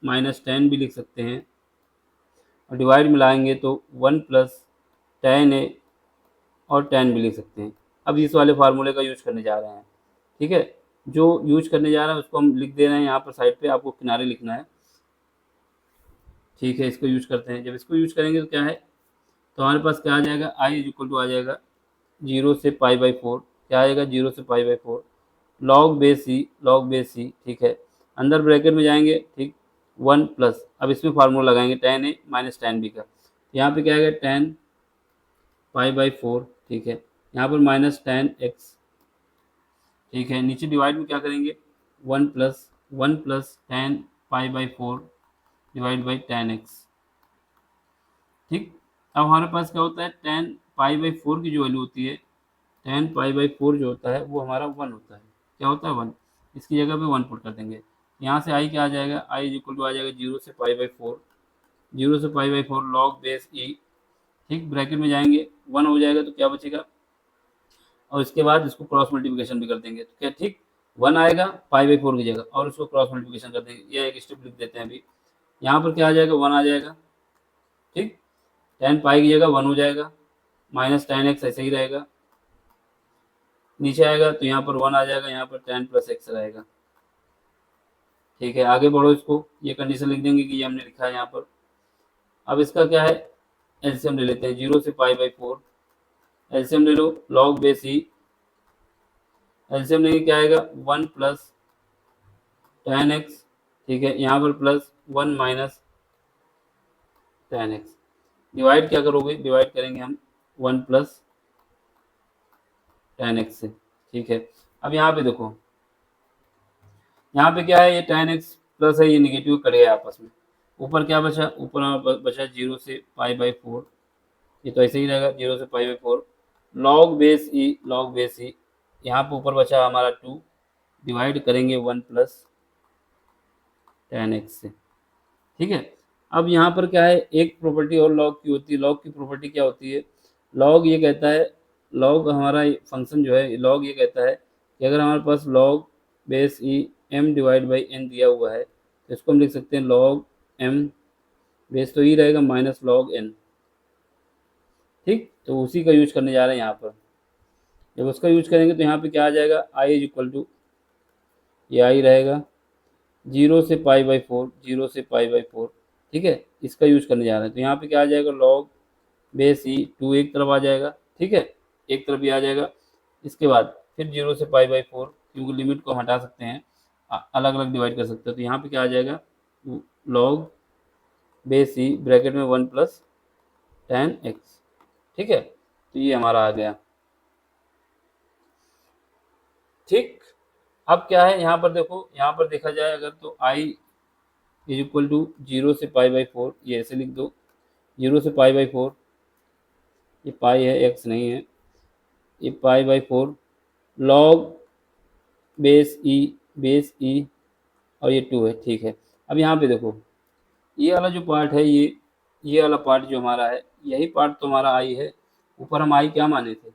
माइनस tan भी लिख सकते हैं, और डिवाइड मिलाएंगे तो 1 प्लस tan a और tan भी लिख सकते हैं। अब इस वाले फार्मूले का यूज करने जा रहे हैं। ठीक है, जो यूज करने जा रहा है उसको हम लिख दे रहे हैं यहाँ पर साइड पे, आपको किनारे लिखना है, ठीक है। इसको यूज करते हैं, जब इसको यूज करेंगे तो क्या है, तो हमारे पास क्या आ जाएगा, आई इज इक्वल टू आ जाएगा 0 से π/4, क्या आएगा 0 से π/4 log बेस सी, ठीक है। अंदर ब्रैकेट में जाएंगे, ठीक, 1 प्लस, अब इसमें फार्मूला लगाएंगे tan a minus tan b का, यहाँ पे क्या आएगा tan π/4, ठीक है। यहाँ पर माइनस tan x, ठीक है। नीचे डिवाइड में क्या करेंगे, 1 plus tan π/4 divide by tan x, ठीक। अब हमारे पास क्या होता है, tan π/4 की जो वैल्यू होती है, tan π/4 जो होता है वो हमारा 1 होता है, क्या होता है 1, इसकी जगह पे 1 पुट कर देंगे। यहाँ से आई क्या आ जाएगा, आई इज इक्वल टू आ जाएगा 0 से π/4, 0 से π/4 log बेस ई, ठीक, ब्रैकेट में जाएंगे 1 हो जाएगा तो क्या बचेगा, और इसके बाद इसको क्रॉस मल्टीप्लिकेशन भी कर देंगे तो क्या, ठीक, 1 आएगा π/4 की जगह और उसको क्रॉस मल्टीप्लिकेशन कर देंगे, यह एक स्टेप लिख देते हैं अभी। यहाँ पर क्या आ जाएगा, 1 आ जाएगा, ठीक, tan पाई की जगह 1 हो जाएगा, माइनस tan x ऐसे ही रहेगा, नीचे आएगा तो यहाँ पर 1 आ जाएगा, यहाँ पर tan प्लस x रहेगा, ठीक है। आगे बढ़ो, इसको ये कंडीशन लिख देंगे कि ये हमने लिखा है यहाँ पर। अब इसका क्या है, एलसीएम ले लेते हैं, 0 से π/4, एलसीएम ले लो, log बेस ई, एलसीएम लेंगे क्या आएगा 1 प्लस tan x, ठीक है, यहाँ पर plus 1 minus tan x, divide क्या करोगे, डिवाइड करेंगे हम 1 प्लस tan x से, ठीक है। अब यहाँ पे देखो, यहाँ पे क्या है, ये tan x प्लस है, ये निगेटिव कट गया आपस में, ऊपर क्या बचा, ऊपर हमारा बचा 0 से π/4, ये तो ऐसे ही रहेगा 0 से π/4 log बेस ई, यहाँ पे ऊपर बचा हमारा 2, डिवाइड करेंगे 1 प्लस tan x से, ठीक है। अब यहाँ पर क्या है, एक प्रॉपर्टी और लॉग की होती है, लॉग की प्रॉपर्टी क्या होती है, लॉग ये कहता है, लॉग हमारा फंक्शन जो है, लॉग ये कहता है कि अगर हमारे पास log base e m divide by n दिया हुआ है तो इसको हम लिख सकते हैं लॉग m बेस तो ई रहेगा माइनस लॉग n, ठीक। तो उसी का यूज करने जा रहे हैं यहाँ पर, जब उसका यूज करेंगे तो यहाँ पे क्या आ जाएगा, आई इज इक्वल टू, ये आई रहेगा 0 से π/4, 0 से π/4, ठीक है, इसका यूज करने जा रहे हैं तो यहाँ पे क्या आ जाएगा, log बेस ई 2 एक तरफ आ जाएगा, ठीक है, एक तरफ भी आ जाएगा, इसके बाद फिर 0 से π/4, क्योंकि लिमिट को हम हटा सकते हैं, अलग अलग डिवाइड कर सकते हैं, तो यहाँ पे क्या आ जाएगा, log बेस ई ब्रैकेट में 1 प्लस tan x, ठीक है। तो ये हमारा आ गया, ठीक। अब क्या है, यहाँ पर देखो, यहाँ पर देखा जाए अगर तो i इज इक्वल टू 0 से π/4, ये ऐसे लिख दो, 0 से π/4, ये पाई है, x नहीं है, ये π/4 log बेस ई और ये 2 है, ठीक है। अब यहाँ पे देखो, ये वाला जो पार्ट है, ये वाला पार्ट जो हमारा है, यही पार्ट तो हमारा आई है, ऊपर हम आई क्या माने थे,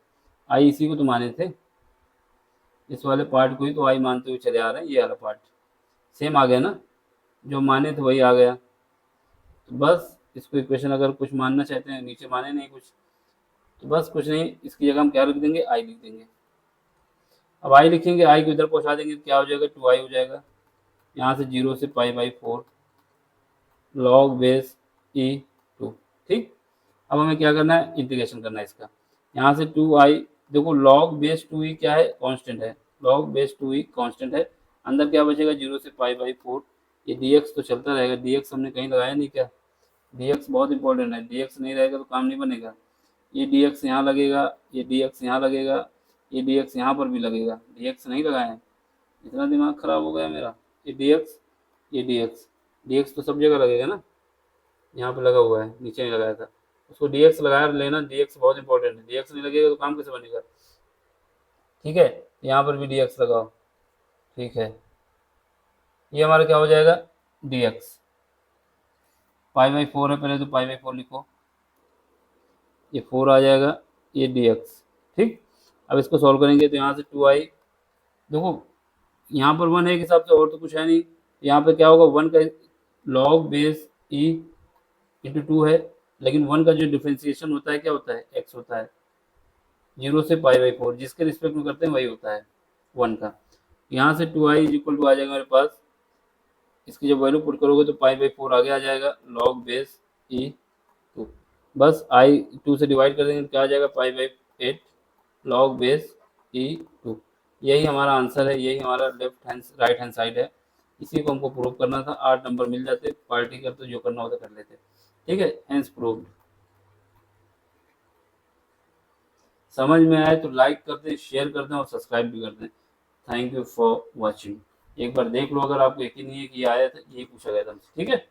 आई इसी को तो माने थे, इस वाले पार्ट को ही तो आई मानते हुए चले आ रहे हैं, ये वाला पार्ट सेम आ गया ना, जो माने थे वही आ गया, तो बस इसको इक्वेशन अगर कुछ मानना चाहते हैं, नीचे माने नहीं कुछ, तो बस कुछ नहीं, इसकी जगह हम क्या लिख देंगे, आई लिख देंगे। अब आई लिखेंगे, आई को इधर पहुंचा देंगे तो क्या हो जाएगा, 2i हो जाएगा, यहाँ से 0 से π/4 log बेस ई 2, ठीक। अब हमें क्या करना है, इंटीग्रेशन करना है इसका, यहाँ से 2i, देखो log बेस 2e क्या है, कांस्टेंट है, log बेस 2e कांस्टेंट है, अंदर क्या बचेगा 0 से π/4, ये dx तो चलता रहेगा, dx हमने कहीं लगाया नहीं क्या, dx बहुत इंपॉर्टेंट है, dx नहीं रहेगा तो काम नहीं बनेगा, ये dx यहाँ लगेगा, ये dx यहाँ लगेगा, ये dx यहाँ पर भी लगेगा, dx नहीं लगाए, इतना दिमाग खराब हो गया मेरा, ये dx, ये dx तो सब जगह लगेगा ना, यहाँ पे लगा हुआ है, नीचे नहीं लगाया था, उसको dx लगा लेना, dx बहुत इंपॉर्टेंट है, dx नहीं लगेगा तो काम कैसे बनेगा, ठीक है। यहाँ पर भी dx लगाओ, ठीक है, ये हमारा क्या हो जाएगा, dx π/4 है, पहले तो π/4 लिखो, ये 4 आ जाएगा, ये dx, ठीक। अब इसको सॉल्व करेंगे तो यहाँ से 2i, देखो यहाँ पर 1 है के हिसाब से, और तो कुछ है नहीं, यहाँ पे क्या होगा, 1 का log बेस ई इंटू 2 है, लेकिन 1 का जो डिफ्रेंसिएशन होता है क्या होता है, x होता है, 0 से π/4 जिसके रिस्पेक्ट में करते हैं वही होता है 1 का, यहाँ से 2i इज इक्वल टू आ जाएगा मेरे पास, इसकी जब वैल्यू पुट करोगे तो पाई बाई 4 आगे आ जाएगा, लॉग बेस ई 2। बस आई 2 से डिवाइड कर देंगे तो क्या आ जाएगा, पाई बाई 8 लॉग बेस ई 2। यही हमारा आंसर है, यही हमारा राइट हैंड साइड है। इसी को हमको प्रूव करना था, 8 नंबर मिल जाते, पार्टी करते, जो करना होता कर लेते। ठीक है, हेंस प्रूव्ड। समझ में आए तो लाइक कर दें, शेयर कर दें और सब्सक्राइब भी कर दें। Thank you for watching. एक बार देख लो, अगर आपको यकीन नहीं है कि ये आया था, यही पूछा गया था हमसे। ठीक है,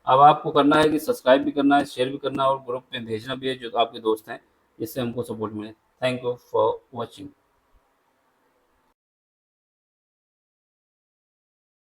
अब आपको करना है कि सब्सक्राइब भी करना है, शेयर भी करना है और ग्रुप में भेजना भी है जो आपके दोस्त हैं, जिससे हमको सपोर्ट मिले। Thank you for watching.